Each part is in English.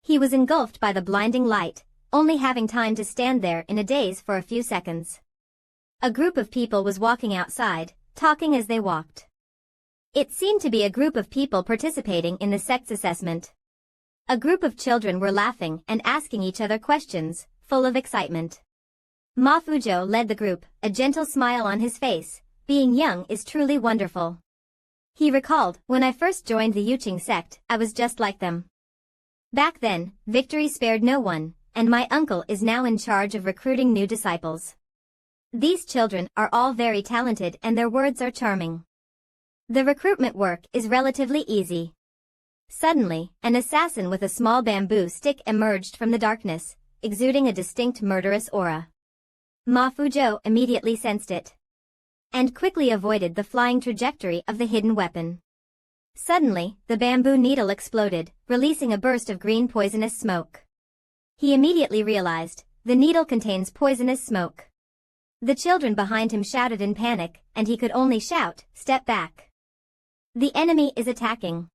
He was engulfed by the blinding light, only having time to stand there in a daze for a few seconds. A group of people was walking outside, talking as they walked. It seemed to be a group of people participating in the sect's assessment. A group of children were laughing and asking each other questions, full of excitement. Ma Fuzhou led the group, a gentle smile on his face. Being young is truly wonderful. He recalled, when I first joined the Yuqing sect, I was just like them. Back then, victory spared no one, and my uncle is now in charge of recruiting new disciples. These children are all very talented and their words are charming. The recruitment work is relatively easy. Suddenly, an assassin with a small bamboo stick emerged from the darkness, exuding a distinct murderous aura. Ma Fuzhou immediately sensed it, and quickly avoided the flying trajectory of the hidden weapon. Suddenly, the bamboo needle exploded, releasing a burst of green poisonous smoke. He immediately realized, the needle contains poisonous smoke. The children behind him shouted in panic, and he could only shout, "Step back. The enemy is attacking."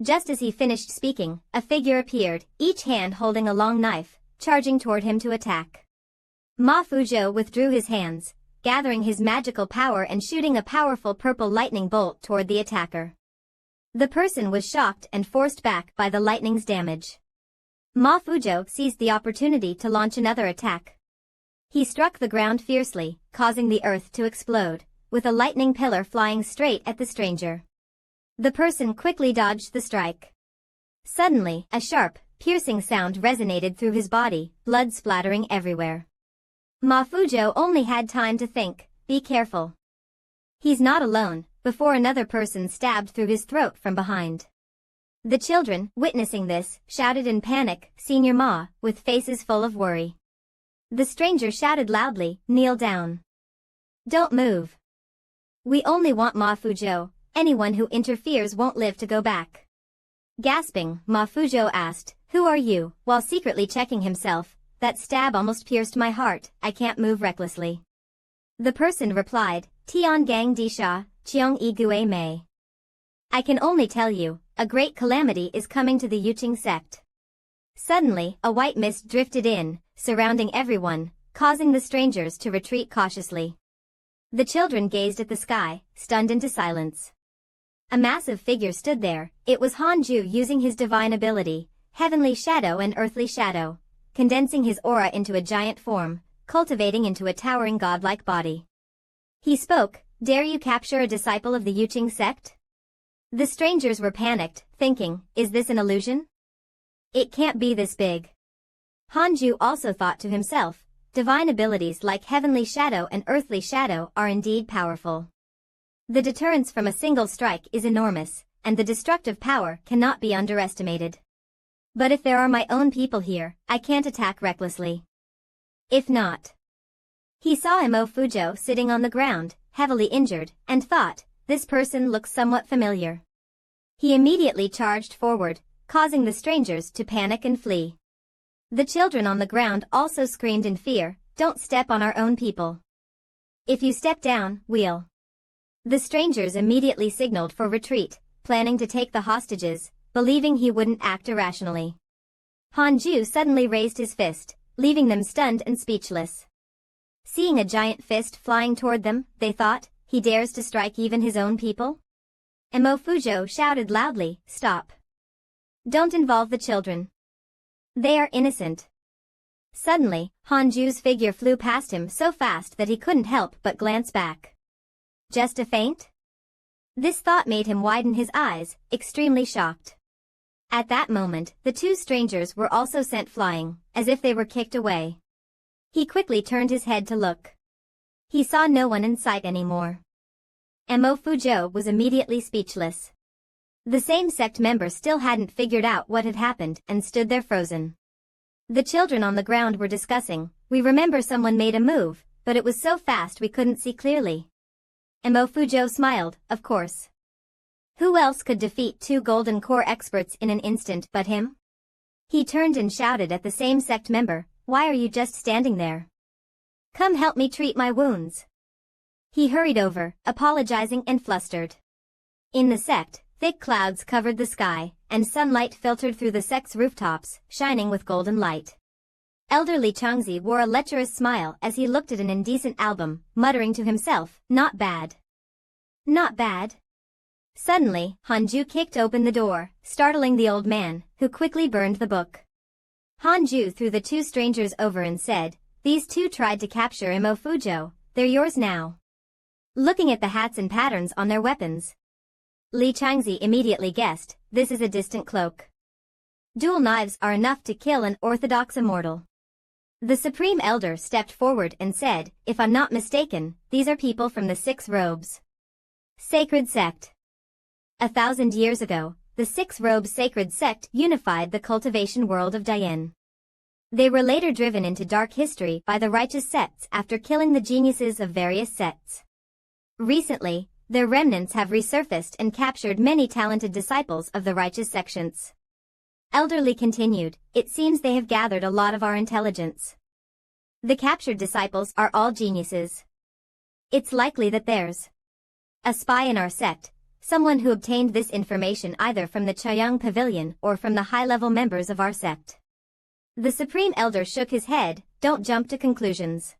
Just as he finished speaking, a figure appeared, each hand holding a long knife, charging toward him to attack. Ma Fuzhou withdrew his hands, gathering his magical power and shooting a powerful purple lightning bolt toward the attacker. The person was shocked and forced back by the lightning's damage. Ma Fuzhou seized the opportunity to launch another attack. He struck the ground fiercely, causing the earth to explode, with a lightning pillar flying straight at the stranger. The person quickly dodged the strike. Suddenly, a sharp, piercing sound resonated through his body, blood splattering everywhere. Ma Fuzhou only had time to think, be careful. He's not alone, before another person stabbed through his throat from behind. The children, witnessing this, shouted in panic, "Senior Ma," with faces full of worry. The stranger shouted loudly, "Kneel down. Don't move. We only want Ma Fuzhou. Anyone who interferes won't live to go back." Gasping, Ma Fuzhou asked, "Who are you?" while secretly checking himself. "That stab almost pierced my heart, I can't move recklessly." The person replied, "Tian Gang Disha, Qiong Yi Gue Mei. I can only tell you, a great calamity is coming to the Yuqing sect." Suddenly, a white mist drifted in, surrounding everyone, causing the strangers to retreat cautiously. The children gazed at the sky, stunned into silence. A massive figure stood there. It was Hanju using his divine ability, Heavenly Shadow and Earthly Shadow, condensing his aura into a giant form, cultivating into a towering godlike body. He spoke, "Dare you capture a disciple of the Yuqing sect?" The strangers were panicked, thinking, is this an illusion? It can't be this big. Hanju also thought to himself, divine abilities like Heavenly Shadow and Earthly Shadow are indeed powerful. The deterrence from a single strike is enormous, and the destructive power cannot be underestimated. But if there are my own people here, I can't attack recklessly. If not. He saw Mo Fuzhou sitting on the ground, heavily injured, and thought, this person looks somewhat familiar. He immediately charged forward, causing the strangers to panic and flee. The children on the ground also screamed in fear, "Don't step on our own people. If you step down, we'll." The strangers immediately signaled for retreat, planning to take the hostages, believing he wouldn't act irrationally. Hanju suddenly raised his fist, leaving them stunned and speechless. Seeing a giant fist flying toward them, they thought, he dares to strike even his own people? Mo Fuzhou shouted loudly, "Stop. Don't involve the children. They are innocent." Suddenly, Hanju's figure flew past him so fast that he couldn't help but glance back. Just a feint? This thought made him widen his eyes, extremely shocked. At that moment, the two strangers were also sent flying, as if they were kicked away. He quickly turned his head to look. He saw no one in sight anymore. Mo Fuzhou was immediately speechless. The same sect member still hadn't figured out what had happened and stood there frozen. The children on the ground were discussing, "We remember someone made a move, but it was so fast we couldn't see clearly." Mo Fuzhou smiled, of course. Who else could defeat two golden core experts in an instant but him? He turned and shouted at the same sect member, "Why are you just standing there? Come help me treat my wounds." He hurried over, apologizing and flustered. In the sect, Thick clouds covered the sky, and sunlight filtered through the sect's rooftops, shining with golden light. Elderly Changzi wore a lecherous smile as he looked at an indecent album, muttering to himself, "Not bad. Not bad." Suddenly, Hanju kicked open the door, startling the old man, who quickly burned the book. Hanju threw the two strangers over and said, "These two tried to capture Imo Fujo, they're yours now." Looking at the hats and patterns on their weapons, Li Changzi immediately guessed, this is a distant cloak. Dual knives are enough to kill an orthodox immortal. The Supreme Elder stepped forward and said, "If I'm not mistaken, these are people from the Six Robes Sacred Sect." 1,000 years ago, the Six Robes Sacred Sect unified the cultivation world of Dian. They were later driven into dark history by the righteous sects after killing the geniuses of various sects. Recently, their remnants have resurfaced and captured many talented disciples of the righteous sections. Elderly continued, "It seems they have gathered a lot of our intelligence. The captured disciples are all geniuses. It's likely that there's a spy in our sect, someone who obtained this information either from the Chaoyang Pavilion or from the high-level members of our sect." The Supreme Elder shook his head, "Don't jump to conclusions.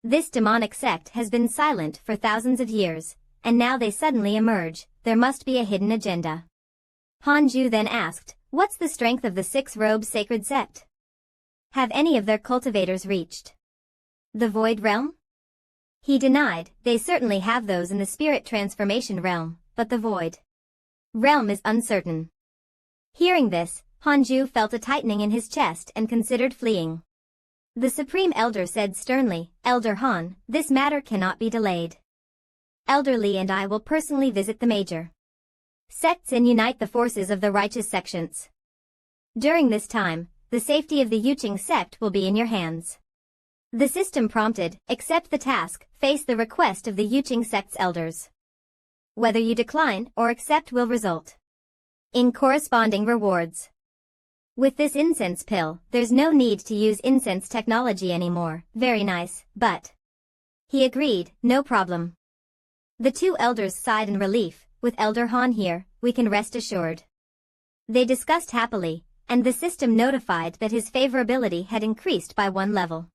This demonic sect has been silent for thousands of years, and now they suddenly emerge, there must be a hidden agenda." Hanju then asked, "What's the strength of the Six Robes Sacred Sect? Have any of their cultivators reached the Void Realm?" He denied, "They certainly have those in the Spirit Transformation Realm, but the Void Realm is uncertain." Hearing this, Hanju felt a tightening in his chest and considered fleeing. The Supreme Elder said sternly, "Elder Han, this matter cannot be delayed. Elder Li and I will personally visit the major sects and unite the forces of the righteous sections. During this time, the safety of the Yuqing sect will be in your hands." The system prompted, "Accept the task, face the request of the Yuqing sect's elders. Whether you decline or accept will result in corresponding rewards. With this incense pill, there's no need to use incense technology anymore." "Very nice, but..." He agreed, "No problem." The two elders sighed in relief, "With Elder Han here, we can rest assured." They discussed happily, and the system notified that his favorability had increased by 1 level.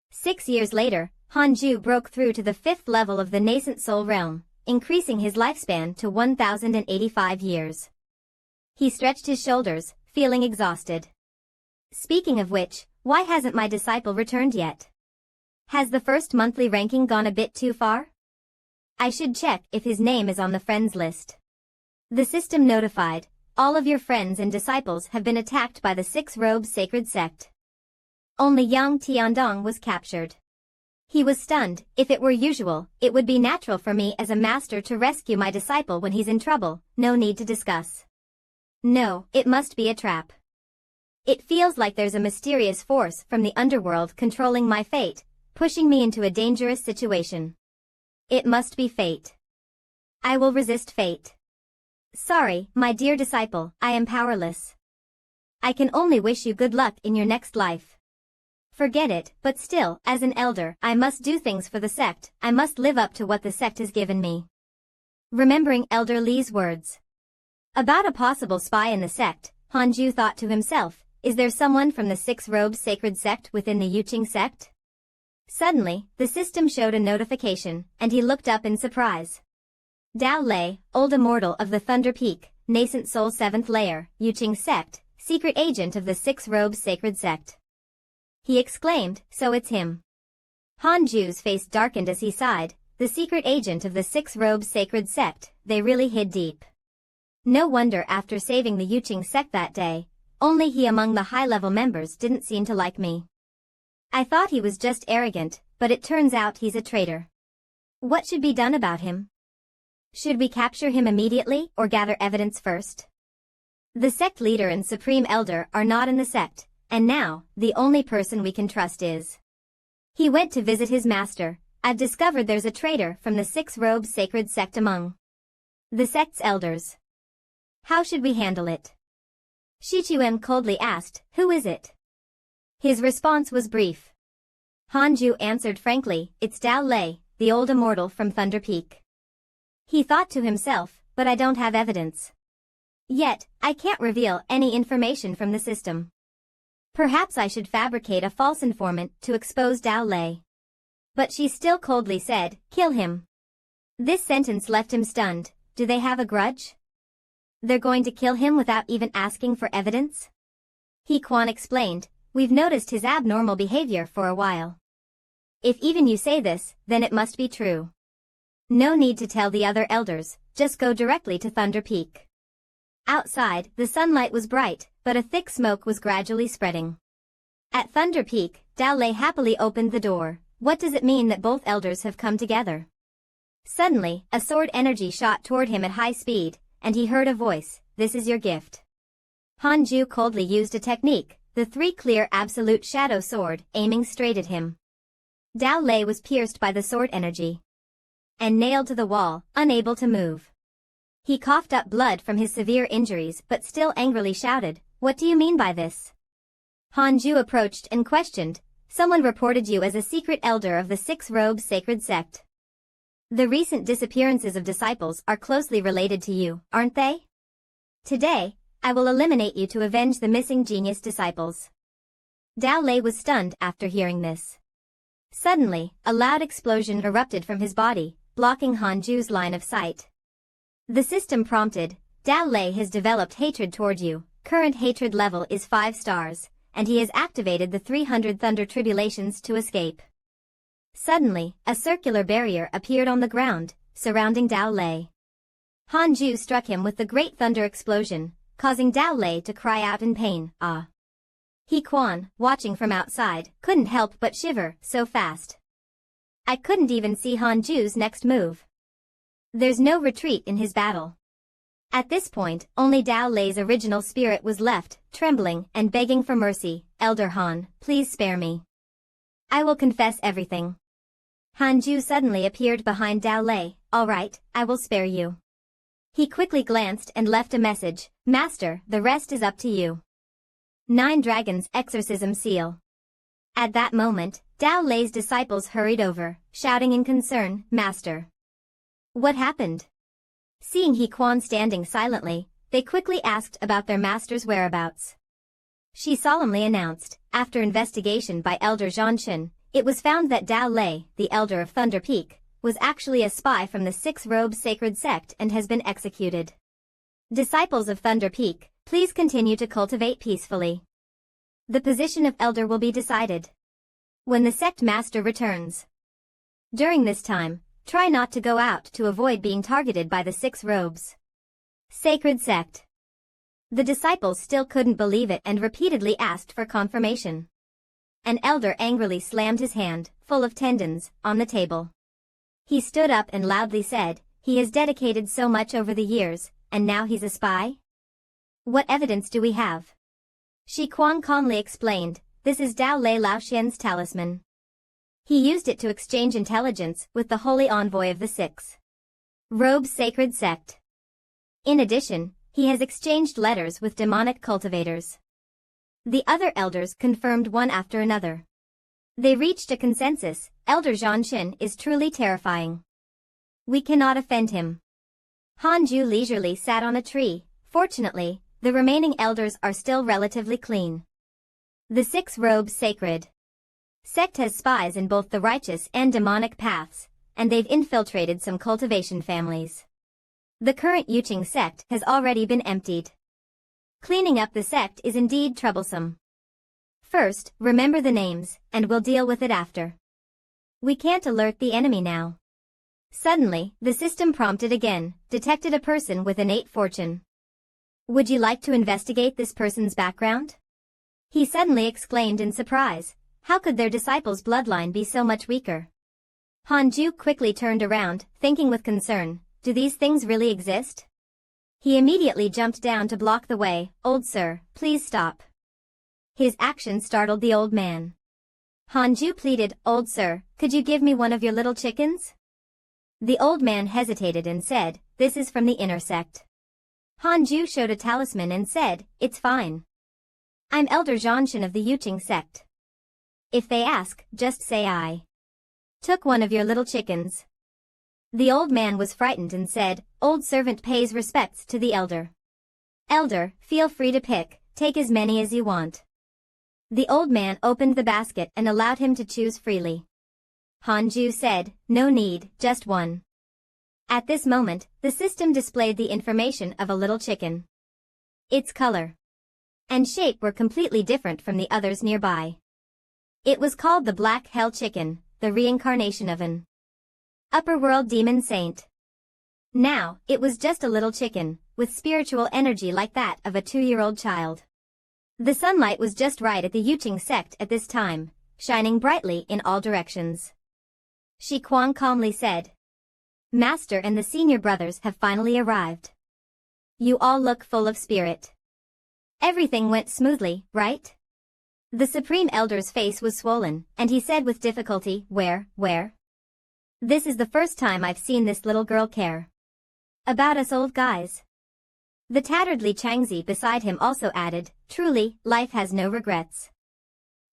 6 years later, Hanju broke through to the 5th level of the nascent soul realm, increasing his lifespan to 1,085 years. He stretched his shoulders, feeling exhausted. "Speaking of which, why hasn't my disciple returned yet? Has the first monthly ranking gone a bit too far? I should check if his name is on the friends list." The system notified, "All of your friends and disciples have been attacked by the Six Robes Sacred Sect. Only Yang Tiandong was captured. He was stunned. If it were usual, it would be natural for me as a master to rescue my disciple when he's in trouble, no need to discuss. No, it must be a trap. It feels like there's a mysterious force from the underworld controlling my fate, pushing me into a dangerous situation. It must be fate. I will resist fate. Sorry, my dear disciple, I am powerless. I can only wish you good luck in your next life. Forget it, but still, as an elder, I must do things for the sect, I must live up to what the sect has given me." Remembering Elder Li's words about a possible spy in the sect, Hanju thought to himself, "Is there someone from the Six Robes Sacred Sect within the Yuqing sect?" Suddenly, the system showed a notification, and he looked up in surprise. Dao Lei, old immortal of the Thunder Peak, nascent soul 7th layer, Yuqing sect, secret agent of the Six Robes Sacred Sect. He exclaimed, "So it's him." Hanju's face darkened as he sighed, the secret agent of the Six Robes Sacred Sect, they really hid deep. No wonder after saving the Yuqing sect that day, only he among the high-level members didn't seem to like me. I thought he was just arrogant, but it turns out he's a traitor. What should be done about him? Should we capture him immediately or gather evidence first? The sect leader and supreme elder are not in the sect, and now, the only person we can trust is. He went to visit his master. I've discovered there's a traitor from the Six Robes Sacred Sect among the sect's elders. How should we handle it? Shichuan coldly asked, "Who is it?" His response was brief. Hanju answered frankly, "It's Dao Lei, the old immortal from Thunder Peak." He thought to himself, but I don't have evidence. Yet, I can't reveal any information from the system. Perhaps I should fabricate a false informant to expose Dao Lei. But she still coldly said, kill him. This sentence left him stunned. Do they have a grudge? They're going to kill him without even asking for evidence? He Quan explained, we've noticed his abnormal behavior for a while. If even you say this, then it must be true. No need to tell the other elders, just go directly to Thunder Peak. Outside, the sunlight was bright, but a thick smoke was gradually spreading. At Thunder Peak, Dao Lei happily opened the door. What does it mean that both elders have come together? Suddenly, a sword energy shot toward him at high speed, and he heard a voice, this is your gift. Hanju coldly used a technique, the three clear absolute shadow sword, aiming straight at him. Dao Lei was pierced by the sword energy and nailed to the wall, unable to move. He coughed up blood from his severe injuries but still angrily shouted, what do you mean by this? Hanju approached and questioned, someone reported you as a secret elder of the Six-Robes Sacred Sect. The recent disappearances of disciples are closely related to you, aren't they? Today, I will eliminate you to avenge the missing genius disciples. Dao Lei was stunned after hearing this. Suddenly, a loud explosion erupted from his body, blocking Hanju's line of sight. The system prompted, Dao Lei has developed hatred toward you, current hatred level is 5 stars, and he has activated the 300 thunder tribulations to escape. Suddenly, a circular barrier appeared on the ground, surrounding Dao Lei. Hanju struck him with the great thunder explosion, causing Dao Lei to cry out in pain, ah. He Quan, watching from outside, couldn't help but shiver, so fast. I couldn't even see Hanju's next move. There's no retreat in his battle. At this point, only Dao Lei's original spirit was left, trembling and begging for mercy, Elder Han, please spare me. I will confess everything. Hanju suddenly appeared behind Dao Lei, all right, I will spare you. He quickly glanced and left a message, Master, the rest is up to you. 9 Dragons Exorcism Seal. At that moment, Dao Lei's disciples hurried over, shouting in concern, Master. What happened? Seeing He Quan standing silently, they quickly asked about their master's whereabouts. She solemnly announced, after investigation by Elder Zhanshan, it was found that Dao Lei, the elder of Thunder Peak, was actually a spy from the Six-Robes Sacred Sect and has been executed. Disciples of Thunder Peak, please continue to cultivate peacefully. The position of elder will be decided when the sect master returns. During this time, try not to go out to avoid being targeted by the Six-Robes Sacred Sect. The disciples still couldn't believe it and repeatedly asked for confirmation. An elder angrily slammed his hand, full of tendons, on the table. He stood up and loudly said, he has dedicated so much over the years, and now he's a spy? What evidence do we have? Shi Quan calmly explained, this is Dao Lei Laoxian's talisman. He used it to exchange intelligence with the holy envoy of the Six-Robes Sacred Sect. In addition, he has exchanged letters with demonic cultivators. The other elders confirmed one after another. They reached a consensus, Elder Zhanshan is truly terrifying. We cannot offend him. Hanju leisurely sat on a tree. Fortunately, the remaining elders are still relatively clean. The Six-Robes Sacred Sect has spies in both the righteous and demonic paths, and they've infiltrated some cultivation families. The current Yuqing sect has already been emptied. Cleaning up the sect is indeed troublesome. First, remember the names, and we'll deal with it after. We can't alert the enemy now. Suddenly, the system prompted again, detected a person with innate fortune. Would you like to investigate this person's background? He suddenly exclaimed in surprise, how could their disciples' bloodline be so much weaker? Hanju quickly turned around, thinking with concern, do these things really exist? He immediately jumped down to block the way, old sir, please stop. His action startled the old man. Hanju pleaded, old sir, could you give me one of your little chickens? The old man hesitated and said, this is from the inner sect. Hanju showed a talisman and said, it's fine. I'm Elder Zhanshan of the Yuqing sect. If they ask, just say I took one of your little chickens. The old man was frightened and said, "Old servant pays respects to the elder. Elder, feel free to pick, take as many as you want." The old man opened the basket and allowed him to choose freely. Hanju said, "No need, just one." At this moment, the system displayed the information of a little chicken. Its color and shape were completely different from the others nearby. It was called the Black Hell Chicken, the reincarnation of an upper-world demon saint. Now, it was just a little chicken, with spiritual energy like that of a 2-year-old child. The sunlight was just right at the Yuching sect at this time, shining brightly in all directions. Shi Kuang calmly said, "Master and the senior brothers have finally arrived. You all look full of spirit. Everything went smoothly, right?" The Supreme Elder's face was swollen, and he said with difficulty, Where? This is the first time I've seen this little girl care about us old guys." The tattered Li Changzi beside him also added, "Truly, life has no regrets."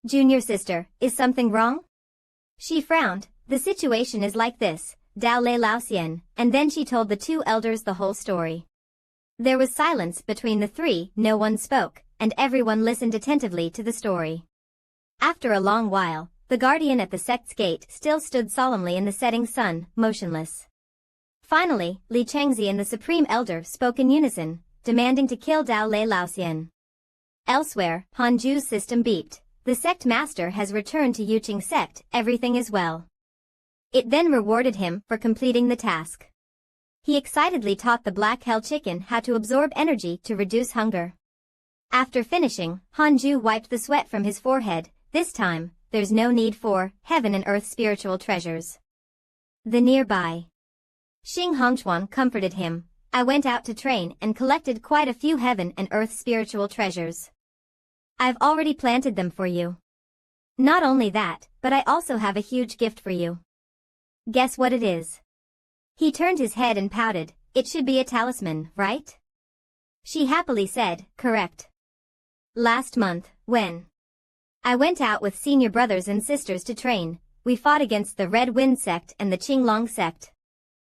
"Junior sister, is something wrong?" She frowned. "The situation is like this, Dao Lei Laoxian," and then she told the two elders the whole story. There was silence between the three, no one spoke, and everyone listened attentively to the story. After a long while, the guardian at the sect's gate still stood solemnly in the setting sun, motionless. Finally, Li Changzi and the Supreme Elder spoke in unison, demanding to kill Dao Lei Laoxian. Elsewhere, Hanju's system beeped. "The sect master has returned to Yuching sect, everything is well." It then rewarded him for completing the task. He excitedly taught the Black Hell Chicken how to absorb energy to reduce hunger. After finishing, Hanju wiped the sweat from his forehead. This time, there's no need for heaven and earth spiritual treasures. The nearby Xing Hongchuan comforted him. "I went out to train and collected quite a few heaven and earth spiritual treasures. I've already planted them for you. Not only that, but I also have a huge gift for you. Guess what it is?" He turned his head and pouted. "It should be a talisman, right?" She happily said, "Correct. Last month, when I went out with senior brothers and sisters to train, we fought against the Red Wind sect and the Qinglong sect.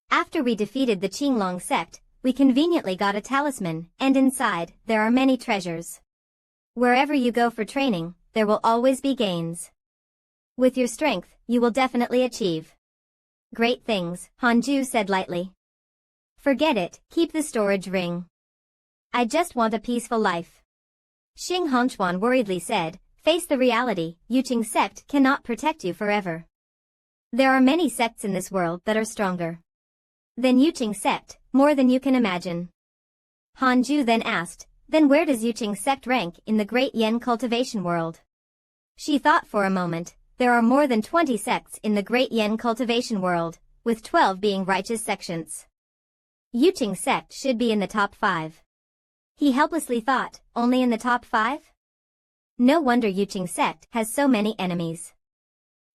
After we defeated the Qinglong sect, we conveniently got a talisman, and inside, there are many treasures. Wherever you go for training, there will always be gains. With your strength, you will definitely achieve great things," Hanju said lightly. "Forget it, keep the storage ring. I just want a peaceful life." Xing Hongchuan worriedly said, "Face the reality, Yuching sect cannot protect you forever. There are many sects in this world that are stronger than Yuching sect, more than you can imagine." Hanju then asked, "Then where does Yuching sect rank in the great Yen cultivation world?" She thought for a moment. There are more than 20 sects in the great Yen cultivation world, with 12 being righteous sections. Yuching sect should be in the top 5. He helplessly thought, only in the top 5? No wonder Yuching sect has so many enemies.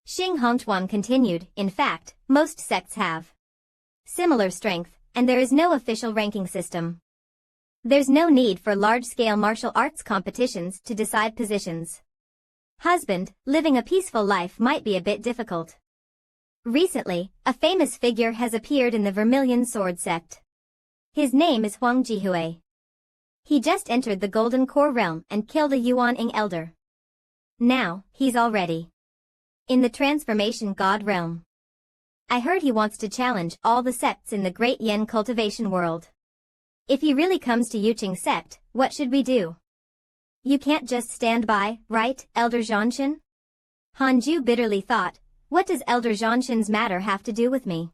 Xing Hongchuan continued, "In fact, most sects have similar strength, and there is no official ranking system. There's no need for large-scale martial arts competitions to decide positions. Husband, living a peaceful life might be a bit difficult." Recently, a famous figure has appeared in the Vermilion Sword sect. His name is Huang Jihui. He just entered the Golden Core realm and killed a Yuan-ing elder. Now, he's already in the Transformation God realm. I heard he wants to challenge all the sects in the Great Yen cultivation world. If he really comes to Yuching sect, what should we do? You can't just stand by, right, Elder Zhanshan? Hanju bitterly thought, what does Elder Zhanshan's matter have to do with me?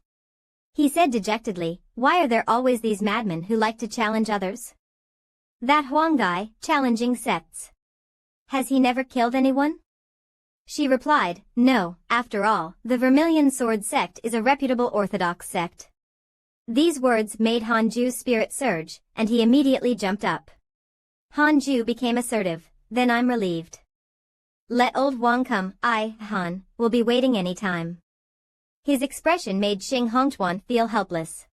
He said dejectedly, why are there always these madmen who like to challenge others? That Huang guy, challenging sects. Has he never killed anyone? She replied, no, after all, the Vermilion Sword sect is a reputable orthodox sect. These words made Hanju's spirit surge, and he immediately jumped up. Hanju became assertive, then I'm relieved. Let old Huang come, Han, will be waiting any time. His expression made Xing Hongchuan feel helpless.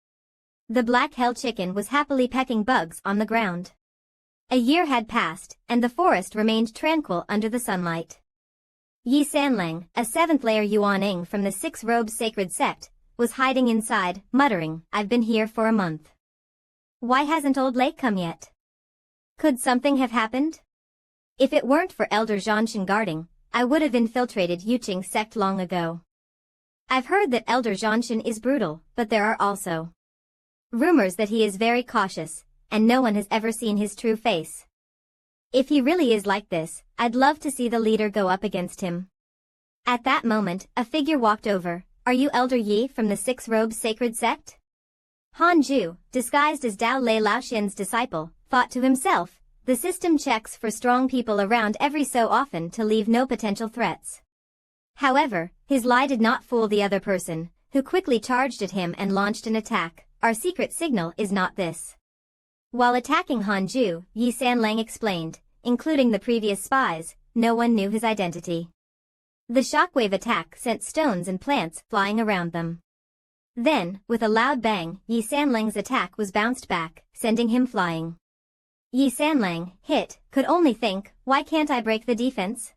The black hell chicken was happily pecking bugs on the ground. A year had passed, and the forest remained tranquil under the sunlight. Yi Sanlang, a 7th layer Yuan-ing from the Six Robes Sacred Sect, was hiding inside, muttering, "I've been here for a month. Why hasn't old Lake come yet? Could something have happened? If it weren't for Elder Zhanshan guarding, I would have infiltrated Yuqing sect long ago. I've heard that Elder Zhanshan is brutal, but there are also rumors that he is very cautious, and no one has ever seen his true face. If he really is like this, I'd love to see the leader go up against him." At that moment, a figure walked over. "Are you Elder Yi from the Six Robes Sacred Sect?" Han Ju, disguised as Dao Lei Laoxian's disciple, thought to himself, "The system checks for strong people around every so often to leave no potential threats." However, his lie did not fool the other person, who quickly charged at him and launched an attack. "Our secret signal is not this." While attacking Han Ju, Yi Sanlang explained, including the previous spies, no one knew his identity. The shockwave attack sent stones and plants flying around them. Then, with a loud bang, Yi Sanlang's attack was bounced back, sending him flying. Yi Sanlang, hit, could only think, why can't I break the defense?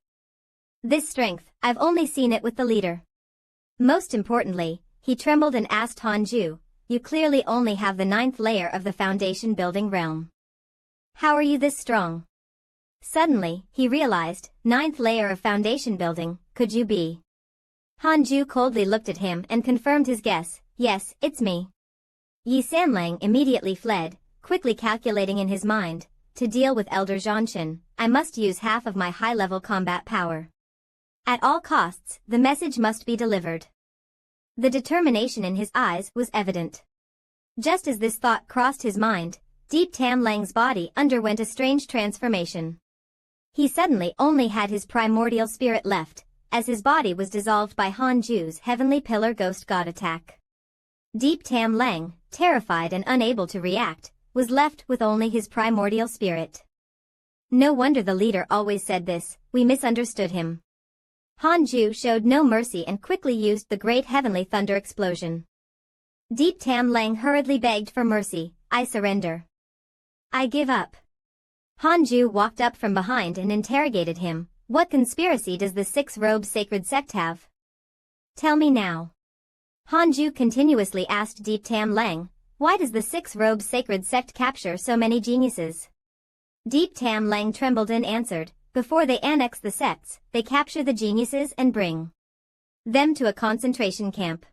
This strength, I've only seen it with the leader. Most importantly, he trembled and asked Han Ju, "You clearly only have the 9th layer of the foundation building realm. How are you this strong?" Suddenly, he realized, 9th layer of foundation building, could you be? Han Ju coldly looked at him and confirmed his guess, "Yes, it's me." Yi Sanlang immediately fled, quickly calculating in his mind, to deal with Elder Zhanshan, I must use half of my high-level combat power. At all costs, the message must be delivered. The determination in his eyes was evident. Just as this thought crossed his mind, Deep Tam Lang's body underwent a strange transformation. He suddenly only had his primordial spirit left, as his body was dissolved by Han Ju's heavenly pillar ghost god attack. Deep Tam Lang, terrified and unable to react, was left with only his primordial spirit. No wonder the leader always said this, we misunderstood him. Han Ju showed no mercy and quickly used the great heavenly thunder explosion. Deep Tam Lang hurriedly begged for mercy, I surrender. I give up. Han Ju walked up from behind and interrogated him, what conspiracy does the Six Robes Sacred Sect have? Tell me now. Han Ju continuously asked Deep Tam Lang, why does the Six Robes Sacred Sect capture so many geniuses? Deep Tam Lang trembled and answered, before they annex the sects, they capture the geniuses and bring them to a concentration camp.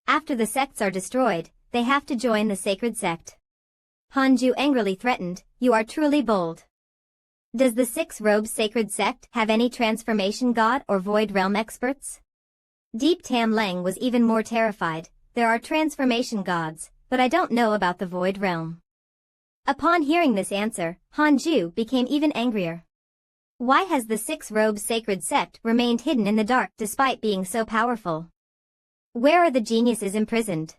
After the sects are destroyed, they have to join the sacred sect. Han Ju angrily threatened, you are truly bold. Does the Six Robes Sacred Sect have any transformation god or void realm experts? Deep Tam Lang was even more terrified, there are transformation gods, but I don't know about the void realm. Upon hearing this answer, Han Ju became even angrier. Why has the Six Robes Sacred Sect remained hidden in the dark despite being so powerful? Where are the geniuses imprisoned?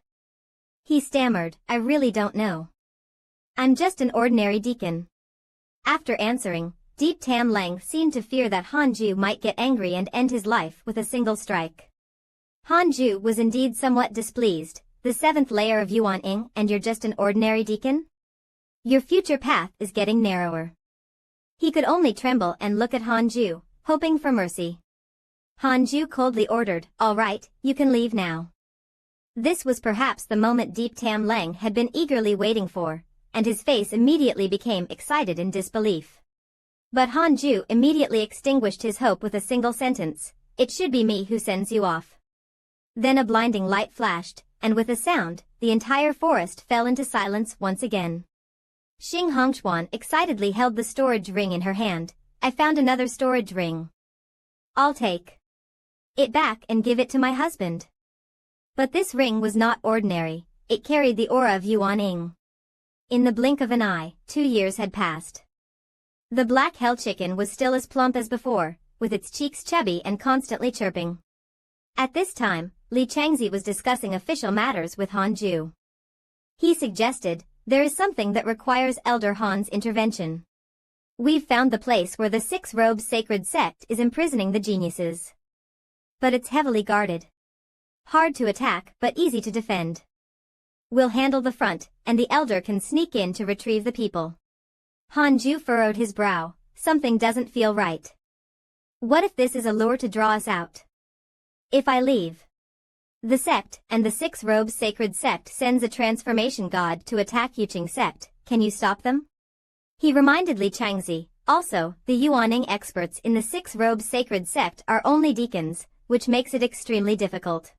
He stammered, I really don't know. I'm just an ordinary deacon. After answering, Deep Tam Lang seemed to fear that Han Ju might get angry and end his life with a single strike. Han Ju was indeed somewhat displeased, the 7th layer of Yuan Ying and you're just an ordinary deacon? Your future path is getting narrower. He could only tremble and look at Han Ju, hoping for mercy. Han Ju coldly ordered, all right, you can leave now. This was perhaps the moment Deep Tam Lang had been eagerly waiting for, and his face immediately became excited in disbelief. But Han Ju immediately extinguished his hope with a single sentence, it should be me who sends you off. Then a blinding light flashed, and with a sound, the entire forest fell into silence once again. Xing Hongchuan excitedly held the storage ring in her hand. I found another storage ring. I'll take it back and give it to my husband. But this ring was not ordinary, it carried the aura of Yuan Ying. In the blink of an eye, 2 years had passed. The black hell chicken was still as plump as before, with its cheeks chubby and constantly chirping. At this time, Li Changzi was discussing official matters with Han Ju. He suggested, there is something that requires Elder Han's intervention. We've found the place where the Six Robes Sacred Sect is imprisoning the geniuses. But it's heavily guarded. Hard to attack, but easy to defend. We'll handle the front, and the Elder can sneak in to retrieve the people. Han Ju furrowed his brow, something doesn't feel right. What if this is a lure to draw us out? If I leave, The sect and the Six Robes Sacred Sect sends a transformation god to attack Yuqing sect. Can you stop them? He reminded Li Changzi. Also, the Yuaning experts in the Six Robes Sacred Sect are only deacons, which makes it extremely difficult.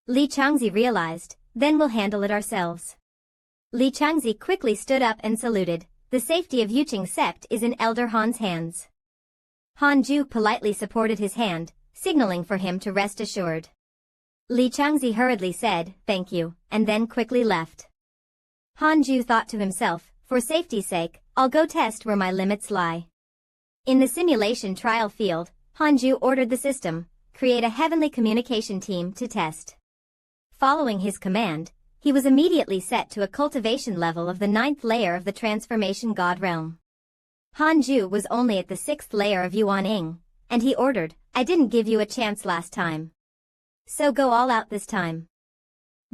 Li Changzi realized, then we'll handle it ourselves. Li Changzi quickly stood up and saluted. The safety of Yuqing sect is in Elder Han's hands. Han Ju politely supported his hand, signaling for him to rest assured. Li Changzi hurriedly said, thank you, and then quickly left. Han Ju thought to himself, for safety's sake, I'll go test where my limits lie. In the simulation trial field, Han Ju ordered the system, create a heavenly communication team to test. Following his command, he was immediately set to a cultivation level of the 9th layer of the transformation god realm. Han Ju was only at the 6th layer of Yuaning, and he ordered, I didn't give you a chance last time. So go all out this time.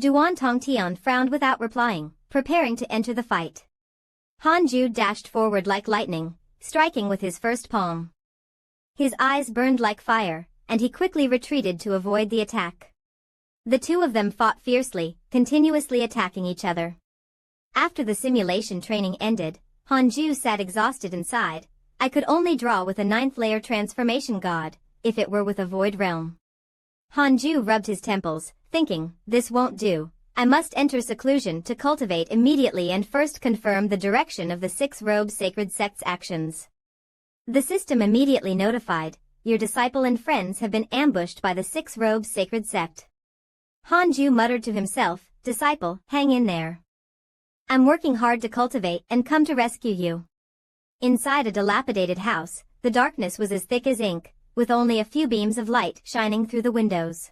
Duan Tongtian frowned without replying, preparing to enter the fight. Han Ju dashed forward like lightning, striking with his first palm. His eyes burned like fire, and he quickly retreated to avoid the attack. The two of them fought fiercely, continuously attacking each other. After the simulation training ended, Han Ju sat exhausted inside. I could only draw with a 9th layer transformation god, if it were with a void realm. Han Ju rubbed his temples, thinking, this won't do. I must enter seclusion to cultivate immediately and first confirm the direction of the Six Robes Sacred Sect's actions. The system immediately notified, your disciple and friends have been ambushed by the Six Robes Sacred Sect. Han Ju muttered to himself, disciple, hang in there. I'm working hard to cultivate and come to rescue you. Inside a dilapidated house, the darkness was as thick as ink, with only a few beams of light shining through the windows.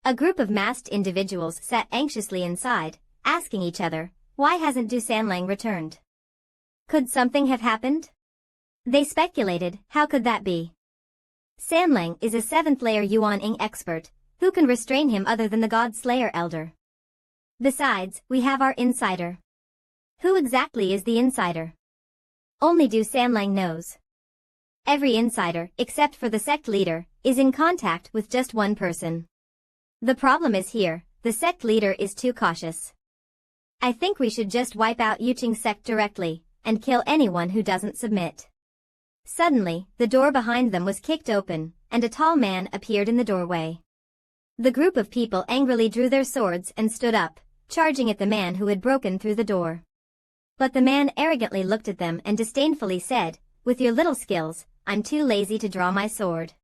A group of masked individuals sat anxiously inside, asking each other, why hasn't Du Sanlang returned? Could something have happened? They speculated, how could that be? Sanlang is a 7th layer Yuaning expert, who can restrain him other than the God Slayer Elder? Besides, we have our insider. Who exactly is the insider? Only Du Sanlang knows. Every insider, except for the sect leader, is in contact with just one person. The problem is here, the sect leader is too cautious. I think we should just wipe out Yuqing sect directly, and kill anyone who doesn't submit. Suddenly, the door behind them was kicked open, and a tall man appeared in the doorway. The group of people angrily drew their swords and stood up, charging at the man who had broken through the door. But the man arrogantly looked at them and disdainfully said, with your little skills, I'm too lazy to draw my sword.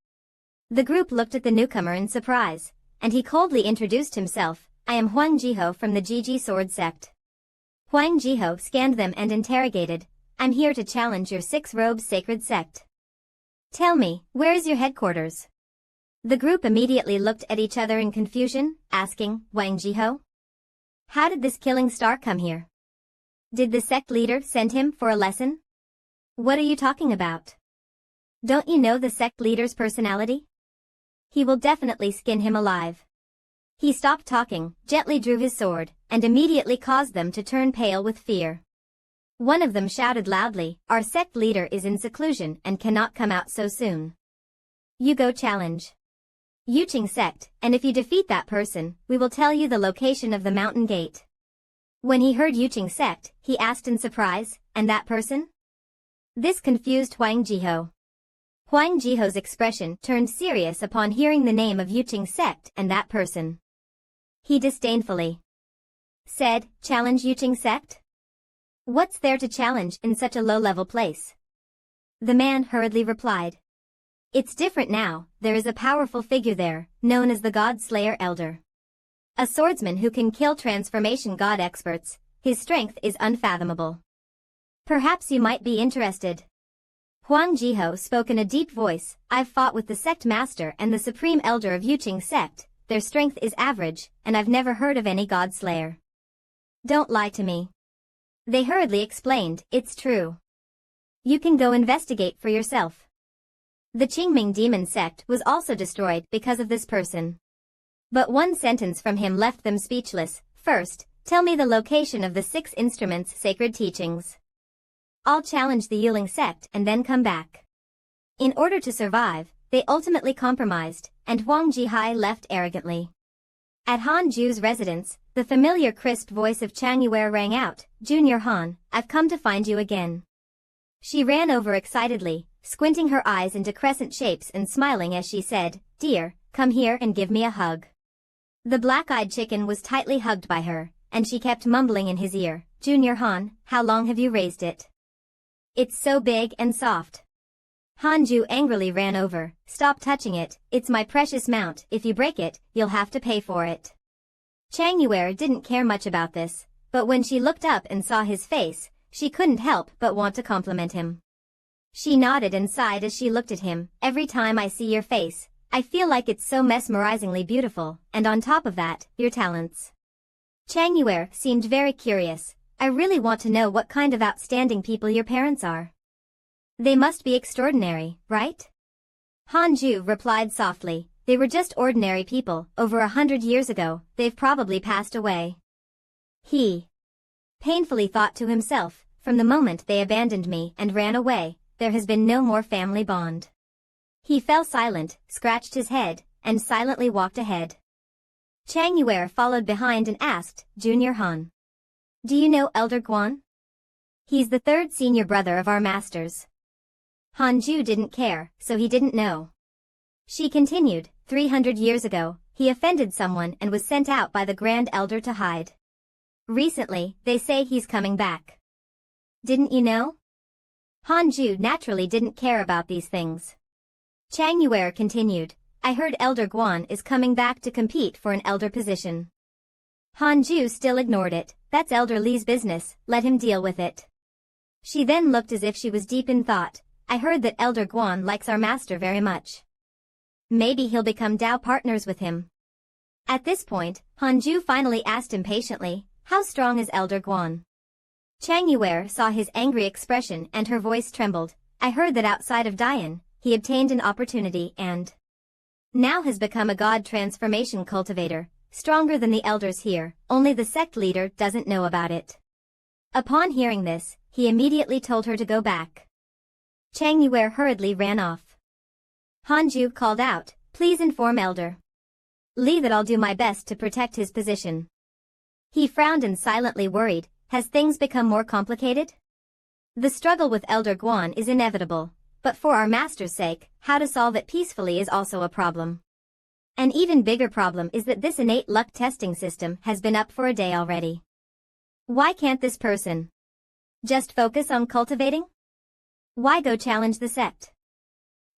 The group looked at the newcomer in surprise, and he coldly introduced himself, I am Huang Jiho from the Jiji Sword Sect. Huang Jiho scanned them and interrogated, I'm here to challenge your Six Robes Sacred Sect. Tell me, where is your headquarters? The group immediately looked at each other in confusion, asking, Huang Jiho? How did this killing star come here? Did the sect leader send him for a lesson? What are you talking about? Don't you know the sect leader's personality? He will definitely skin him alive. He stopped talking, gently drew his sword, and immediately caused them to turn pale with fear. One of them shouted loudly, our sect leader is in seclusion and cannot come out so soon. You go challenge Yuqing sect, and if you defeat that person, we will tell you the location of the mountain gate. When he heard Yuqing sect, he asked in surprise, and that person? This confused Huang Jiho. Huang Jiho's expression turned serious upon hearing the name of Yuqing sect and that person. He disdainfully said, challenge Yuqing sect? What's there to challenge in such a low-level place? The man hurriedly replied. It's different now, there is a powerful figure there, known as the God Slayer Elder. A swordsman who can kill transformation god experts, his strength is unfathomable. Perhaps you might be interested. Huang Jiho spoke in a deep voice, I've fought with the sect master and the supreme elder of Yuqing sect, their strength is average, and I've never heard of any god slayer. Don't lie to me. They hurriedly explained, it's true. You can go investigate for yourself. The Qingming demon sect was also destroyed because of this person. But one sentence from him left them speechless. First, tell me the location of the 6 instruments' sacred teachings. I'll challenge the Yuling sect and then come back. In order to survive, they ultimately compromised, and Huang Jihai left arrogantly. At Han Ju's residence, the familiar crisp voice of Chang Yue rang out, "Junior Han, I've come to find you again." She ran over excitedly, squinting her eyes into crescent shapes and smiling as she said, "Dear, come here and give me a hug." The black-eyed chicken was tightly hugged by her, and she kept mumbling in his ear, "Junior Han, how long have you raised it? It's so big and soft." Han Ju angrily ran over, "Stop touching it, it's my precious mount, if you break it, you'll have to pay for it." Chang Yue didn't care much about this, but when she looked up and saw his face, she couldn't help but want to compliment him. She nodded and sighed as she looked at him, "Every time I see your face, I feel like it's so mesmerizingly beautiful, and on top of that, your talents." Chang Yue seemed very curious. "I really want to know what kind of outstanding people your parents are. They must be extraordinary, right?" Han Ju replied softly, "They were just ordinary people, over 100 years ago, they've probably passed away." He painfully thought to himself, "From the moment they abandoned me and ran away, there has been no more family bond." He fell silent, scratched his head, and silently walked ahead. Chang Yue followed behind and asked, "Junior Han, do you know Elder Guan? He's the third senior brother of our masters." Han Ju didn't care, so he didn't know. She continued, 300 years ago, he offended someone and was sent out by the Grand Elder to hide. Recently, they say he's coming back. Didn't you know?" Han Ju naturally didn't care about these things. Chang Yue continued, "I heard Elder Guan is coming back to compete for an elder position." Han Ju still ignored it, "That's Elder Li's business, let him deal with it." She then looked as if she was deep in thought, "I heard that Elder Guan likes our master very much. Maybe he'll become Dao partners with him." At this point, Han Ju finally asked impatiently, "How strong is Elder Guan?" Chang Yue saw his angry expression and her voice trembled. "I heard that outside of Dian, he obtained an opportunity and now has become a god transformation cultivator, stronger than the elders here, only the sect leader doesn't know about it." Upon hearing this, he immediately told her to go back. Chang Yue hurriedly ran off. Han Ju called out, "Please inform Elder Li that I'll do my best to protect his position." He frowned and silently worried, "Has things become more complicated? The struggle with Elder Guan is inevitable, but for our master's sake, how to solve it peacefully is also a problem. An even bigger problem is that this innate luck testing system has been up for a day already. Why can't this person just focus on cultivating? Why go challenge the sect?"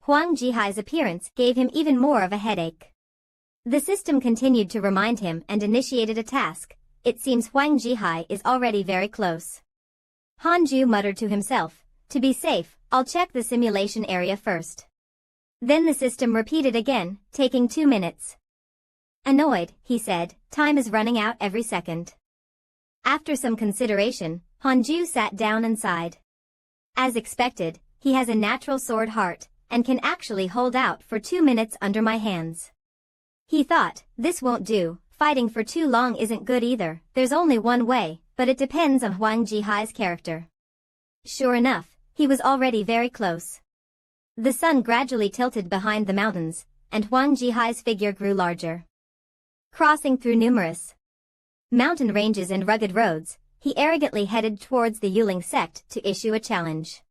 Huang Jihai's appearance gave him even more of a headache. The system continued to remind him and initiated a task. It seems Huang Jihai is already very close. Han Ju muttered to himself, "To be safe, I'll check the simulation area first." Then the system repeated again, taking 2 minutes. Annoyed, he said, "Time is running out every second." After some consideration, Han Ju sat down and sighed. As expected, he has a natural sword heart, and can actually hold out for 2 minutes under my hands. He thought, this won't do, fighting for too long isn't good either, there's only one way, but it depends on Huang Jihai's character. Sure enough, he was already very close. The sun gradually tilted behind the mountains, and Huang Jihai's figure grew larger. Crossing through numerous mountain ranges and rugged roads, he arrogantly headed towards the Yuling sect to issue a challenge.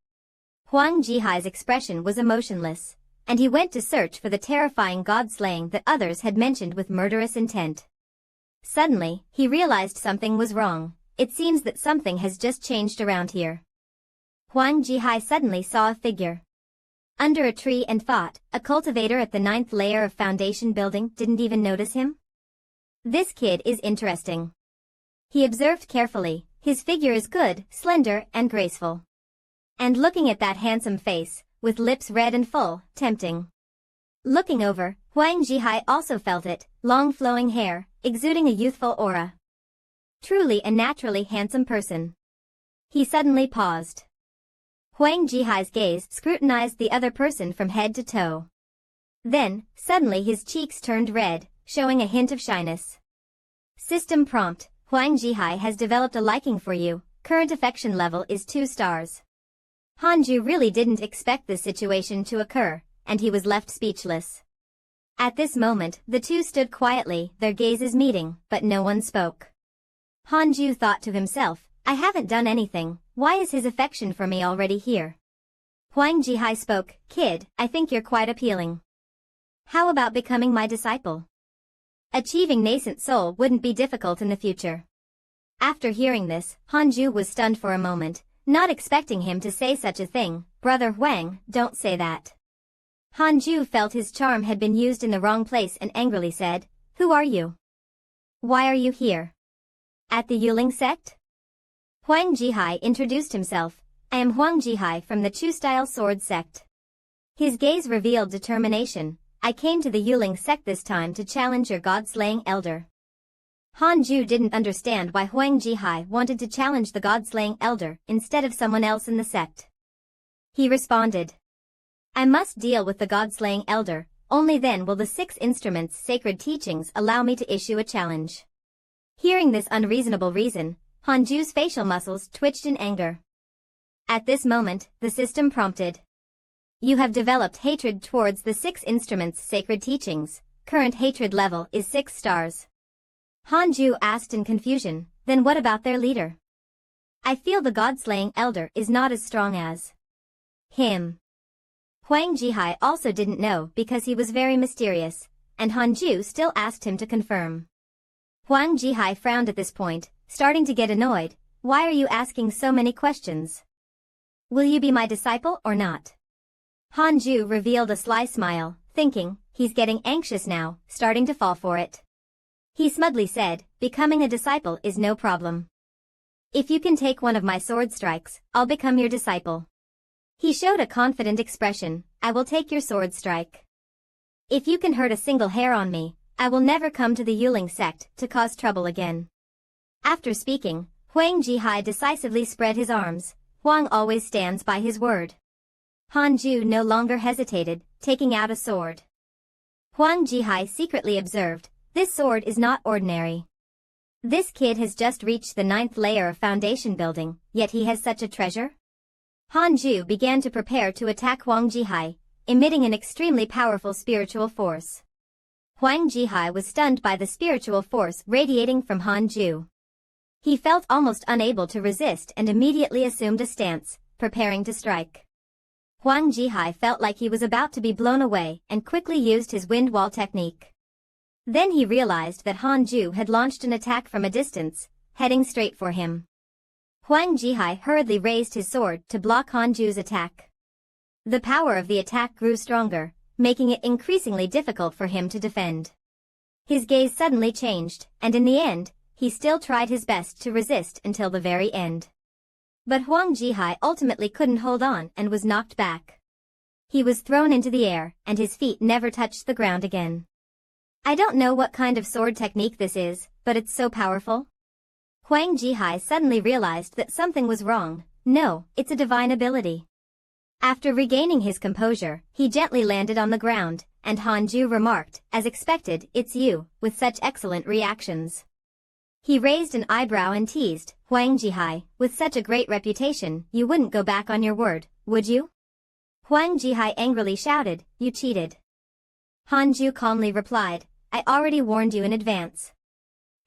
Huang Jihai's expression was emotionless, and he went to search for the terrifying god-slaying that others had mentioned with murderous intent. Suddenly, he realized something was wrong. It seems that something has just changed around here. Huang Jihai suddenly saw a figure under a tree and thought, a cultivator at the 9th layer of foundation building didn't even notice him? This kid is interesting. He observed carefully, his figure is good, slender, and graceful. And looking at that handsome face, with lips red and full, tempting. Looking over, Huang Jihai also felt it, long flowing hair, exuding a youthful aura. Truly a naturally handsome person. He suddenly paused. Huang Jihai's gaze scrutinized the other person from head to toe. Then, suddenly his cheeks turned red, showing a hint of shyness. System prompt, Huang Jihai has developed a liking for you, current affection level is 2 stars. Han Ju really didn't expect this situation to occur, and he was left speechless. At this moment, the two stood quietly, their gazes meeting, but no one spoke. Hanju thought to himself, I haven't done anything, why is his affection for me already here? Huang Jihai spoke, kid, I think you're quite appealing. How about becoming my disciple? Achieving nascent soul wouldn't be difficult in the future. After hearing this, Hanju was stunned for a moment, not expecting him to say such a thing. Brother Huang, don't say that. Hanju felt his charm had been used in the wrong place and angrily said, who are you? Why are you here? At the Yuling sect? Huang Jihai introduced himself, I am Huang Jihai from the Chu-style sword sect. His gaze revealed determination, I came to the Yuling sect this time to challenge your god-slaying elder. Hanju didn't understand why Huang Jihai wanted to challenge the god-slaying elder instead of someone else in the sect. He responded, I must deal with the god-slaying elder, only then will the 6 instruments' sacred teachings allow me to issue a challenge. Hearing this unreasonable reason, Hanju's facial muscles twitched in anger. At this moment, the system prompted. You have developed hatred towards the 6 instruments' sacred teachings. Current hatred level is 6 stars. Hanju asked in confusion, then what about their leader? I feel the god-slaying elder is not as strong as him. Huang Jihai also didn't know because he was very mysterious, and Hanju still asked him to confirm. Huang Jihai frowned at this point, starting to get annoyed. Why are you asking so many questions? Will you be my disciple or not? Hanju revealed a sly smile, thinking, he's getting anxious now, starting to fall for it. He smugly said, becoming a disciple is no problem. If you can take one of my sword strikes, I'll become your disciple. He showed a confident expression, I will take your sword strike. If you can hurt a single hair on me, I will never come to the Yuling sect to cause trouble again. After speaking, Huang Jihai decisively spread his arms. Huang always stands by his word. Hanju no longer hesitated, taking out a sword. Huang Jihai secretly observed, this sword is not ordinary. This kid has just reached the 9th layer of foundation building, yet he has such a treasure? Hanju began to prepare to attack Huang Jihai, emitting an extremely powerful spiritual force. Huang Jihai was stunned by the spiritual force radiating from Hanju. He felt almost unable to resist and immediately assumed a stance, preparing to strike. Huang Jihai felt like he was about to be blown away and quickly used his wind wall technique. Then he realized that Hanju had launched an attack from a distance, heading straight for him. Huang Jihai hurriedly raised his sword to block Hanju's attack. The power of the attack grew stronger, making it increasingly difficult for him to defend. His gaze suddenly changed, and in the end, he still tried his best to resist until the very end. But Huang Jihai ultimately couldn't hold on and was knocked back. He was thrown into the air, and his feet never touched the ground again. I don't know what kind of sword technique this is, but it's so powerful. Huang Jihai suddenly realized that something was wrong. No, it's a divine ability. After regaining his composure, he gently landed on the ground, and Hanju remarked, as expected, it's you, with such excellent reactions. He raised an eyebrow and teased, Huang Jihai, with such a great reputation, you wouldn't go back on your word, would you? Huang Jihai angrily shouted, you cheated. Hanju calmly replied, I already warned you in advance.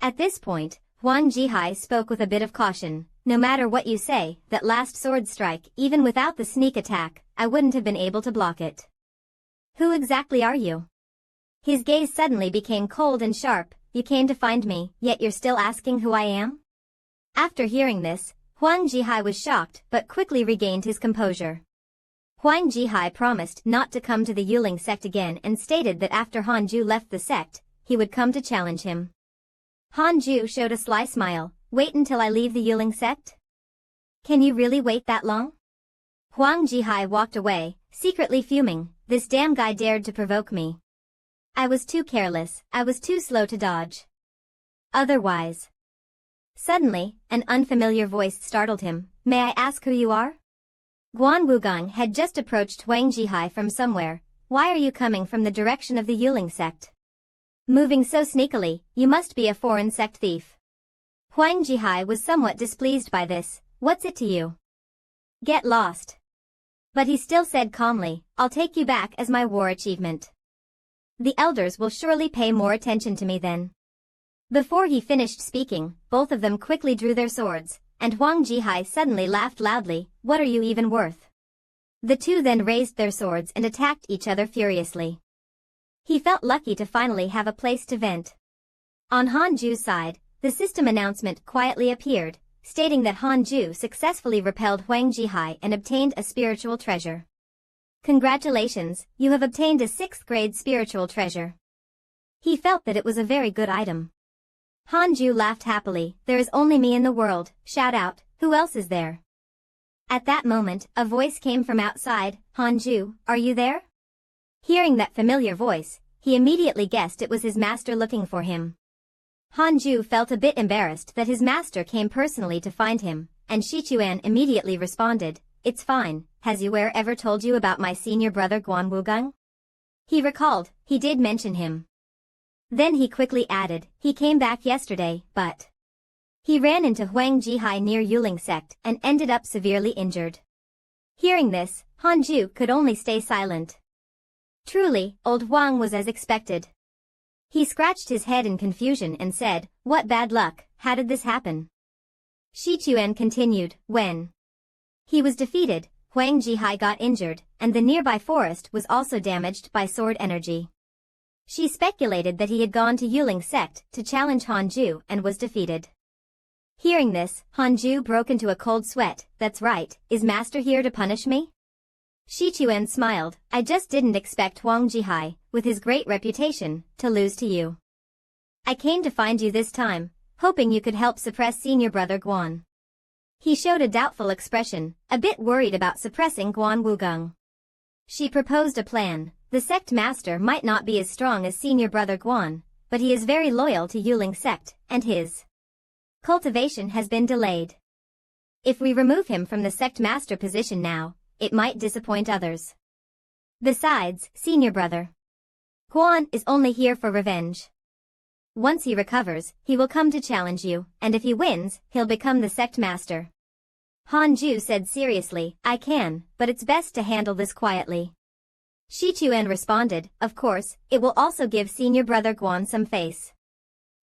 At this point, Huang Jihai spoke with a bit of caution, no matter what you say, that last sword strike, even without the sneak attack, I wouldn't have been able to block it. Who exactly are you? His gaze suddenly became cold and sharp, you came to find me, yet you're still asking who I am? After hearing this, Huang Jihai was shocked but quickly regained his composure. Huang Jihai promised not to come to the Yuling sect again and stated that after Hanju left the sect, he would come to challenge him. Hanju showed a sly smile, wait until I leave the Yuling sect? Can you really wait that long? Huang Jihai walked away, secretly fuming, this damn guy dared to provoke me. I was too careless, I was too slow to dodge. Otherwise. Suddenly, an unfamiliar voice startled him, may I ask who you are? Guan Wugang had just approached Huang Jihai from somewhere, why are you coming from the direction of the Yuling sect? Moving so sneakily, you must be a foreign sect thief. Huang Jihai was somewhat displeased by this, what's it to you? Get lost. But he still said calmly, I'll take you back as my war achievement. The elders will surely pay more attention to me then. Before he finished speaking, both of them quickly drew their swords, and Huang Jihai suddenly laughed loudly. What are you even worth? The two then raised their swords and attacked each other furiously. He felt lucky to finally have a place to vent. On Hanju's side, the system announcement quietly appeared, stating that Hanju successfully repelled Huang Jihai and obtained a spiritual treasure. Congratulations, you have obtained a 6th grade spiritual treasure. He felt that it was a very good item. Hanju laughed happily. There is only me in the world. Shout out, who else is there? At that moment, a voice came from outside. Hanju, are you there? Hearing that familiar voice, he immediately guessed it was his master looking for him. Hanju felt a bit embarrassed that his master came personally to find him, and Shichuan immediately responded, it's fine. Has Yue ever told you about my senior brother Guan Wugang? He recalled, he did mention him. Then he quickly added, he came back yesterday, but he ran into Huang Jihai near Yuling sect and ended up severely injured. Hearing this, Hanju could only stay silent. Truly, old Huang was as expected. He scratched his head in confusion and said, what bad luck, how did this happen? Shichuan continued, when he was defeated, Huang Jihai got injured, and the nearby forest was also damaged by sword energy. She speculated that he had gone to Yuling sect to challenge Hanju and was defeated. Hearing this, Hanju broke into a cold sweat. That's right, is master here to punish me? Shichuan smiled, I just didn't expect Huang Jihai, with his great reputation, to lose to you. I came to find you this time, hoping you could help suppress senior brother Guan. He showed a doubtful expression, a bit worried about suppressing Guan Wugang. She proposed a plan. The sect master might not be as strong as senior brother Guan, but he is very loyal to Yuling sect, and his cultivation has been delayed. If we remove him from the sect master position now, it might disappoint others. Besides, senior brother Guan is only here for revenge. Once he recovers, he will come to challenge you, and if he wins, he'll become the sect master. Hanju said seriously, I can, but it's best to handle this quietly. Shichuan responded, of course, it will also give senior brother Guan some face.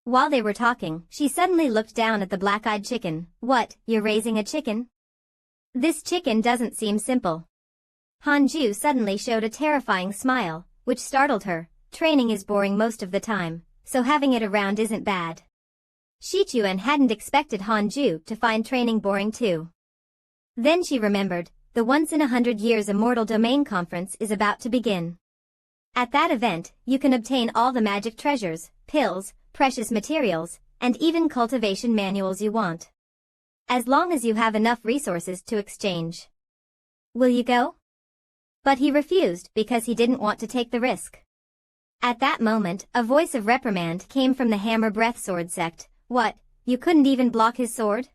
While they were talking, she suddenly looked down at the black-eyed chicken. What, you're raising a chicken? This chicken doesn't seem simple. Hanju suddenly showed a terrifying smile, which startled her. Training is boring most of the time, so having it around isn't bad. Shichuan hadn't expected Hanju to find training boring too. Then she remembered, the once-in-100 years Immortal Domain Conference is about to begin. At that event, you can obtain all the magic treasures, pills, precious materials, and even cultivation manuals you want. As long as you have enough resources to exchange. Will you go? But he refused because he didn't want to take the risk. At that moment, a voice of reprimand came from the Hammer Breath Sword sect. What, you couldn't even block his sword?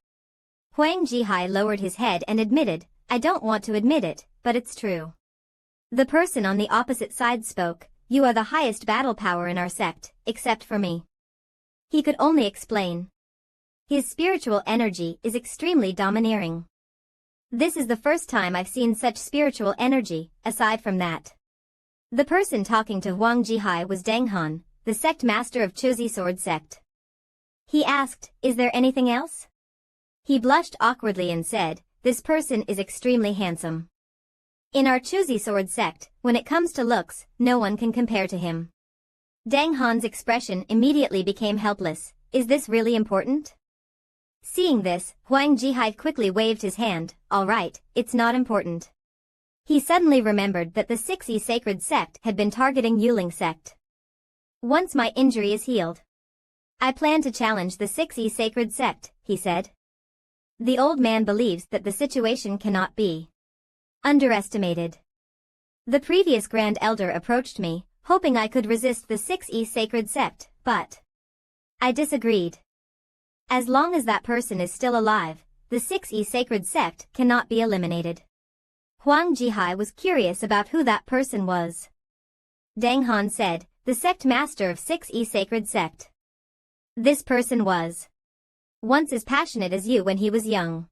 Huang Jihai lowered his head and admitted, I don't want to admit it, but it's true. The person on the opposite side spoke, you are the highest battle power in our sect, except for me. He could only explain. His spiritual energy is extremely domineering. This is the first time I've seen such spiritual energy, aside from that. The person talking to Huang Jihai was Deng Han, the sect master of Chuzi Sword sect. He asked, is there anything else? He blushed awkwardly and said, this person is extremely handsome. In our Chuzi Sword sect, when it comes to looks, no one can compare to him. Deng Han's expression immediately became helpless. Is this really important? Seeing this, Huang Jihai quickly waved his hand. All right, it's not important. He suddenly remembered that the 6E Sacred Sect had been targeting Yuling sect. Once my injury is healed, I plan to challenge the 6E Sacred Sect, he said. The old man believes that the situation cannot be underestimated. The previous Grand Elder approached me, hoping I could resist the 6E Sacred Sect, but I disagreed. As long as that person is still alive, the 6E Sacred Sect cannot be eliminated. Huang Jihai was curious about who that person was. Deng Han said, the sect master of 6E Sacred Sect. This person was once as passionate as you when he was young.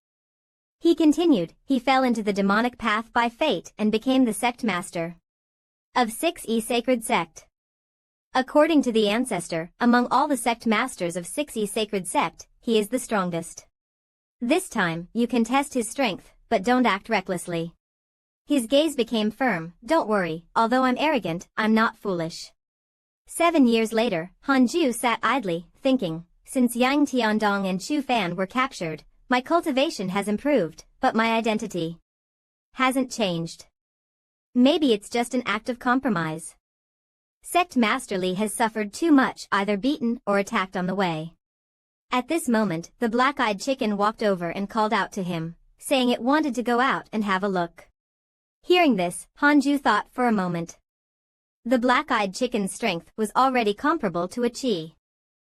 He continued, he fell into the demonic path by fate and became the sect master of 6E Sacred Sect. According to the ancestor, among all the sect masters of 6E sacred sect, he is the strongest. This time, you can test his strength, but don't act recklessly. His gaze became firm. Don't worry, although I'm arrogant, I'm not foolish. 7 years later, Hanju sat idly, thinking, since Yang Tiandong and Chu Fan were captured, my cultivation has improved, but my identity hasn't changed. Maybe it's just an act of compromise. Sect Master Li has suffered too much, either beaten or attacked on the way. At this moment, the black-eyed chicken walked over and called out to him, saying it wanted to go out and have a look. Hearing this, Hanju thought for a moment. The black-eyed chicken's strength was already comparable to a Qi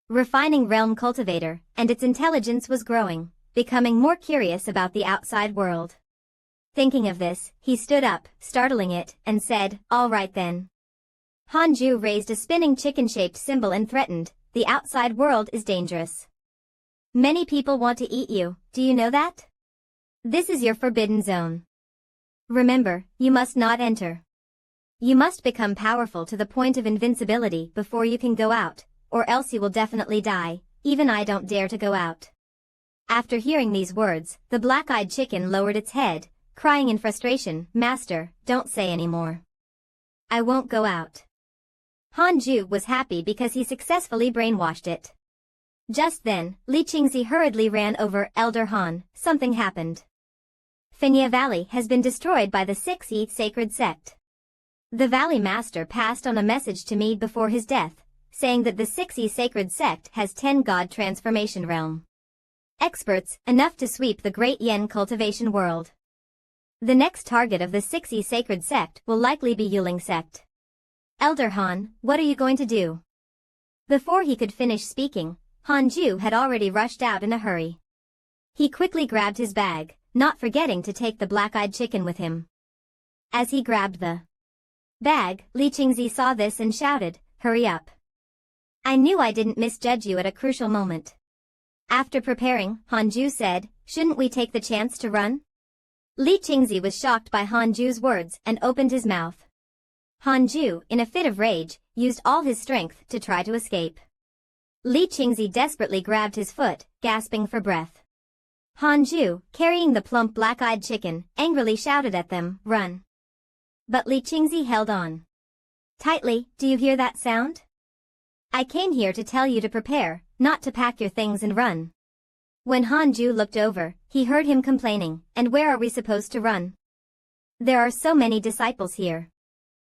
refining realm cultivator, and its intelligence was growing, becoming more curious about the outside world. Thinking of this, he stood up, startling it, and said, "All right then." Hanju raised a spinning chicken-shaped symbol and threatened, "The outside world is dangerous. Many people want to eat you, do you know that? This is your forbidden zone. Remember, you must not enter. You must become powerful to the point of invincibility before you can go out, or else you will definitely die. Even I don't dare to go out." After hearing these words, the black-eyed chicken lowered its head, crying in frustration, "Master, don't say any more. I won't go out." Hanju was happy because he successfully brainwashed it. Just then, Li Qingzi hurriedly ran over. "Elder Han, something happened. Fenya Valley has been destroyed by the 6E sacred sect. The Valley Master passed on a message to me before his death, saying that the 6E sacred sect has 10 god transformation realm experts, enough to sweep the great Yen cultivation world. The next target of the 6E sacred sect will likely be Yuling sect. Elder Han, what are you going to do?" Before he could finish speaking, Hanju had already rushed out in a hurry. He quickly grabbed his bag, not forgetting to take the black-eyed chicken with him. As he grabbed the bag, Li Qingzi saw this and shouted, "Hurry up. I knew I didn't misjudge you at a crucial moment." After preparing, Hanju said, "Shouldn't we take the chance to run?" Li Qingzi was shocked by Hanju's words and opened his mouth. Hanju, in a fit of rage, used all his strength to try to escape. Li Qingzi desperately grabbed his foot, gasping for breath. Hanju, carrying the plump black-eyed chicken, angrily shouted at them, "Run." But Li Qingzi held on tightly. "Do you hear that sound? I came here to tell you to prepare, not to pack your things and run." When Hanju looked over, he heard him complaining, "And where are we supposed to run? There are so many disciples here.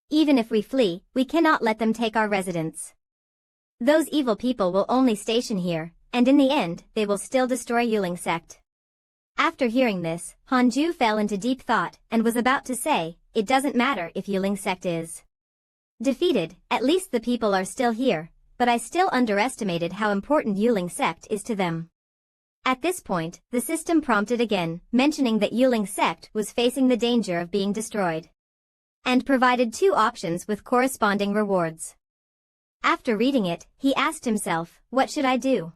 Even if we flee, we cannot let them take our residence. Those evil people will only station here, and in the end, they will still destroy Yuling sect." After hearing this, Hanju fell into deep thought and was about to say, "It doesn't matter if Yuling sect is defeated, at least the people are still here, but I still underestimated how important Yuling sect is to them." At this point, the system prompted again, mentioning that Yuling sect was facing the danger of being destroyed, and provided 2 options with corresponding rewards. After reading it, he asked himself, "What should I do?"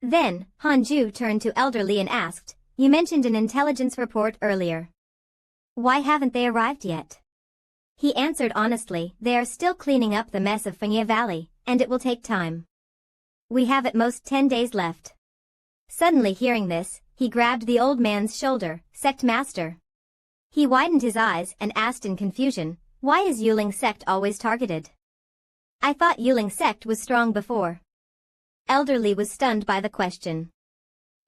Then, Hanju turned to Elder Li and asked, "You mentioned an intelligence report earlier. Why haven't they arrived yet?" He answered honestly, "They are still cleaning up the mess of Fenya Valley, and it will take time. We have at most 10 days left." Suddenly hearing this, he grabbed the old man's shoulder, "Sect Master." He widened his eyes and asked in confusion, "Why is Yuling sect always targeted? I thought Yuling sect was strong before." Elder Li was stunned by the question.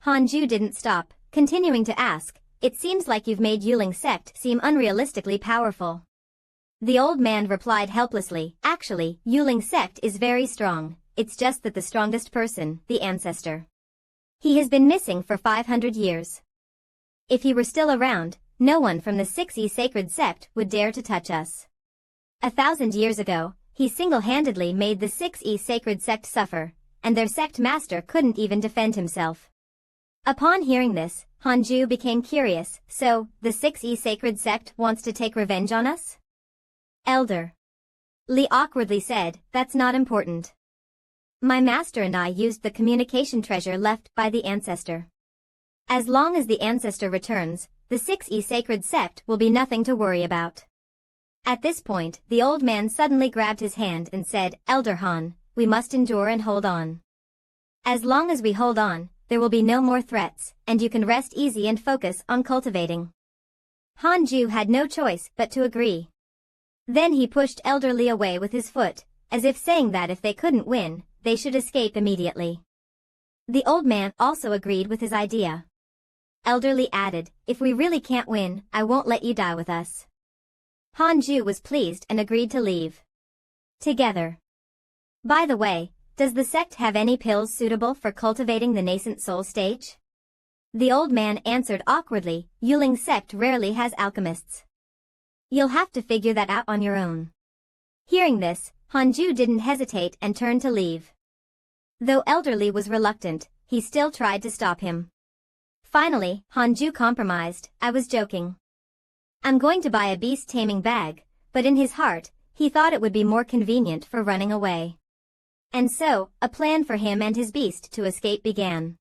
Hanju didn't stop, continuing to ask, "It seems like you've made Yuling sect seem unrealistically powerful." The old man replied helplessly, "Actually, Yuling sect is very strong, it's just that the strongest person, the ancestor, he has been missing for 500 years. If he were still around, no one from the 6E sacred sect would dare to touch us. 1,000 years ago, he single-handedly made the 6E sacred sect suffer, and their sect master couldn't even defend himself." Upon hearing this, Hanju became curious, "So, the 6E sacred sect wants to take revenge on us?" Elder Li awkwardly said, "That's not important. My master and I used the communication treasure left by the ancestor. As long as the ancestor returns, the 6E sacred sect will be nothing to worry about." At this point, the old man suddenly grabbed his hand and said, "Elder Han, we must endure and hold on. As long as we hold on, there will be no more threats, and you can rest easy and focus on cultivating." Hanju had no choice but to agree. Then he pushed Elderly away with his foot, as if saying that if they couldn't win, they should escape immediately. The old man also agreed with his idea. Elderly added, "If we really can't win, I won't let you die with us." Hanju was pleased and agreed to leave together. By the way, does the sect have any pills suitable for cultivating the nascent soul stage? The old man answered awkwardly, "Yuling sect rarely has alchemists. You'll have to figure that out on your own." Hearing this, Hanju didn't hesitate and turned to leave. Though Elderly was reluctant, he still tried to stop him. Finally, Hanju compromised, "I was joking. I'm going to buy a beast taming bag," but in his heart, he thought it would be more convenient for running away. And so, a plan for him and his beast to escape began.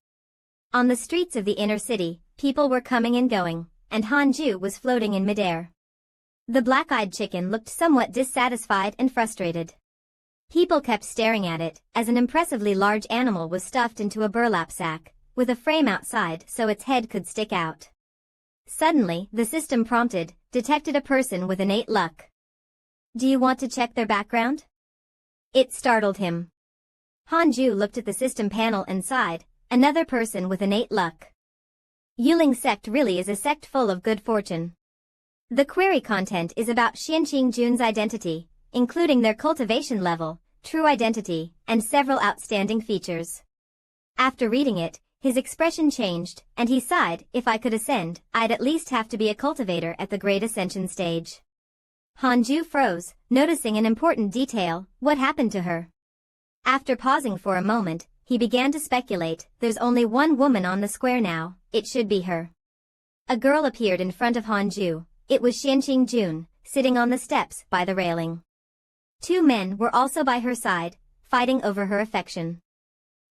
On the streets of the inner city, people were coming and going, and Hanju was floating in midair. The black-eyed chicken looked somewhat dissatisfied and frustrated. People kept staring at it, as an impressively large animal was stuffed into a burlap sack, with a frame outside so its head could stick out. Suddenly, the system prompted, "Detected a person with innate luck. Do you want to check their background?" It startled him. Hanju looked at the system panel and sighed, "Another person with innate luck. Yuling sect really is a sect full of good fortune." The query content is about Xianqing Jun's identity, including their cultivation level, true identity, and several outstanding features. After reading it, his expression changed, and he sighed, "If I could ascend, I'd at least have to be a cultivator at the Great Ascension stage." Hanju froze, noticing an important detail: what happened to her? After pausing for a moment, he began to speculate, "There's only one woman on the square now, it should be her." A girl appeared in front of Hanju. It was Xianqing Jun, sitting on the steps by the railing. Two men were also by her side, fighting over her affection.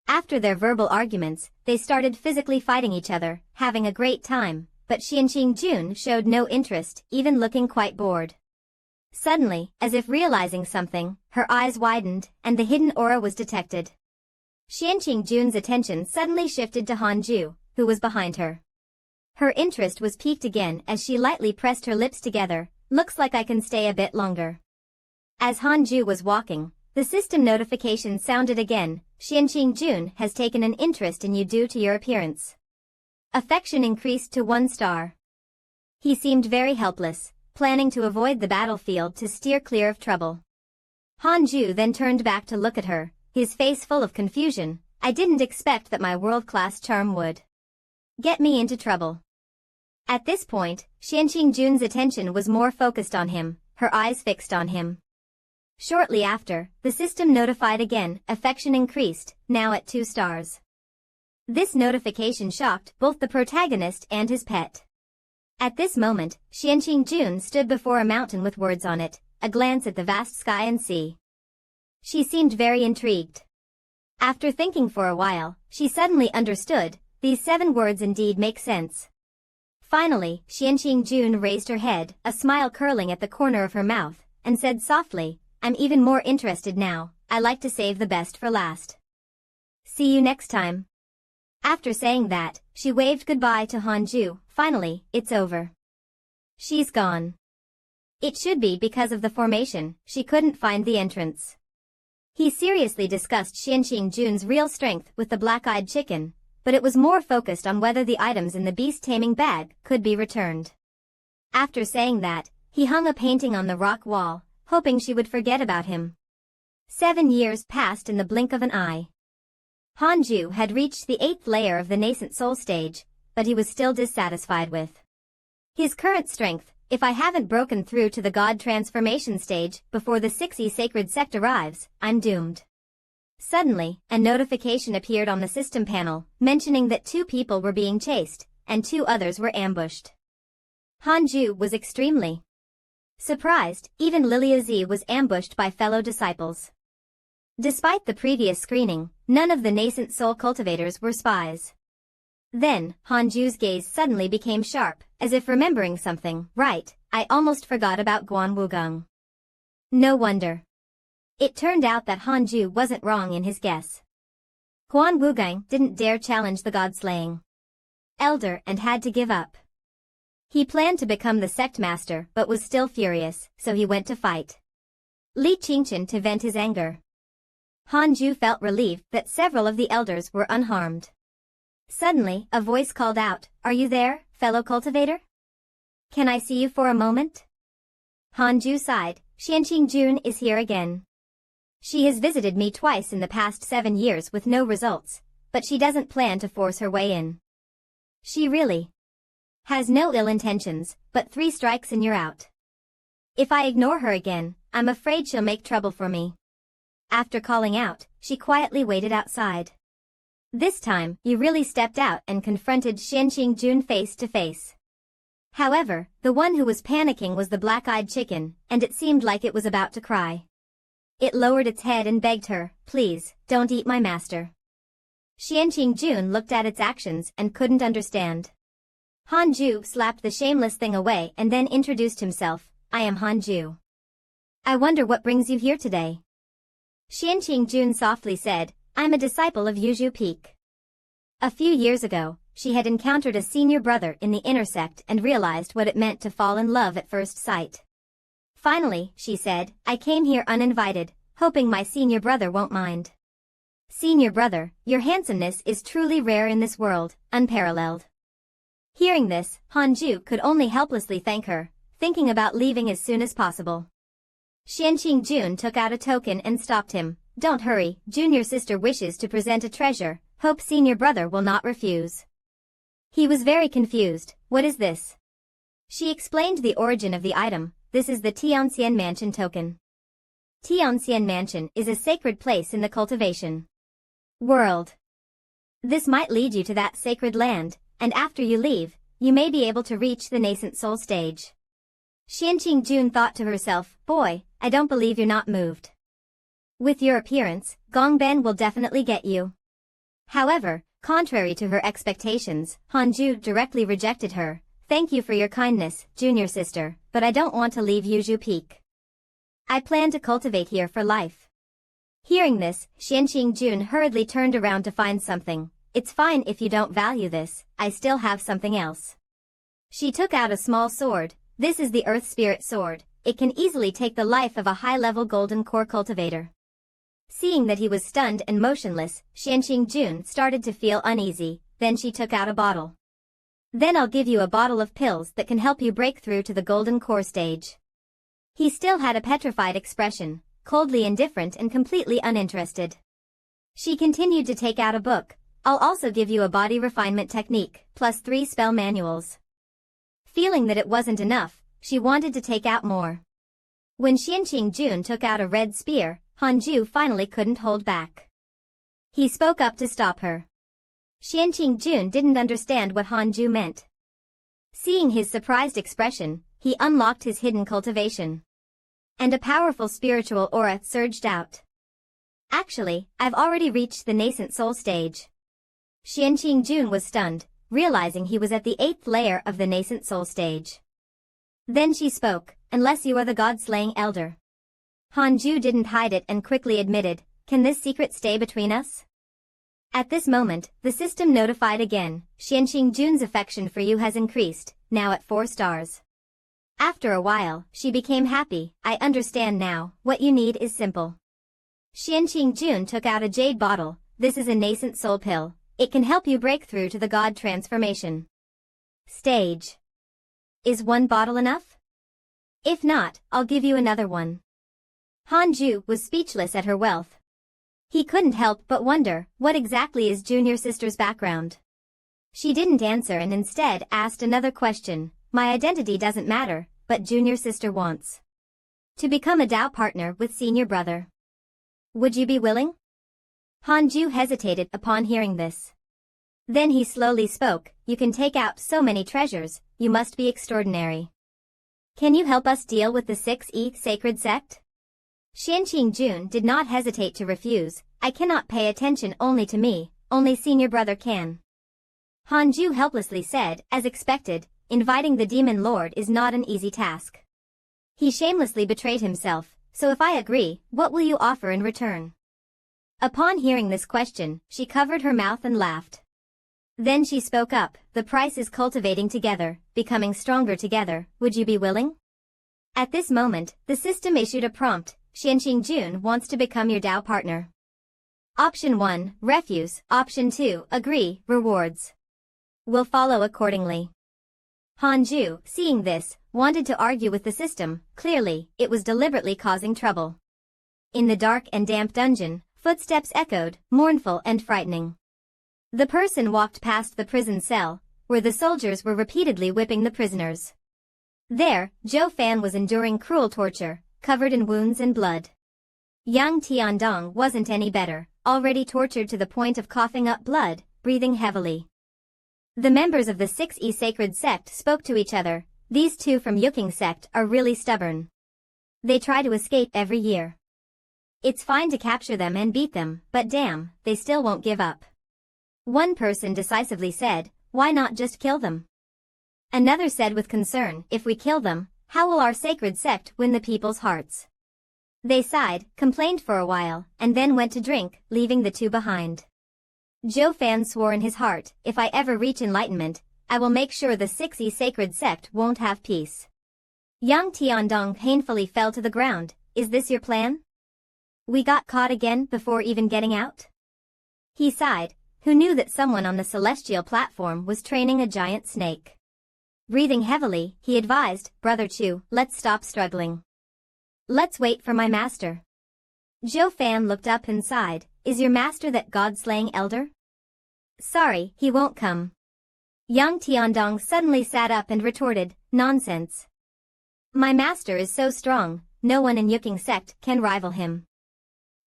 After their verbal arguments, they started physically fighting each other, having a great time, but Xianqing Jun showed no interest, even looking quite bored. Suddenly, as if realizing something, her eyes widened, and the hidden aura was detected. Xianqing Jun's attention suddenly shifted to Hanju, who was behind her. Her interest was piqued again as she lightly pressed her lips together, "Looks like I can stay a bit longer." As Hanju was walking, the system notification sounded again, "Xianqing Jun has taken an interest in you due to your appearance. Affection increased to 1 star." He seemed very helpless, planning to avoid the battlefield to steer clear of trouble. Hanju then turned back to look at her, his face full of confusion. "I didn't expect that my world-class charm would get me into trouble." At this point, Xianqing Jun's attention was more focused on him, her eyes fixed on him. Shortly after, the system notified again, "Affection increased, now at 2 stars." This notification shocked both the protagonist and his pet. At this moment, Xianqing Jun stood before a mountain with words on it, a glance at the vast sky and sea. She seemed very intrigued. After thinking for a while, she suddenly understood, these 7 words indeed make sense. Finally, Xianqing Jun raised her head, a smile curling at the corner of her mouth, and said softly, "I'm even more interested now, I like to save the best for last. See you next time." After saying that, she waved goodbye to Hanju. "Finally, it's over. She's gone." It should be because of the formation, she couldn't find the entrance. He seriously discussed Xianqing Jun's real strength with the black-eyed chicken, but it was more focused on whether the items in the beast-taming bag could be returned. After saying that, he hung a painting on the rock wall, hoping she would forget about him. 7 years passed in the blink of an eye. Hanju had reached the 8th layer of the nascent soul stage, but he was still dissatisfied with his current strength. "If I haven't broken through to the god transformation stage before the 6E sacred sect arrives, I'm doomed." Suddenly, a notification appeared on the system panel, mentioning that 2 people were being chased, and 2 others were ambushed. Hanju was extremely surprised. Even Lilia Z was ambushed by fellow disciples. Despite the previous screening, none of the nascent soul cultivators were spies. Then, Hanju's gaze suddenly became sharp, as if remembering something. "Right, I almost forgot about Guan Wugang. No wonder. It turned out that Hanju wasn't wrong in his guess. Guan Wugang didn't dare challenge the god-slaying elder and had to give up. He planned to become the sect master but was still furious, so he went to fight Li Qingchen to vent his anger. Hanju felt relieved that several of the elders were unharmed. Suddenly, a voice called out, "Are you there, fellow cultivator? Can I see you for a moment?" Hanju sighed. "Xianqing is here again. She has visited me twice in the past 7 years with no results, but she doesn't plan to force her way in. She really has no ill intentions, but 3 strikes and you're out. If I ignore her again, I'm afraid she'll make trouble for me." After calling out, she quietly waited outside. This time, he really stepped out and confronted Xianqing face to face. However, the one who was panicking was the black-eyed chicken, and it seemed like it was about to cry. It lowered its head and begged her, "Please, don't eat my master." Xianqing looked at its actions and couldn't understand. Hanju slapped the shameless thing away and then introduced himself, "I am Hanju. I wonder what brings you here today." Xianqing softly said, "I'm a disciple of Yuju Peak." A few years ago, she had encountered a senior brother in the inner sect and realized what it meant to fall in love at first sight. Finally, she said, "I came here uninvited, hoping my senior brother won't mind." "Senior brother, your handsomeness is truly rare in this world, unparalleled." Hearing this, Hanju could only helplessly thank her, thinking about leaving as soon as possible. Xianqing took out a token and stopped him. "Don't hurry, junior sister wishes to present a treasure, hope senior brother will not refuse." He was very confused. "What is this?" She explained the origin of the item. "This is the Tianxian Mansion token. Tianxian Mansion is a sacred place in the cultivation world. This might lead you to that sacred land, and after you leave, you may be able to reach the nascent soul stage." Xianqing thought to herself, "Boy, I don't believe you're not moved. With your appearance, Gongben will definitely get you." However, contrary to her expectations, Hanju directly rejected her. "Thank you for your kindness, junior sister, but I don't want to leave Yuju Peak. I plan to cultivate here for life." Hearing this, Xianqing hurriedly turned around to find something. "It's fine if you don't value this, I still have something else." She took out a small sword. "This is the Earth Spirit Sword. It can easily take the life of a high-level golden core cultivator." Seeing that he was stunned and motionless, Xianqing started to feel uneasy. Then she took out a bottle. "Then I'll give you a bottle of pills that can help you break through to the golden core stage." He still had a petrified expression, coldly indifferent and completely uninterested. She continued to take out a book. "I'll also give you a body refinement technique, plus 3 spell manuals." Feeling that it wasn't enough, she wanted to take out more. When Xianqing took out a red spear, Hanju finally couldn't hold back. He spoke up to stop her. Xianqing didn't understand what Hanju meant. Seeing his surprised expression, he unlocked his hidden cultivation. And a powerful spiritual aura surged out. "Actually, I've already reached the nascent soul stage." Xianqing was stunned, realizing he was at the 8th layer of the nascent soul stage. Then she spoke, "Unless you are the god-slaying elder." Hanju didn't hide it and quickly admitted, "Can this secret stay between us?" At this moment, the system notified again, "Xianqing affection for you has increased, now at 4 stars. After a while, she became happy. "I understand now, what you need is simple." Xianqing took out a jade bottle. "This is a nascent soul pill. It can help you break through to the god transformation stage. Is 1 bottle enough? If not, I'll give you another one." Hanju was speechless at her wealth. He couldn't help but wonder, what exactly is junior sister's background? She didn't answer and instead asked another question. "My identity doesn't matter, but junior sister wants to become a Dao partner with senior brother. Would you be willing?" Hanju hesitated upon hearing this. Then he slowly spoke, "You can take out so many treasures, you must be extraordinary. Can you help us deal with the 6th sacred sect?" Xianqing did not hesitate to refuse. "I cannot pay attention only to me, only senior brother can." Hanju helplessly said, "As expected, inviting the demon lord is not an easy task. He shamelessly betrayed himself, so if I agree, what will you offer in return? Upon hearing this question, she covered her mouth and laughed. Then she spoke up, the price is cultivating together, becoming stronger together, would you be willing? At this moment, the system issued a prompt, Xianqing Jun wants to become your Dao partner. Option 1, refuse, option 2, agree, rewards. Will follow accordingly. Hanju, seeing this, wanted to argue with the system, clearly, it was deliberately causing trouble. In the dark and damp dungeon, footsteps echoed, mournful and frightening. The person walked past the prison cell, where the soldiers were repeatedly whipping the prisoners. There, Zhou Fan was enduring cruel torture, covered in wounds and blood. Yang Tiandong wasn't any better, already tortured to the point of coughing up blood, breathing heavily. The members of the 6E sacred sect spoke to each other, these two from Yuking sect are really stubborn. They try to escape every year. It's fine to capture them and beat them, but damn, they still won't give up. One person decisively said, why not just kill them? Another said with concern, if we kill them, how will our sacred sect win the people's hearts? They sighed, complained for a while, and then went to drink, leaving the two behind. Zhou Fan swore in his heart, if I ever reach enlightenment, I will make sure the 6E sacred sect won't have peace. Yang Tiandong painfully fell to the ground, is this your plan? We got caught again before even getting out? He sighed, who knew that someone on the celestial platform was training a giant snake. Breathing heavily, he advised, Brother Chu, let's stop struggling. Let's wait for my master. Zhou Fan looked up and sighed, is your master that god-slaying elder? Sorry, he won't come. Yang Tiandong suddenly sat up and retorted, nonsense. My master is so strong, no one in Yuking sect can rival him.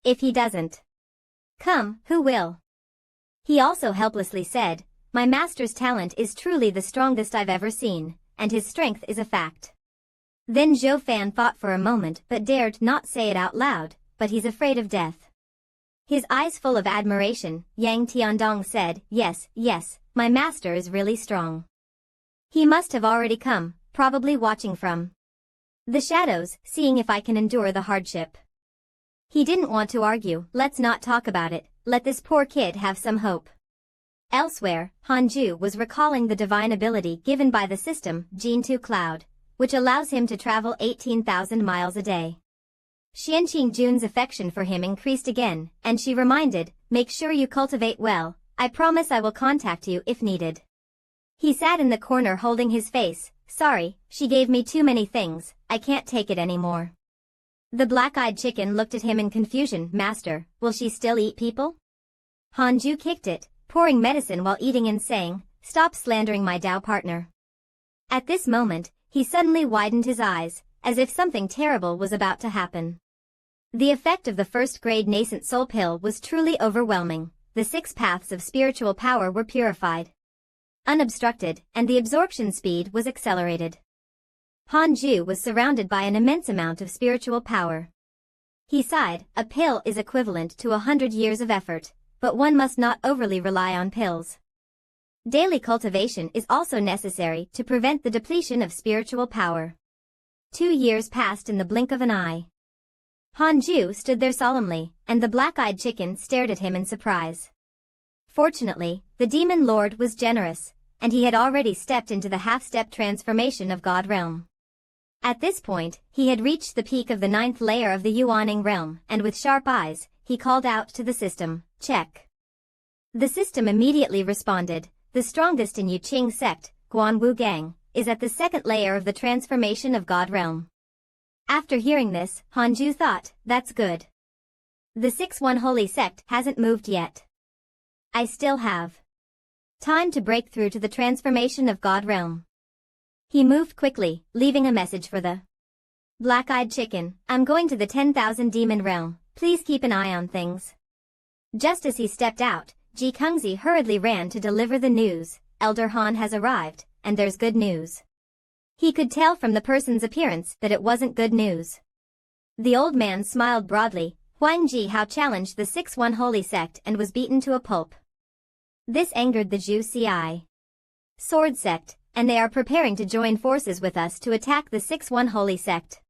If he doesn't come, who will? He also helplessly said, my master's talent is truly the strongest I've ever seen, and his strength is a fact. Then Zhou Fan thought for a moment but dared not say it out loud, but he's afraid of death. His eyes full of admiration, Yang Tiandong said, yes, my master is really strong. He must have already come, probably watching from the shadows, seeing if I can endure the hardship. He didn't want to argue, let's not talk about it, let this poor kid have some hope. Elsewhere, Hanju was recalling the divine ability given by the system, Gene 2 Cloud, which allows him to travel 18,000 miles a day. Xianqing Jun's affection for him increased again, and she reminded, make sure you cultivate well, I promise I will contact you if needed. He sat in the corner holding his face, sorry, she gave me too many things, I can't take it anymore. The black-eyed chicken looked at him in confusion, Master, will she still eat people? Hanju kicked it, pouring medicine while eating and saying, stop slandering my Dao partner. At this moment, he suddenly widened his eyes, as if something terrible was about to happen. The effect of the first-grade nascent soul pill was truly overwhelming, the 6 paths of spiritual power were purified, unobstructed, and the absorption speed was accelerated. Hanju was surrounded by an immense amount of spiritual power. He sighed, a pill is equivalent to 100 years of effort, but one must not overly rely on pills. Daily cultivation is also necessary to prevent the depletion of spiritual power. 2 years passed in the blink of an eye. Hanju stood there solemnly, and the black-eyed chicken stared at him in surprise. Fortunately, the demon lord was generous, and he had already stepped into the half-step transformation of God realm. At this point, he had reached the peak of the 9th layer of the Yuaning realm, and with sharp eyes, he called out to the system, check. The system immediately responded, the strongest in Yuqing sect, Guanwu Gang, is at the 2nd layer of the transformation of God realm. After hearing this, Hanju thought, that's good. The 6-1 holy sect hasn't moved yet. I still have time to break through to the transformation of God realm. He moved quickly, leaving a message for the black-eyed chicken, I'm going to the 10,000 demon realm, please keep an eye on things. Just as he stepped out, Ji Kengzi hurriedly ran to deliver the news, Elder Han has arrived, and there's good news. He could tell from the person's appearance that it wasn't good news. The old man smiled broadly, Huang Ji Hao challenged the 6-1 holy sect and was beaten to a pulp. This angered the Zhu Ci Sword sect, and they are preparing to join forces with us to attack the 6-1 Holy Sect.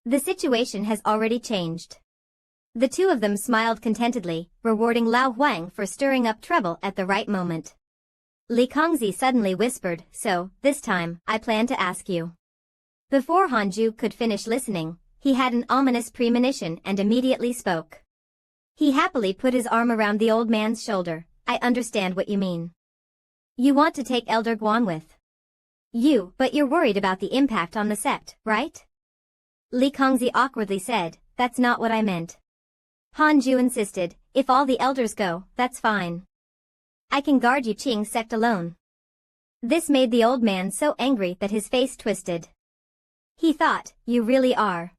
The situation has already changed. The two of them smiled contentedly, rewarding Lao Huang for stirring up trouble at the right moment. Li Kongzi suddenly whispered, "So, this time, I plan to ask you." Before Hanju could finish listening, he had an ominous premonition and immediately spoke. He happily put his arm around the old man's shoulder. "I understand what you mean. You want to take Elder Guan with you, but you're worried about the impact on the sect, right?" Li Kongzi awkwardly said, "That's not what I meant." Hanju insisted, "If all the elders go, that's fine. I can guard Yuqing's sect alone." This made the old man so angry that his face twisted. He thought, "You really are."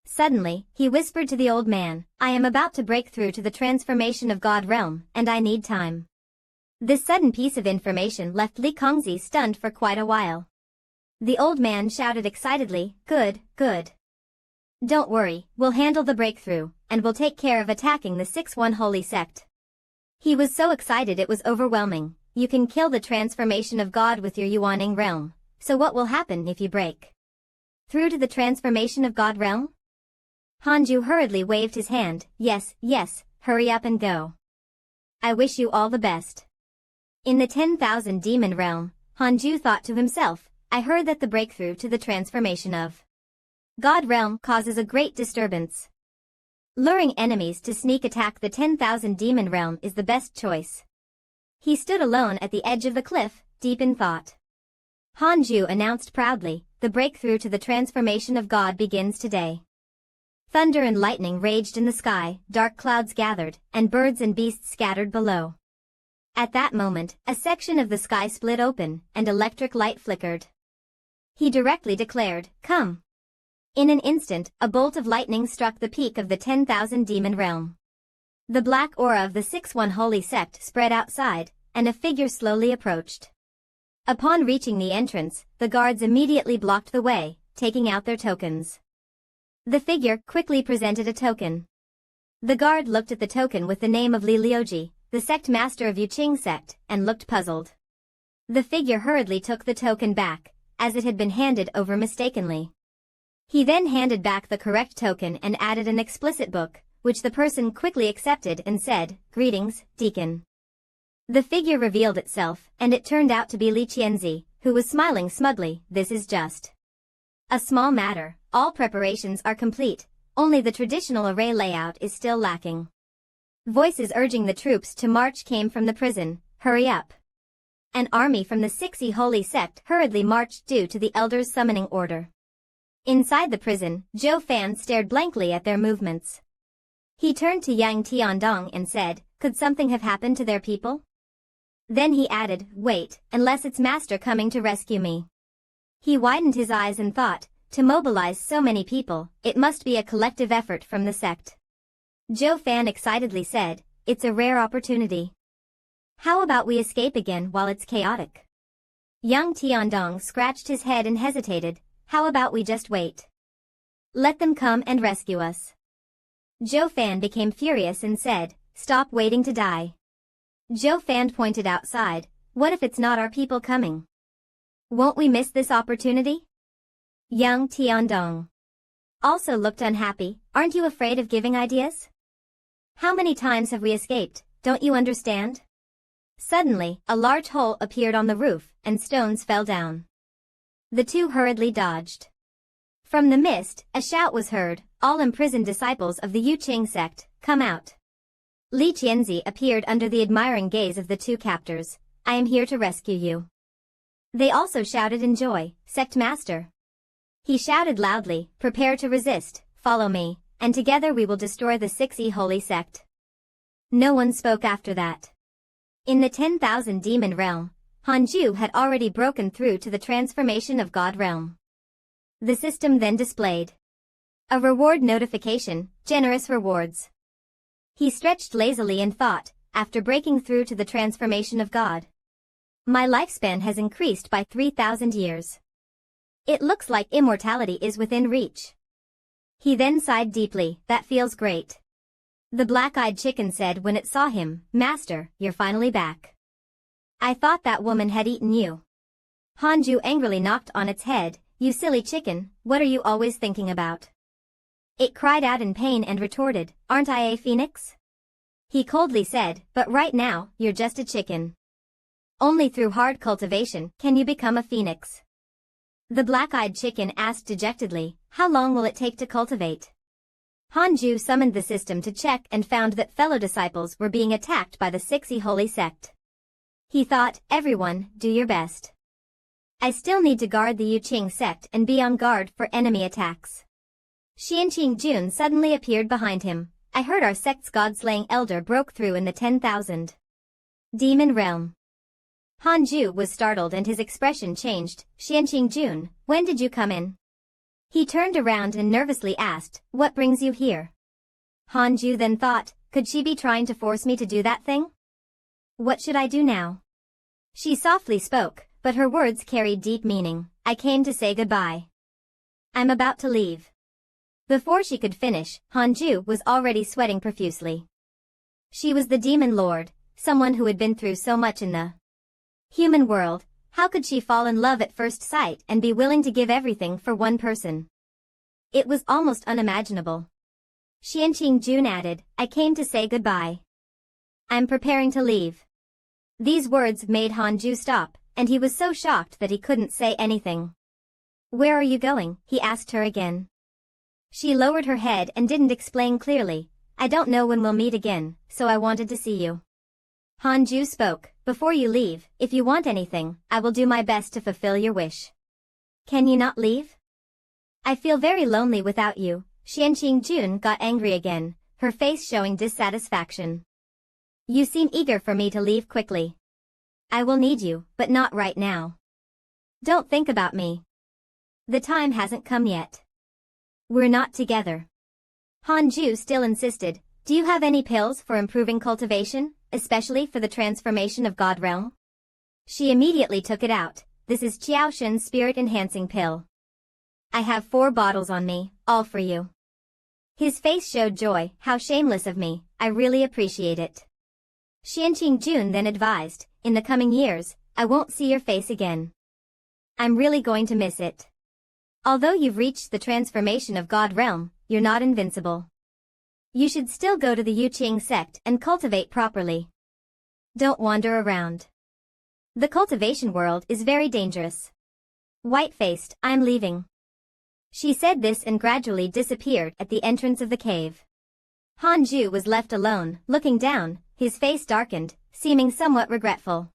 Suddenly, he whispered to the old man, "I am about to break through to the transformation of God realm, and I need time." This sudden piece of information left Li Kongzi stunned for quite a while. The old man shouted excitedly, "Good, good. Don't worry, we'll handle the breakthrough, and we'll take care of attacking the 6-1 Holy Sect." He was so excited it was overwhelming. "You can kill the transformation of God with your Yuaning realm, so what will happen if you break through to the transformation of God realm?" Hanju hurriedly waved his hand, "Yes, yes, hurry up and go. I wish you all the best." In the 10,000 demon realm, Hanju thought to himself, "I heard that the breakthrough to the transformation of God realm causes a great disturbance. Luring enemies to sneak attack the 10,000 demon realm is the best choice." He stood alone at the edge of the cliff, deep in thought. Hanju announced proudly, "The breakthrough to the transformation of God begins today." Thunder and lightning raged in the sky, dark clouds gathered, and birds and beasts scattered below. At that moment, a section of the sky split open, and electric light flickered. He directly declared, "Come." In an instant, a bolt of lightning struck the peak of the 10,000 demon realm. The black aura of the 6-1 Holy Sect spread outside, and a figure slowly approached. Upon reaching the entrance, the guards immediately blocked the way, taking out their tokens. The figure quickly presented a token. The guard looked at the token with the name of Li Liuji, the sect master of Yuqing sect, and looked puzzled. The figure hurriedly took the token back, as it had been handed over mistakenly. He then handed back the correct token and added an explicit book, which the person quickly accepted and said, "Greetings, Deacon." The figure revealed itself, and it turned out to be Li Qianzi, who was smiling smugly. "This is just a small matter. All preparations are complete, only the traditional array layout is still lacking." Voices urging the troops to march came from the prison. "Hurry up." An army from the 6-1 Holy Sect hurriedly marched due to the elders' summoning order. Inside the prison, Zhou Fan stared blankly at their movements. He turned to Yang Tiandong and said, "Could something have happened to their people?" Then he added, "Wait, unless it's Master coming to rescue me." He widened his eyes and thought, to mobilize so many people, it must be a collective effort from the sect. Zhou Fan excitedly said, "It's a rare opportunity. How about we escape again while it's chaotic?" Yang Tiandong scratched his head and hesitated. "How about we just wait? Let them come and rescue us." Zhou Fan became furious and said, "Stop waiting to die." Zhou Fan pointed outside, "What if it's not our people coming? Won't we miss this opportunity?" Yang Tiandong also looked unhappy. "Aren't you afraid of giving ideas? How many times have we escaped, don't you understand?" Suddenly, a large hole appeared on the roof, and stones fell down. The two hurriedly dodged. From the mist, a shout was heard, "All imprisoned disciples of the Yuqing sect, come out." Li Qianzi appeared under the admiring gaze of the two captors. "I am here to rescue you." They also shouted in joy, "Sect Master." He shouted loudly, "Prepare to resist, follow me, and together we will destroy the 6-1 Holy Sect." No one spoke after that. In the 10,000 demon realm, Hanju had already broken through to the transformation of God realm. The system then displayed a reward notification, generous rewards. He stretched lazily and thought, after breaking through to the transformation of God, my lifespan has increased by 3,000 years. It looks like immortality is within reach. He then sighed deeply, "That feels great." The black-eyed chicken said when it saw him, "Master, you're finally back. I thought that woman had eaten you." Hanju angrily knocked on its head. You silly chicken, what are you always thinking about? It cried out in pain and retorted, aren't I a phoenix? He coldly said, but right now, you're just a chicken. Only through hard cultivation can you become a phoenix. The black-eyed chicken asked dejectedly, how long will it take to cultivate? Hanju summoned the system to check and found that fellow disciples were being attacked by the 6 holy sect. He thought, everyone, do your best. I still need to guard the Yuqing sect and be on guard for enemy attacks. Xianqing Jun suddenly appeared behind him. I heard our sect's god-slaying elder broke through in the 10,000 demon realm. Hanju was startled and his expression changed. Xianqing Jun, when did you come in? He turned around and nervously asked, what brings you here? Hanju then thought, could she be trying to force me to do that thing? What should I do now? She softly spoke, but her words carried deep meaning. I came to say goodbye. I'm about to leave. Before she could finish, Hanju was already sweating profusely. She was the demon lord, someone who had been through so much in the human world. How could she fall in love at first sight and be willing to give everything for one person? It was almost unimaginable. Xianqing Jun added, I came to say goodbye. I'm preparing to leave. These words made Hanju stop, and he was so shocked that he couldn't say anything. Where are you going? He asked her again. She lowered her head and didn't explain clearly. I don't know when we'll meet again, so I wanted to see you. Hanju spoke, before you leave, if you want anything, I will do my best to fulfill your wish. Can you not leave? I feel very lonely without you. Xianqing Jun got angry again, her face showing dissatisfaction. You seem eager for me to leave quickly. I will need you, but not right now. Don't think about me. The time hasn't come yet. We're not together. Hanju still insisted, do you have any pills for improving cultivation, especially for the transformation of God realm? She immediately took it out. This is Qiaoshen's spirit-enhancing pill. I have 4 bottles on me, all for you. His face showed joy. How shameless of me, I really appreciate it. Xianqing Jun then advised, in the coming years, I won't see your face again. I'm really going to miss it. Although you've reached the transformation of God realm, you're not invincible. You should still go to the Yuqing sect and cultivate properly. Don't wander around. The cultivation world is very dangerous. White-faced, I'm leaving. She said this and gradually disappeared at the entrance of the cave. Hanju was left alone, looking down, his face darkened, seeming somewhat regretful.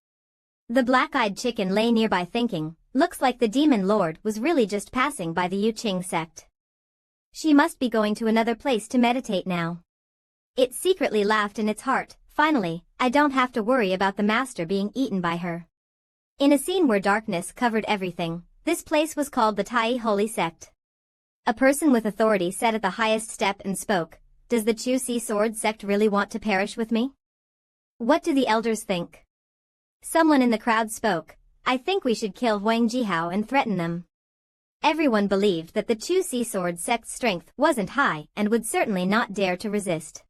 The black-eyed chicken lay nearby thinking, looks like the demon lord was really just passing by the Yuqing sect. She must be going to another place to meditate now. It secretly laughed in its heart, finally, I don't have to worry about the master being eaten by her. In a scene where darkness covered everything, this place was called the Tai Holy Sect. A person with authority sat at the highest step and spoke, does the Chu Si Sword sect really want to perish with me? What do the elders think? Someone in the crowd spoke, I think we should kill Huang Jihao and threaten them. Everyone believed that the Chu Si Sword sect's strength wasn't high and would certainly not dare to resist.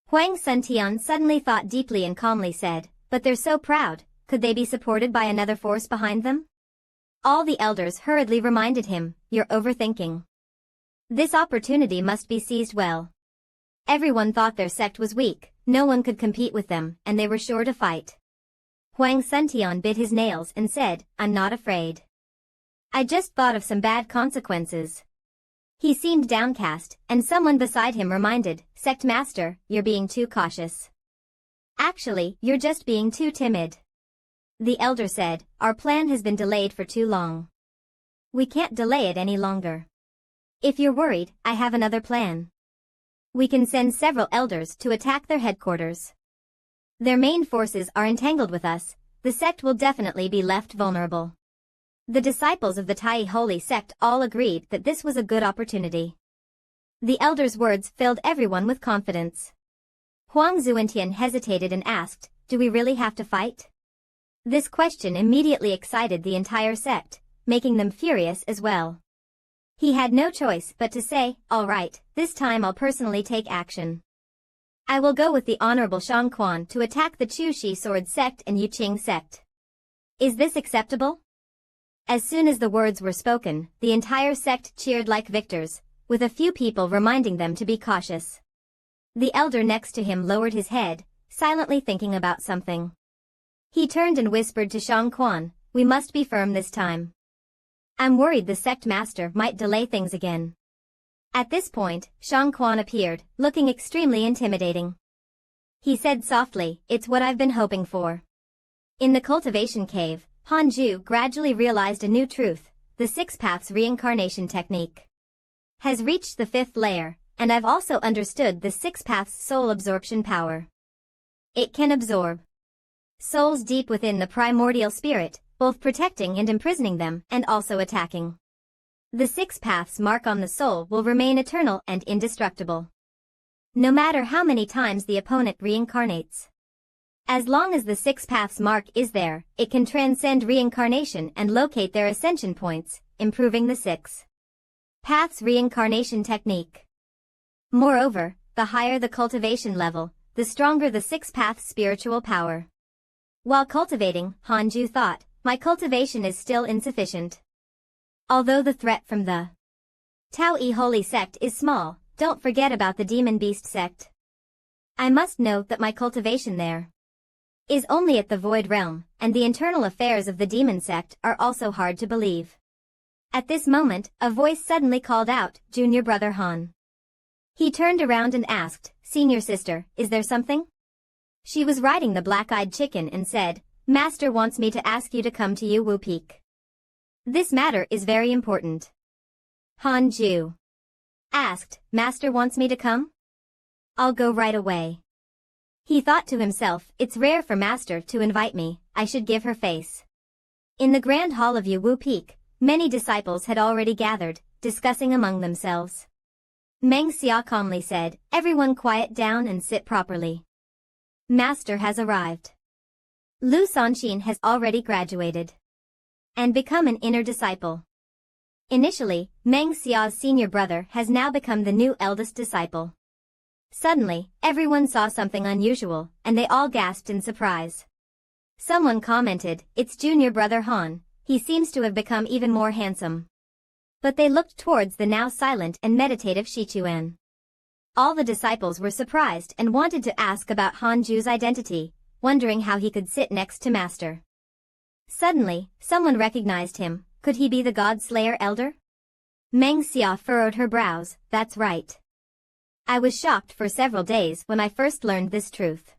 Huang Suntian suddenly thought deeply and calmly said, but they're so proud, could they be supported by another force behind them? All the elders hurriedly reminded him, you're overthinking. This opportunity must be seized well. Everyone thought their sect was weak, no one could compete with them, and they were sure to fight. Huang Suntian bit his nails and said, I'm not afraid. I just thought of some bad consequences. He seemed downcast, and someone beside him reminded, Sect Master, you're being too cautious. Actually, you're just being too timid. The elder said, our plan has been delayed for too long. We can't delay it any longer. If you're worried, I have another plan. We can send several elders to attack their headquarters. Their main forces are entangled with us, the sect will definitely be left vulnerable. The disciples of the Tai Holy Sect all agreed that this was a good opportunity. The elder's words filled everyone with confidence. Huang Zuentian hesitated and asked, do we really have to fight? This question immediately excited the entire sect, making them furious as well. He had no choice but to say, all right, this time I'll personally take action. I will go with the Honorable Shang Quan to attack the Chu Si Sword sect and Yuqing sect. Is this acceptable? As soon as the words were spoken, the entire sect cheered like victors, with a few people reminding them to be cautious. The elder next to him lowered his head, silently thinking about something. He turned and whispered to Shang Quan, "We must be firm this time. I'm worried the sect master might delay things again." At this point, Shang Quan appeared, looking extremely intimidating. He said softly, "It's what I've been hoping for." In the cultivation cave, Hanju gradually realized a new truth: the six paths reincarnation technique has reached the fifth layer, and I've also understood the six paths soul absorption power. It can absorb souls deep within the primordial spirit, both protecting and imprisoning them, and also attacking. The six paths mark on the soul will remain eternal and indestructible, no matter how many times the opponent reincarnates. As long as the six paths mark is there, it can transcend reincarnation and locate their ascension points, improving the six paths reincarnation technique. Moreover, the higher the cultivation level, the stronger the six paths spiritual power. While cultivating, Hanju thought, "My cultivation is still insufficient. Although the threat from the Tao-E Holy Sect is small, don't forget about the Demon Beast Sect. I must note that my cultivation there is only at the Void Realm, and the internal affairs of the Demon Sect are also hard to believe." At this moment, a voice suddenly called out, "Junior Brother Han." He turned around and asked, "Senior sister, is there something?" She was riding the black-eyed chicken and said, "Master wants me to ask you to come to Wu Peak. This matter is very important." Han Ju asked, "Master wants me to come? I'll go right away." He thought to himself, "It's rare for Master to invite me, I should give her face." In the Grand Hall of Wu Peak, many disciples had already gathered, discussing among themselves. Meng Xia calmly said, "Everyone quiet down and sit properly. Master has arrived. Lu Sanqin has already graduated and become an inner disciple." Initially, Meng Xia's senior brother has now become the new eldest disciple. Suddenly, everyone saw something unusual, and they all gasped in surprise. Someone commented, "It's junior brother Han, he seems to have become even more handsome." But they looked towards the now silent and meditative Shichuan. All the disciples were surprised and wanted to ask about Hanju's identity, wondering how he could sit next to Master. Suddenly, someone recognized him. Could he be the God Slayer elder? Meng Xia furrowed her brows. "That's right. I was shocked for several days when I first learned this truth."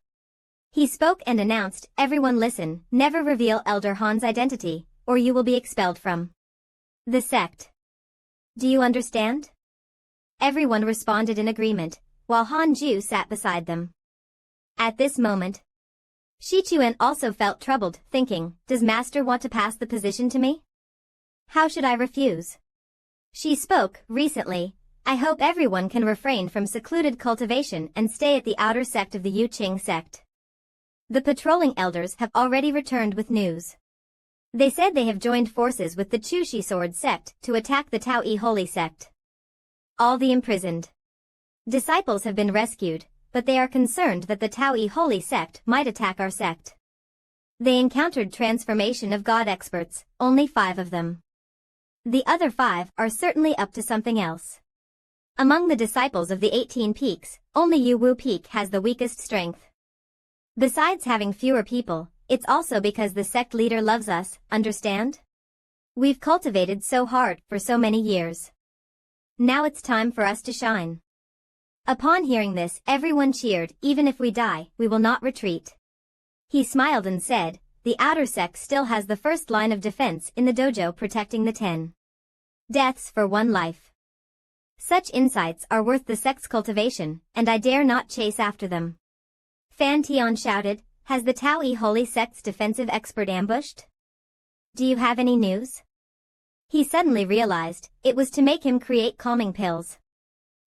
He spoke and announced, "Everyone listen, never reveal Elder Han's identity, or you will be expelled from the sect. Do you understand?" Everyone responded in agreement, while Han Ju sat beside them. At this moment, Shichuan also felt troubled, thinking, "Does Master want to pass the position to me? How should I refuse?" She spoke, "Recently, I hope everyone can refrain from secluded cultivation and stay at the outer sect of the Yu Qing sect. The patrolling elders have already returned with news. They said they have joined forces with the Chushi Sword sect to attack the Tao-E Holy Sect. All the imprisoned disciples have been rescued, but they are concerned that the Tao-E Holy Sect might attack our sect. They encountered transformation of God experts, only 5 of them. The other 5 are certainly up to something else. Among the disciples of the 18 peaks, only Wu Peak has the weakest strength. Besides having fewer people, it's also because the sect leader loves us, understand? We've cultivated so hard for so many years. Now it's time for us to shine." Upon hearing this, everyone cheered. "Even if we die, we will not retreat." He smiled and said, "The outer sect still has the first line of defense in the dojo protecting the 10 deaths for 1 life. Such insights are worth the sect's cultivation, and I dare not chase after them." Fan Tian shouted, "Has the Tao-E Holy Sect's defensive expert ambushed? Do you have any news?" He suddenly realized, it was to make him create calming pills.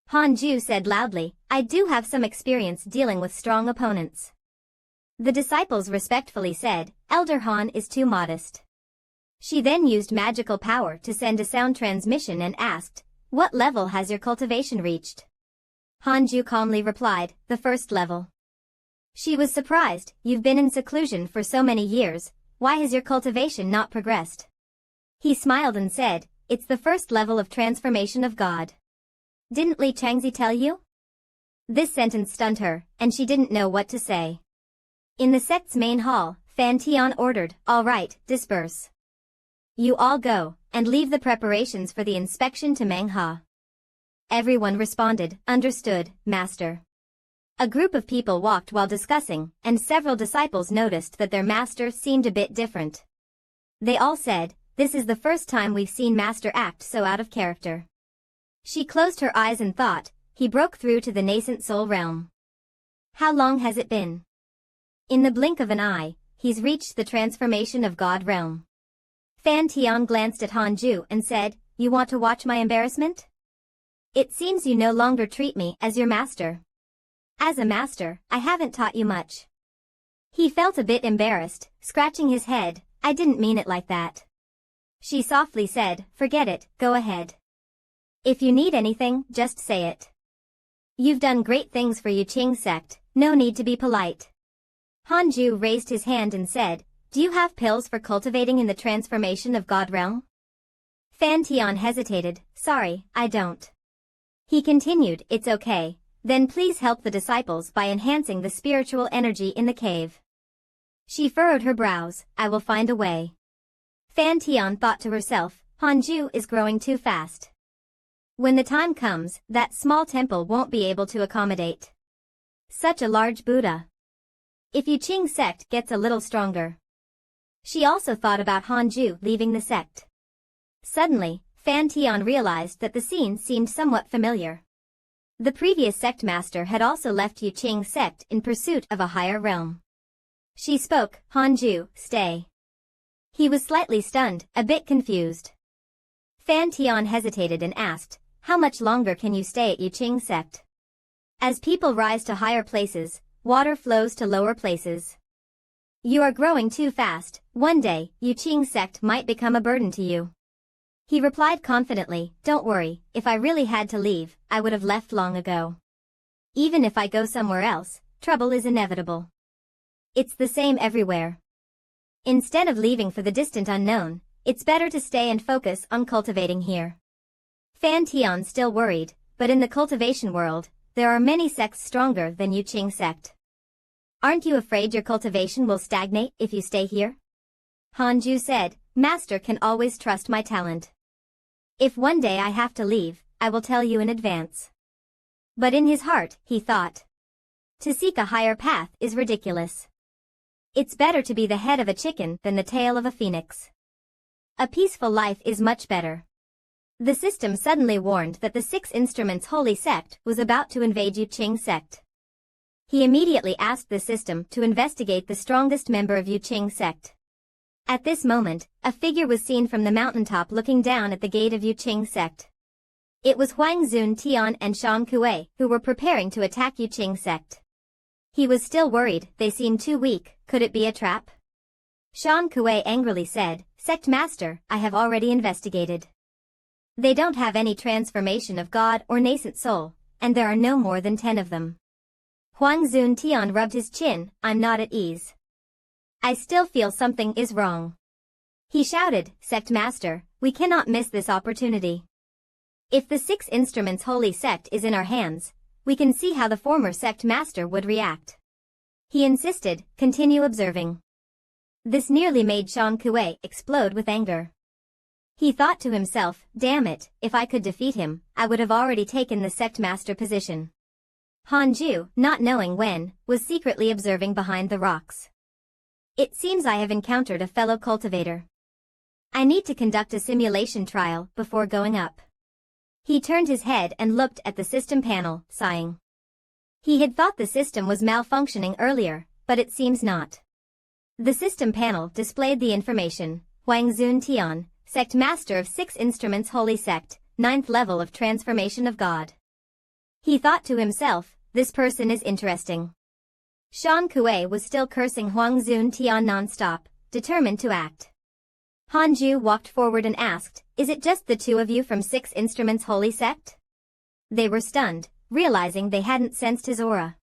Han Ju said loudly, "I do have some experience dealing with strong opponents." The disciples respectfully said, "Elder Han is too modest." She then used magical power to send a sound transmission and asked, "What level has your cultivation reached?" Hanju calmly replied, "The first level." She was surprised, "You've been in seclusion for so many years, why has your cultivation not progressed?" He smiled and said, "It's the first level of transformation of God. Didn't Li Changzi tell you?" This sentence stunned her, and she didn't know what to say. In the sect's main hall, Fan Tian ordered, "All right, disperse. You all go, and leave the preparations for the inspection to MANHWA." Everyone responded, "Understood, Master." A group of people walked while discussing, and several disciples noticed that their master seemed a bit different. They all said, "This is the first time we've seen Master act so out of character." She closed her eyes and thought, he broke through to the nascent soul realm. How long has it been? In the blink of an eye, he's reached the transformation of God realm. Fan Tian glanced at Hanju and said, "You want to watch my embarrassment? It seems you no longer treat me as your master." "As a master, I haven't taught you much." He felt a bit embarrassed, scratching his head. "I didn't mean it like that." She softly said, "Forget it, go ahead. If you need anything, just say it. You've done great things for Yuqing sect, no need to be polite." Hanju raised his hand and said, "Do you have pills for cultivating in the transformation of God realm?" Fan Tian hesitated, "Sorry, I don't." He continued, "It's okay, then please help the disciples by enhancing the spiritual energy in the cave." She furrowed her brows, "I will find a way." Fan Tian thought to herself, Hanju is growing too fast. When the time comes, that small temple won't be able to accommodate such a large Buddha. If Yuqing sect gets a little stronger. She also thought about Hanju leaving the sect. Suddenly, Fan Tian realized that the scene seemed somewhat familiar. The previous sect master had also left Yuqing sect in pursuit of a higher realm. She spoke, "Hanju, stay." He was slightly stunned, a bit confused. Fan Tian hesitated and asked, "How much longer can you stay at Yuqing sect?" As people rise to higher places, water flows to lower places. You are growing too fast, one day, Yuqing sect might become a burden to you. He replied confidently, "Don't worry, if I really had to leave, I would have left long ago. Even if I go somewhere else, trouble is inevitable. It's the same everywhere. Instead of leaving for the distant unknown, it's better to stay and focus on cultivating here." Fan Tian still worried, but in the cultivation world, there are many sects stronger than Yuqing sect. "Aren't you afraid your cultivation will stagnate if you stay here?" Hanju said, "Master can always trust my talent. If one day I have to leave, I will tell you in advance." But in his heart, he thought, to seek a higher path is ridiculous. It's better to be the head of a chicken than the tail of a phoenix. A peaceful life is much better. The system suddenly warned that the Six Instruments Holy Sect was about to invade Yuqing sect. He immediately asked the system to investigate the strongest member of Yuqing sect. At this moment, a figure was seen from the mountaintop looking down at the gate of Yuqing sect. It was Huang Zun Tian and Shan Kuei who were preparing to attack Yuqing sect. He was still worried, they seemed too weak, could it be a trap? Shan Kuei angrily said, "Sect Master, I have already investigated. They don't have any transformation of God or nascent soul, and there are no more than 10 of them." Huang Zun Tian rubbed his chin, "I'm not at ease. I still feel something is wrong." He shouted, "Sect Master, we cannot miss this opportunity. If the Six Instruments Holy Sect is in our hands, we can see how the former Sect Master would react." He insisted, "Continue observing." This nearly made Shan Kuei explode with anger. He thought to himself, "Damn it, if I could defeat him, I would have already taken the Sect Master position." Hanju, not knowing when, was secretly observing behind the rocks. "It seems I have encountered a fellow cultivator. I need to conduct a simulation trial before going up." He turned his head and looked at the system panel, sighing. He had thought the system was malfunctioning earlier, but it seems not. The system panel displayed the information, Huang Zun Tian, Sect Master of Six Instruments Holy Sect, 9th level of Transformation of God. He thought to himself, this person is interesting. Shan Kuei was still cursing Huang Zun Tian non-stop, determined to act. Hanju walked forward and asked, "Is it just the two of you from Six Instruments Holy Sect?" They were stunned, realizing they hadn't sensed his aura.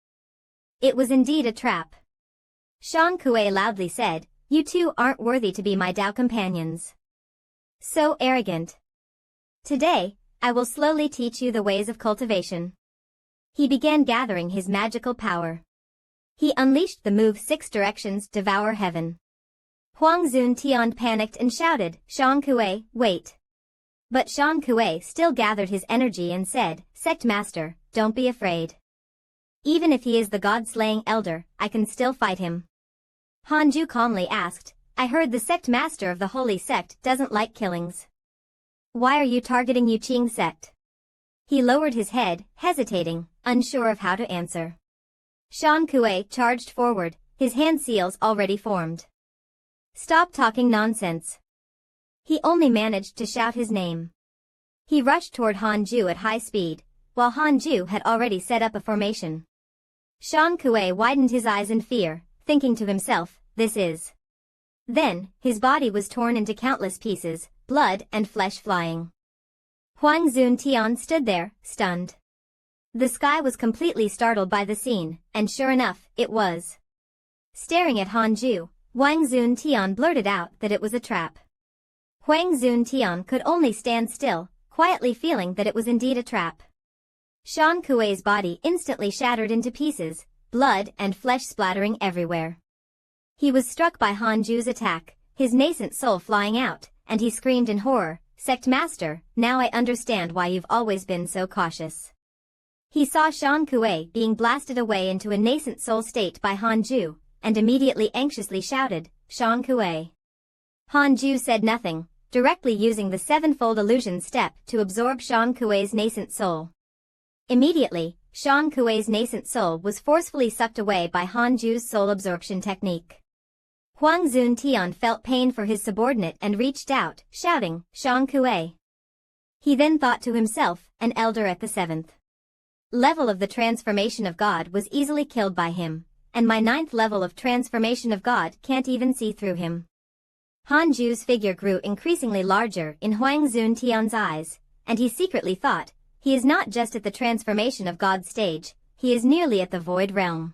It was indeed a trap. Shan Kuei loudly said, "You two aren't worthy to be my Dao companions. So arrogant. Today, I will slowly teach you the ways of cultivation. He began gathering his magical power. He unleashed the move 6 directions devour heaven. Huang Zun Tian panicked and shouted, Shang Kuei, wait. But Shang Kuei still gathered his energy and said, Sect Master, don't be afraid. Even if he is the god-slaying elder, I can still fight him. Hanju calmly asked, I heard the sect master of the holy sect doesn't like killings. Why are you targeting Yuqing sect? He lowered his head, hesitating, unsure of how to answer. Shang Kuei charged forward, his hand seals already formed. Stop talking nonsense. He only managed to shout his name. He rushed toward Hanju at high speed, while Hanju had already set up a formation. Shang Kuei widened his eyes in fear, thinking to himself, this is. Then, his body was torn into countless pieces, blood and flesh flying. Huang Zun Tian stood there, stunned. The sky was completely startled by the scene, and sure enough, it was. Staring at Hanju, Huang Zun Tian blurted out that it was a trap. Huang Zun Tian could only stand still, quietly feeling that it was indeed a trap. Shang Kuei's body instantly shattered into pieces, blood and flesh splattering everywhere. He was struck by Hanju's attack, his nascent soul flying out, and he screamed in horror, Sect Master, now I understand why you've always been so cautious. He saw Shang Kuei being blasted away into a nascent soul state by Hanju, and immediately anxiously shouted, Shang Kuei. Hanju said nothing, directly using the 7-fold illusion step to absorb Shang Kuei's nascent soul. Immediately, Shang Kuei's nascent soul was forcefully sucked away by Hanju's soul absorption technique. Huang Zun Tian felt pain for his subordinate and reached out, shouting, Shang Kuei. He then thought to himself, an elder at the 7th level of the transformation of God was easily killed by him, and my 9th level of transformation of God can't even see through him. Hanju's figure grew increasingly larger in Huang Zun Tian's eyes, and he secretly thought, he is not just at the transformation of God stage, he is nearly at the void realm.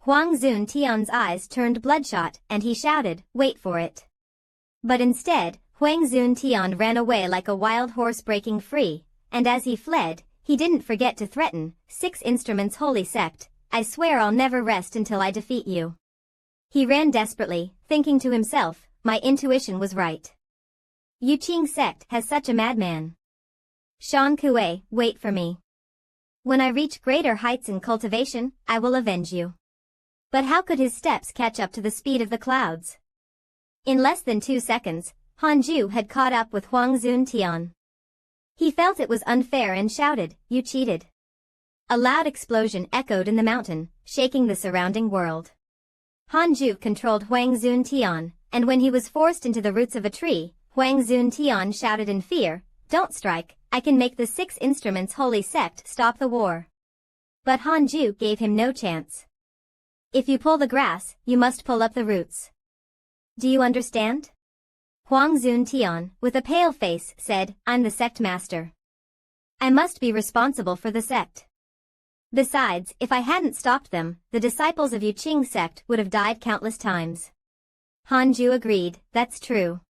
Huang Zun Tian's eyes turned bloodshot and he shouted, wait for it. But instead, Huang Zun Tian ran away like a wild horse breaking free, and as he fled, he didn't forget to threaten, 6 Instruments Holy Sect, I swear I'll never rest until I defeat you. He ran desperately, thinking to himself, my intuition was right. Yuqing sect has such a madman. Shang Kuei, wait for me. When I reach greater heights in cultivation, I will avenge you. But how could his steps catch up to the speed of the clouds? In less than 2 seconds, Hanju had caught up with Huang Zun Tian. He felt it was unfair and shouted, you cheated. A loud explosion echoed in the mountain, shaking the surrounding world. Hanju controlled Huang Zun Tian, and when he was forced into the roots of a tree, Huang Zun Tian shouted in fear, don't strike, I can make the 6 Instruments Holy Sect stop the war. But Hanju gave him no chance. If you pull the grass, you must pull up the roots. Do you understand? Huang Zun Tian, with a pale face, said, I'm the sect master. I must be responsible for the sect. Besides, if I hadn't stopped them, the disciples of Yuqing sect would have died countless times. Hanju agreed, that's true.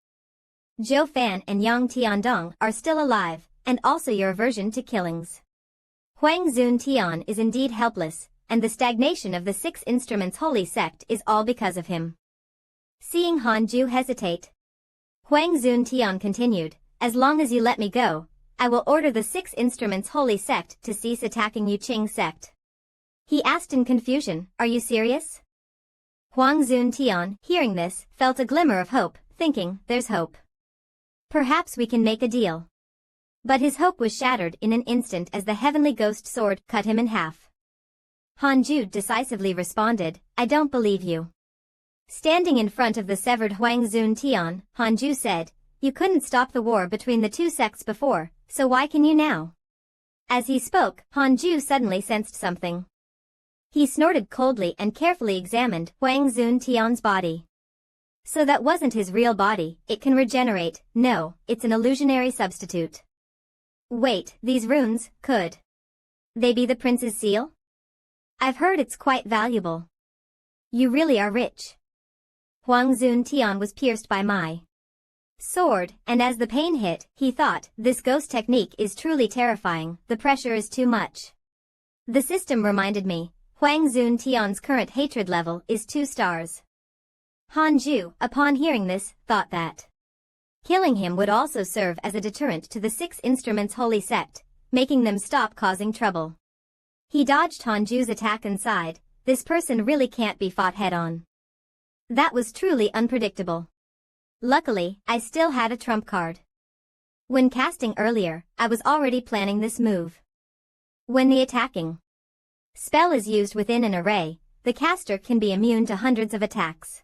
Zhou Fan and Yang Tiandong are still alive, and also your aversion to killings. Huang Zun Tian is indeed helpless, and the stagnation of the 6 Instruments Holy Sect is all because of him. Seeing Hanju hesitate, Huang Zun Tian continued, as long as you let me go, I will order the 6 Instruments Holy Sect to cease attacking Yuqing sect. He asked in confusion, are you serious? Huang Zun Tian, hearing this, felt a glimmer of hope, thinking, there's hope. Perhaps we can make a deal. But his hope was shattered in an instant as the heavenly ghost sword cut him in half. Hanju decisively responded, I don't believe you. Standing in front of the severed Huang Zun Tian, Hanju said, you couldn't stop the war between the 2 sects before, so why can you now? As he spoke, Hanju suddenly sensed something. He snorted coldly and carefully examined Huang Zun Tian's body. So that wasn't his real body, it can regenerate, no, it's an illusionary substitute. Wait, these runes, could they be the prince's seal? I've heard it's quite valuable. You really are rich. Huang Zun Tian was pierced by my sword, and as the pain hit, he thought, this ghost technique is truly terrifying, the pressure is too much. The system reminded me, Huang Zun Tian's current hatred level is 2 stars. Han Ju, upon hearing this, thought that killing him would also serve as a deterrent to the 6 Instruments Holy Sect, making them stop causing trouble. He dodged Han Ju's attack and sighed, this person really can't be fought head-on. That was truly unpredictable. Luckily, I still had a trump card. When casting earlier, I was already planning this move. When the attacking spell is used within an array, the caster can be immune to hundreds of attacks.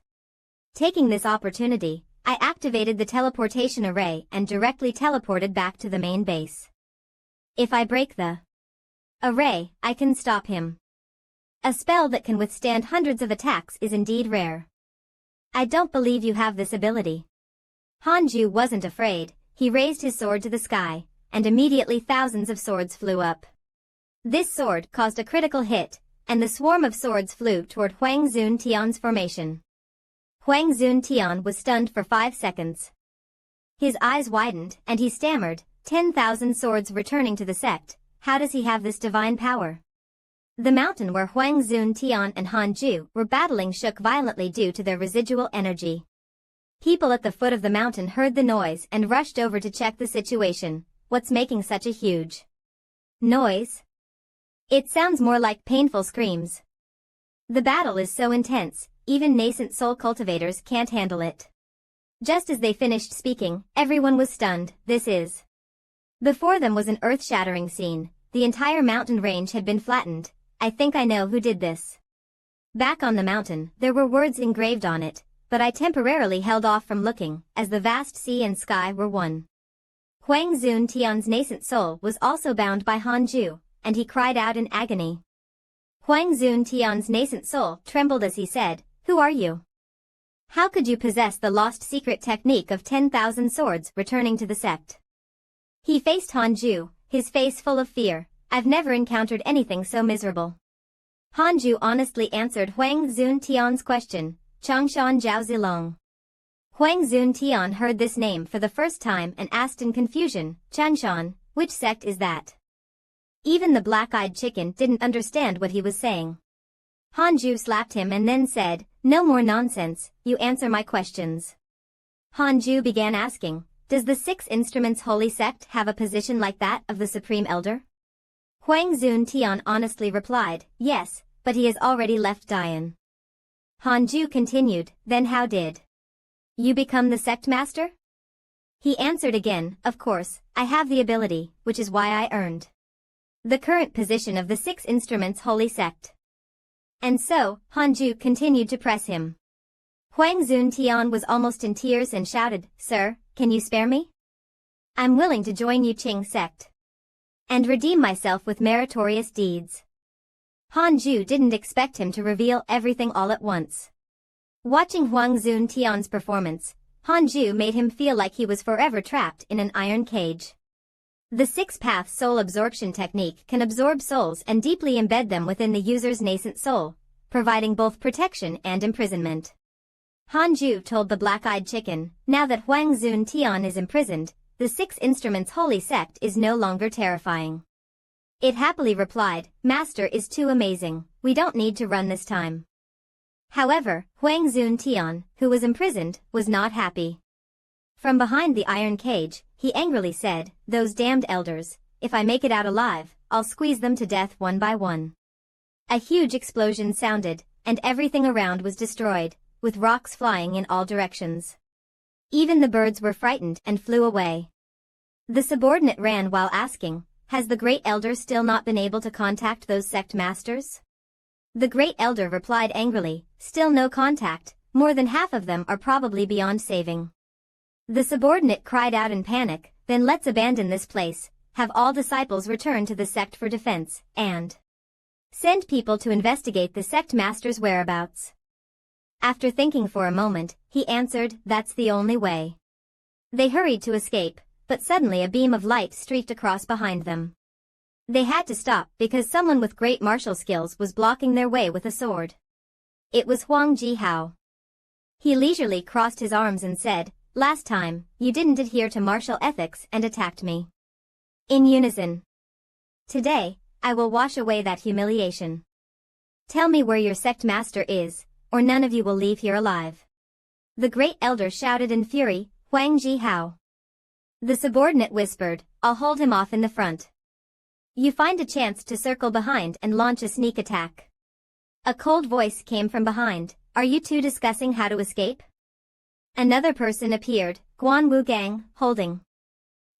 Taking this opportunity, I activated the teleportation array and directly teleported back to the main base. If I break the array, I can stop him. A spell that can withstand hundreds of attacks is indeed rare. I don't believe you have this ability. Han Ju wasn't afraid, he raised his sword to the sky, and immediately thousands of swords flew up. This sword caused a critical hit, and the swarm of swords flew toward Huang Zun Tian's formation. Huang Zun Tian was stunned for 5 seconds. His eyes widened, and he stammered, 10,000 swords returning to the sect, how does he have this divine power? The mountain where Huang Zun Tian and Han Ju were battling shook violently due to their residual energy. People at the foot of the mountain heard the noise and rushed over to check the situation. What's making such a huge noise? It sounds more like painful screams. The battle is so intense, even nascent soul cultivators can't handle it. Just as they finished speaking, everyone was stunned. Before them was an earth-shattering scene. The entire mountain range had been flattened. I think I know who did this. Back on the mountain, there were words engraved on it, but I temporarily held off from looking, as the vast sea and sky were one. Huang Zun Tian's nascent soul was also bound by Han Ju, and he cried out in agony. Huang Zun Tian's nascent soul trembled as he said, "Who are you? How could you possess the lost secret technique of 10,000 swords returning to the sect?" He faced Han Ju, his face full of fear. I've never encountered anything so miserable. Han Ju honestly answered Huang Zun Tian's question, Changshan Zhao Zilong. Huang Zun Tian heard this name for the first time and asked in confusion, Changshan, which sect is that? Even the black-eyed chicken didn't understand what he was saying. Han Ju slapped him and then said, no more nonsense, you answer my questions. Han Ju began asking, does the 6 Instruments Holy Sect have a position like that of the Supreme Elder? Huang Zun Tian honestly replied, yes, but he has already left Dian. Han Ju continued, then how did you become the sect master? He answered again, of course, I have the ability, which is why I earned the current position of the 6 Instruments Holy Sect. And so, Han Ju continued to press him. Huang Zun Tian was almost in tears and shouted, Sir, can you spare me? I'm willing to join Yu Qing sect and redeem myself with meritorious deeds. Han Ju didn't expect him to reveal everything all at once. Watching Huang Zun Tian's performance, Han Ju made him feel like he was forever trapped in an iron cage. The 6-path soul absorption technique can absorb souls and deeply embed them within the user's nascent soul, providing both protection and imprisonment. Han Ju told the black-eyed chicken, now that Huang Zun Tian is imprisoned, the 6 Instruments Holy Sect is no longer terrifying. It happily replied, Master is too amazing, we don't need to run this time. However, Huang Zun Tian, who was imprisoned, was not happy. From behind the iron cage, he angrily said, those damned elders, if I make it out alive, I'll squeeze them to death one by one. A huge explosion sounded, and everything around was destroyed, with rocks flying in all directions. Even the birds were frightened and flew away. The subordinate ran while asking, has the Great Elder still not been able to contact those sect masters? The Great Elder replied angrily, still no contact, more than half of them are probably beyond saving. The subordinate cried out in panic, then let's abandon this place, have all disciples return to the sect for defense, and send people to investigate the sect master's whereabouts. After thinking for a moment, he answered, that's the only way. They hurried to escape, but suddenly a beam of light streaked across behind them. They had to stop because someone with great martial skills was blocking their way with a sword. It was Huang Jihao. He leisurely crossed his arms and said, last time, you didn't adhere to martial ethics and attacked me. In unison. Today, I will wash away that humiliation. Tell me where your sect master is, or none of you will leave here alive. The great elder shouted in fury, Huang Ji Hao. The subordinate whispered, I'll hold him off in the front. You find a chance to circle behind and launch a sneak attack. A cold voice came from behind, are you two discussing how to escape? Another person appeared, Guan Wu Gang, holding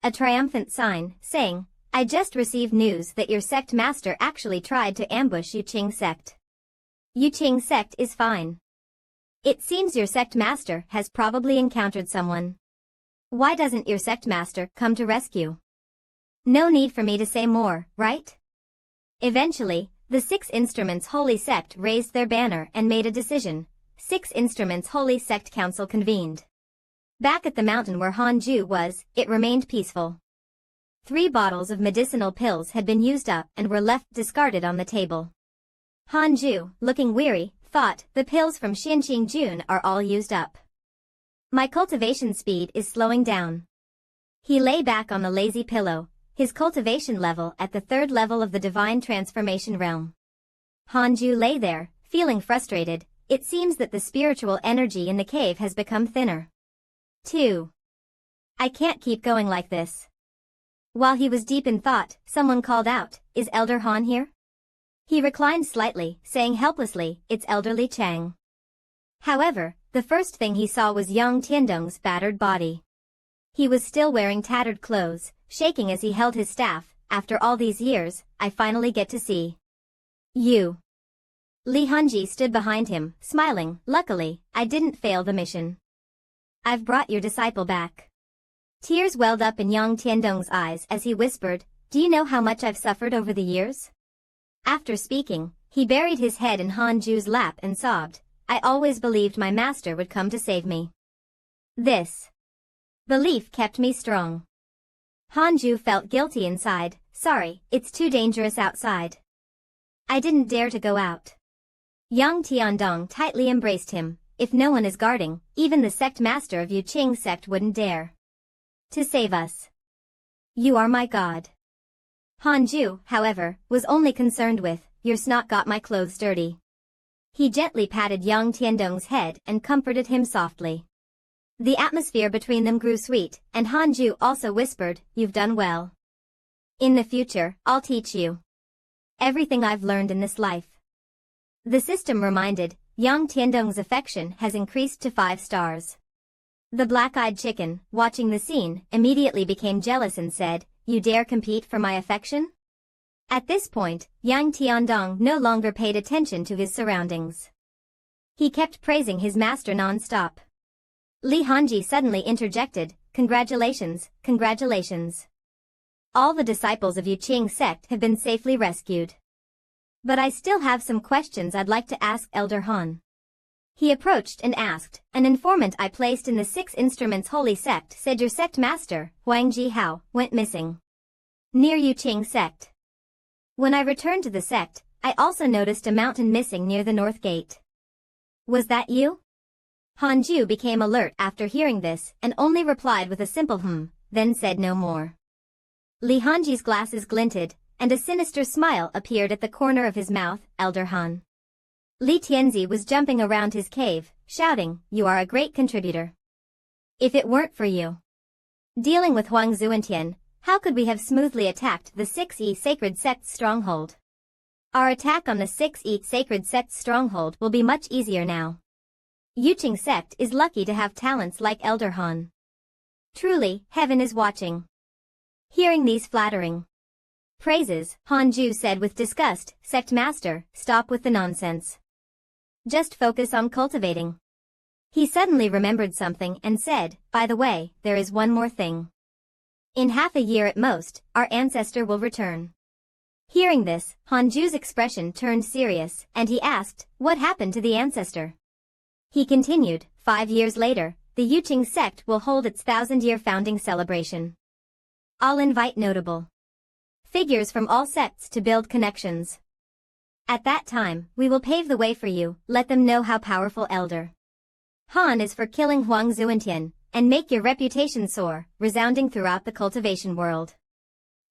a triumphant sign, saying, I just received news that your sect master actually tried to ambush Yuqing sect. Yuqing sect is fine. It seems your sect master has probably encountered someone. Why doesn't your sect master come to rescue? No need for me to say more, right? Eventually, the 6 Instruments Holy Sect raised their banner and made a decision. 6 Instruments Holy Sect Council convened. Back at the mountain where Hanju was, it remained peaceful. 3 bottles of medicinal pills had been used up and were left discarded on the table. Hanju, looking weary, thought, the pills from Xinqing Jun are all used up. My cultivation speed is slowing down. He lay back on the lazy pillow, his cultivation level at the 3rd level of the divine transformation realm. Hanju lay there, feeling frustrated. It seems that the spiritual energy in the cave has become thinner. 2. I can't keep going like this. While he was deep in thought, someone called out, is Elder Han here? He reclined slightly, saying helplessly, it's elderly Chang. However, the first thing he saw was young Tiandong's battered body. He was still wearing tattered clothes, shaking as he held his staff. After all these years, I finally get to see you. Li Hanji stood behind him, smiling, luckily, I didn't fail the mission. I've brought your disciple back. Tears welled up in young Tiandong's eyes as he whispered, do you know how much I've suffered over the years? After speaking, he buried his head in Hanju's lap and sobbed, I always believed my master would come to save me. This belief kept me strong. Hanju felt guilty inside, sorry, it's too dangerous outside. I didn't dare to go out. Young Tiandong tightly embraced him, if no one is guarding, even the sect master of Yuqing sect wouldn't dare to save us. You are my god. Hanju, however, was only concerned with, your snot got my clothes dirty. He gently patted young Tiandong's head and comforted him softly. The atmosphere between them grew sweet, and Hanju also whispered, you've done well. In the future, I'll teach you everything I've learned in this life. The system reminded, young Tiandong's affection has increased to 5 stars. The black-eyed chicken, watching the scene, immediately became jealous and said, you dare compete for my affection? At this point, young Tiandong no longer paid attention to his surroundings. He kept praising his master non-stop. Li Hanji suddenly interjected, congratulations, congratulations. All the disciples of Yuqing sect have been safely rescued. But I still have some questions I'd like to ask Elder Han. He approached and asked, an informant I placed in the 6 Instruments Holy Sect said your sect master, Huang Ji Hao, went missing near Yuqing sect. When I returned to the sect, I also noticed a mountain missing near the north gate. Was that you? Hanju became alert after hearing this and only replied with a simple then said no more. Li Hanji's glasses glinted, and a sinister smile appeared at the corner of his mouth, Elder Han. Li Tianzi was jumping around his cave, shouting, you are a great contributor. If it weren't for you dealing with Huang Zuantian, how could we have smoothly attacked the 6E Sacred Sect's stronghold? Our attack on the 6E Sacred Sect's stronghold will be much easier now. Yuqing sect is lucky to have talents like Elder Han. Truly, heaven is watching. Hearing these flattering praises, Hanju said with disgust, sect master, stop with the nonsense. Just focus on cultivating. He suddenly remembered something and said, by the way, there is one more thing. In half a year at most, our ancestor will return. Hearing this, Hanju's expression turned serious, and he asked, what happened to the ancestor? He continued, 5 years later, the Yuqing sect will hold its 1,000-year founding celebration. I'll invite notable figures from all sects to build connections. At that time, we will pave the way for you, let them know how powerful Elder Han is for killing Huang Zuantian, and make your reputation soar, resounding throughout the cultivation world.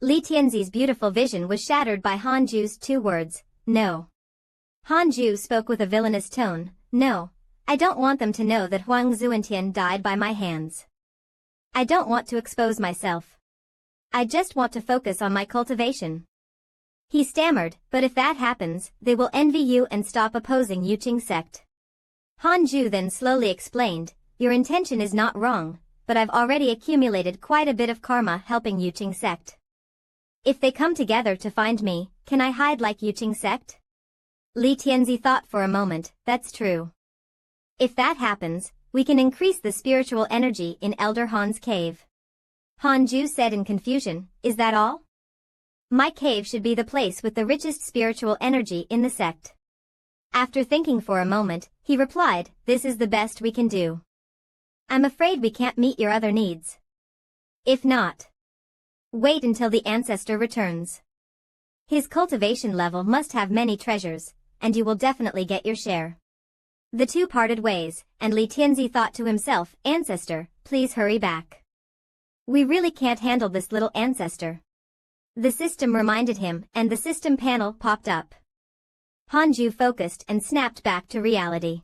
Li Tianzi's beautiful vision was shattered by Han Ju's 2 words, no. Han Ju spoke with a villainous tone, no, I don't want them to know that Huang Zuantian died by my hands. I don't want to expose myself. I just want to focus on my cultivation. He stammered, but if that happens, they will envy you and stop opposing Yuqing sect. Han Ju then slowly explained, your intention is not wrong, but I've already accumulated quite a bit of karma helping Yuqing sect. If they come together to find me, can I hide like Yuqing sect? Li Tianzi thought for a moment, that's true. If that happens, we can increase the spiritual energy in Elder Han's cave. Han Ju said in confusion, is that all? My cave should be the place with the richest spiritual energy in the sect. After thinking for a moment, he replied, this is the best we can do. I'm afraid we can't meet your other needs. If not, wait until the ancestor returns. His cultivation level must have many treasures, and you will definitely get your share. The two parted ways, and Li Tianzi thought to himself, ancestor, please hurry back. We really can't handle this little ancestor. The system reminded him, and the system panel popped up. Han Ju focused and snapped back to reality.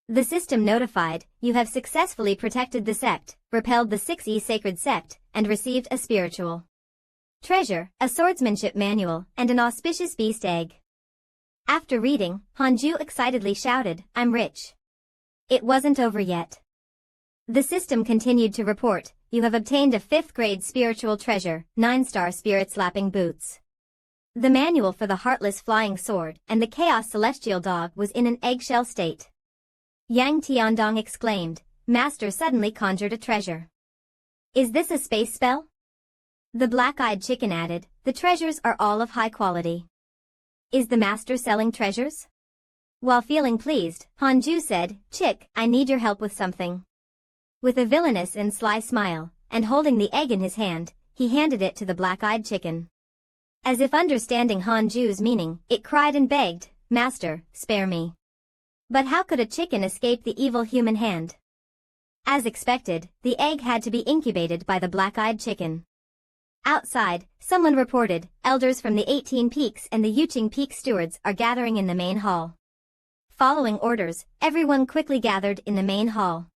The system notified, you have successfully protected the sect, repelled the 6E sacred sect, and received a spiritual treasure, a swordsmanship manual, and an auspicious beast egg. After reading, Han Ju excitedly shouted, I'm rich. It wasn't over yet. The system continued to report, you have obtained a 5th grade spiritual treasure, 9-star spirit slapping boots. The manual for the heartless flying sword and the chaos celestial dog was in an eggshell state. Yang Tiandong exclaimed, Master suddenly conjured a treasure. Is this a space spell? The black-eyed chicken added, the treasures are all of high quality. Is the master selling treasures? While feeling pleased, Han Ju said, Chick, I need your help with something. With a villainous and sly smile, and holding the egg in his hand, he handed it to the black-eyed chicken. As if understanding Han Ju's meaning, it cried and begged, Master, spare me. But how could a chicken escape the evil human hand? As expected, the egg had to be incubated by the black-eyed chicken. Outside, someone reported, elders from the 18 Peaks and the Yuqing Peak stewards are gathering in the main hall. Following orders, everyone quickly gathered in the main hall.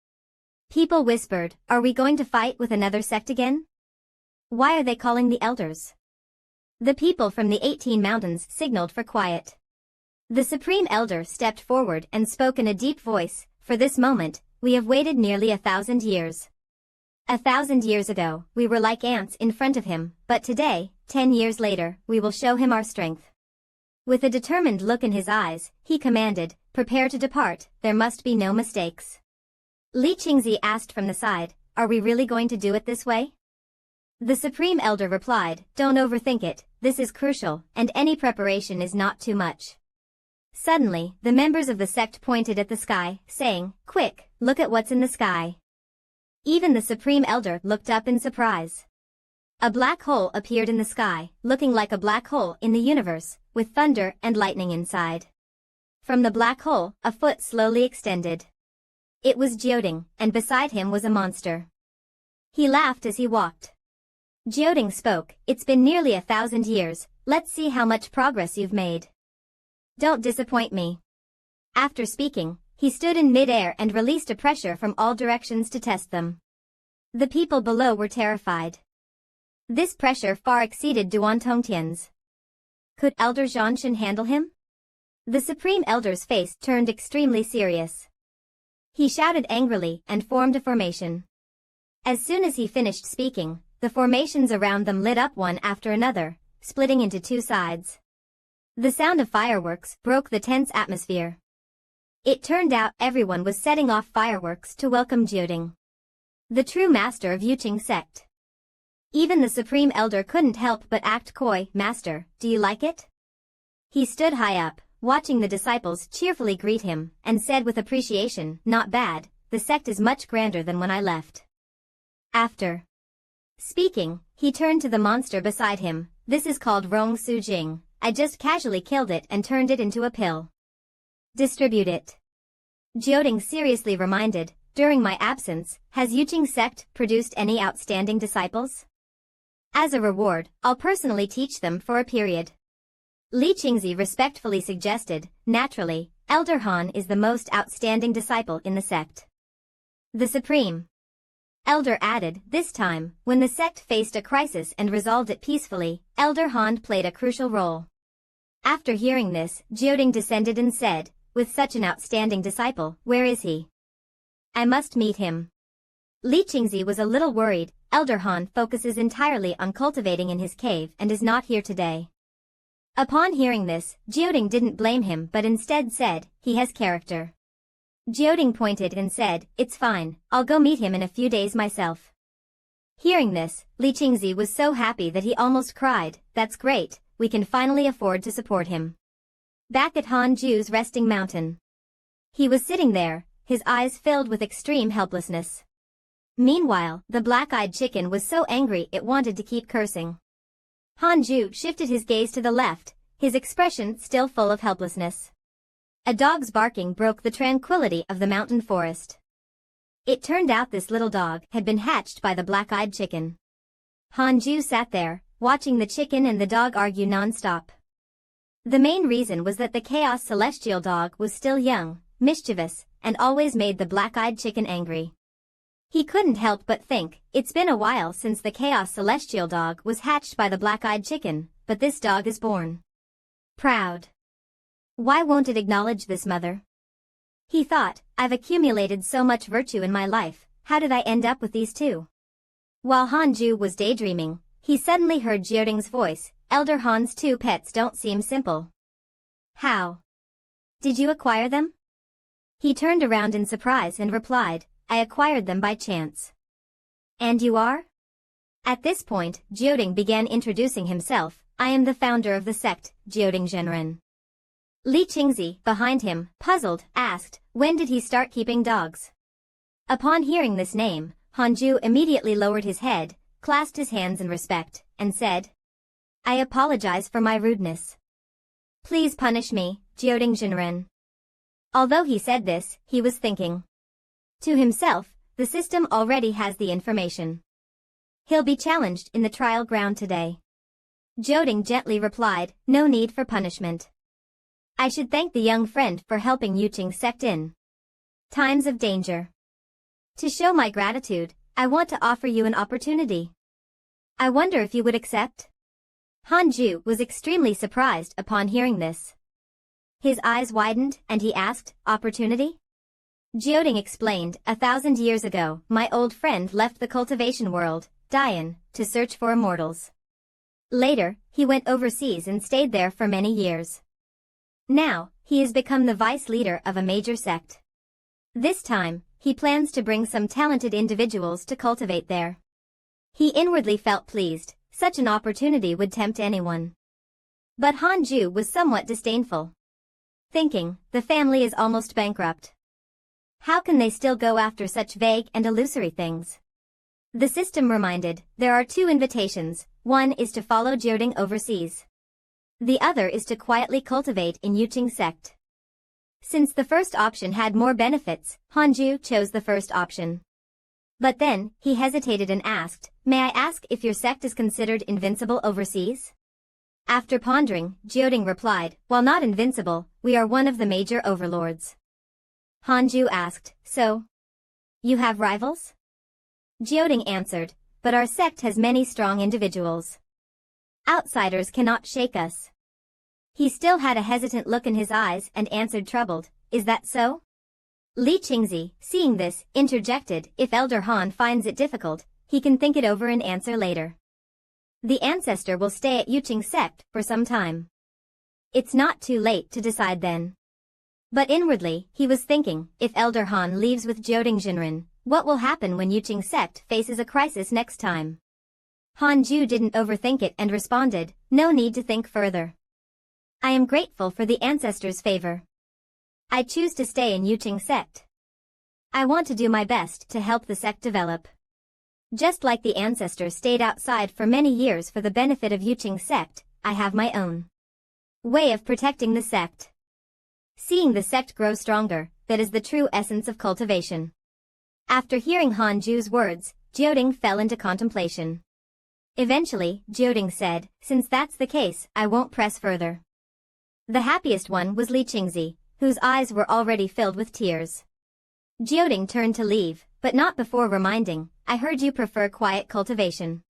People whispered, are we going to fight with another sect again? Why are they calling the elders? The people from the 18 mountains signaled for quiet. The Supreme Elder stepped forward and spoke in a deep voice, for this moment, we have waited nearly 1,000 years. 1,000 years ago, we were like ants in front of him, but today, 10 years later, we will show him our strength. With a determined look in his eyes, he commanded, prepare to depart, there must be no mistakes. Li Qingzi asked from the side, are we really going to do it this way? The Supreme Elder replied, don't overthink it, this is crucial, and any preparation is not too much. Suddenly, the members of the sect pointed at the sky, saying, quick, look at what's in the sky. Even the Supreme Elder looked up in surprise. A black hole appeared in the sky, looking like a black hole in the universe, with thunder and lightning inside. From the black hole, a foot slowly extended. It was Jioding, and beside him was a monster. He laughed as he walked. Jioding spoke, it's been nearly 1,000 years, let's see how much progress you've made. Don't disappoint me. After speaking, he stood in mid-air and released a pressure from all directions to test them. The people below were terrified. This pressure far exceeded Duan Tongtian's. Could Elder Zhanshan handle him? The Supreme Elder's face turned extremely serious. He shouted angrily and formed a formation. As soon as he finished speaking, the formations around them lit up one after another, splitting into 2 sides. The sound of fireworks broke the tense atmosphere. It turned out everyone was setting off fireworks to welcome Jioding, the true master of Yuqing sect. Even the Supreme Elder couldn't help but act coy, Master, do you like it? He stood high up, watching the disciples cheerfully greet him, and said with appreciation, not bad, the sect is much grander than when I left. After speaking, he turned to the monster beside him, this is called Rong Su Jing, I just casually killed it and turned it into a pill. Distribute it. Jioding seriously reminded, during my absence, has Yuqing sect produced any outstanding disciples? As a reward, I'll personally teach them for a period. Li Qingzi respectfully suggested. Naturally, Elder Han is the most outstanding disciple in the sect. The Supreme Elder added. This time, when the sect faced a crisis and resolved it peacefully, Elder Han played a crucial role. After hearing this, Jioding descended and said, with such an outstanding disciple, where is he? I must meet him. Li Qingzi was a little worried. Elder Han focuses entirely on cultivating in his cave and is not here today. Upon hearing this, Jioding didn't blame him but instead said, he has character. Jioding pointed and said, it's fine, I'll go meet him in a few days myself. Hearing this, Li Qingzi was so happy that he almost cried. That's great, we can finally afford to support him. Back at Han Ju's resting mountain. He was sitting there, his eyes filled with extreme helplessness. Meanwhile, the black-eyed chicken was so angry it wanted to keep cursing. Han Ju shifted his gaze to the left, his expression still full of helplessness. A dog's barking broke the tranquility of the mountain forest. It turned out this little dog had been hatched by the black-eyed chicken. Han Ju sat there, watching the chicken and the dog argue non-stop. The main reason was that the Chaos Celestial dog was still young, mischievous, and always made the black-eyed chicken angry. He couldn't help but think, it's been a while since the Chaos Celestial dog was hatched by the black-eyed chicken, but this dog is born. Proud. Why won't it acknowledge this mother? He thought, I've accumulated so much virtue in my life, how did I end up with these two? While Han Ju was daydreaming, he suddenly heard Jioding's voice. Elder Han's two pets don't seem simple. How? Did you acquire them? He turned around in surprise and replied, I acquired them by chance. And you are? At this point, Jioding began introducing himself. I am the founder of the sect, Jioding Zhenren. Li Qingzi, behind him, puzzled, asked, when did he start keeping dogs? Upon hearing this name, Han Ju immediately lowered his head, clasped his hands in respect, and said, I apologize for my rudeness. Please punish me, Jioding Zhenren. Although he said this, he was thinking. To himself, the system already has the information. He'll be challenged in the trial ground today. Jioding gently replied, no need for punishment. I should thank the young friend for helping Yuqing sect in times of danger. To show my gratitude, I want to offer you an opportunity. I wonder if you would accept? Han Ju was extremely surprised upon hearing this. His eyes widened and he asked, opportunity? Jioding explained, 1,000 years ago, my old friend left the cultivation world, Dian, to search for immortals. Later, he went overseas and stayed there for many years. Now, he has become the vice leader of a major sect. This time, he plans to bring some talented individuals to cultivate there. He inwardly felt pleased, such an opportunity would tempt anyone. But Han Ju was somewhat disdainful. Thinking, the family is almost bankrupt. How can they still go after such vague and illusory things? The system reminded, there are two invitations, one is to follow Jioding overseas. The other is to quietly cultivate in Yuqing sect. Since the first option had more benefits, Han Ju chose the first option. But then, he hesitated and asked, may I ask if your sect is considered invincible overseas? After pondering, Jioding replied, while not invincible, we are one of the major overlords. Han Ju asked, so? You have rivals? Jioding answered, but our sect has many strong individuals. Outsiders cannot shake us. He still had a hesitant look in his eyes and answered troubled, is that so? Li Qingzi, seeing this, interjected, if Elder Han finds it difficult, he can think it over and answer later. The ancestor will stay at Yuqing sect for some time. It's not too late to decide then. But inwardly, he was thinking, if Elder Han leaves with Jioding Zhenren, what will happen when Yuqing sect faces a crisis next time? Han Ju didn't overthink it and responded, no need to think further. I am grateful for the ancestors' favor. I choose to stay in Yuqing sect. I want to do my best to help the sect develop. Just like the ancestors stayed outside for many years for the benefit of Yuqing sect, I have my own way of protecting the sect. Seeing the sect grow stronger, that is the true essence of cultivation. After hearing Han Ju's words, Jioding fell into contemplation. Eventually, Jioding said, since that's the case, I won't press further. The happiest one was Li Qingzi, whose eyes were already filled with tears. Jioding turned to leave, but not before reminding, I heard you prefer quiet cultivation.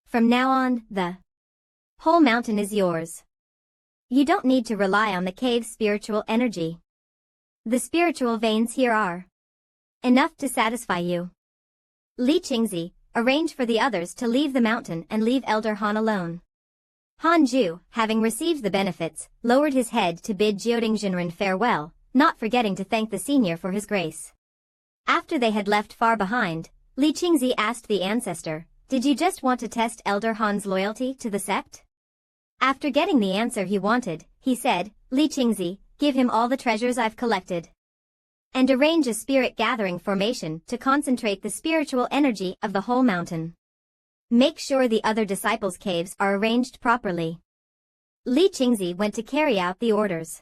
From now on, the whole mountain is yours. You don't need to rely on the cave's spiritual energy. The spiritual veins here are enough to satisfy you. Li Qingzi, arrange for the others to leave the mountain and leave Elder Han alone. Han Ju, having received the benefits, lowered his head to bid Jioding Jinren farewell, not forgetting to thank the senior for his grace. After they had left far behind, Li Qingzi asked the ancestor, did you just want to test Elder Han's loyalty to the sect? After getting the answer he wanted, he said, Li Qingzi, give him all the treasures I've collected. And arrange a spirit gathering formation to concentrate the spiritual energy of the whole mountain. Make sure the other disciples' caves are arranged properly. Li Qingzi went to carry out the orders.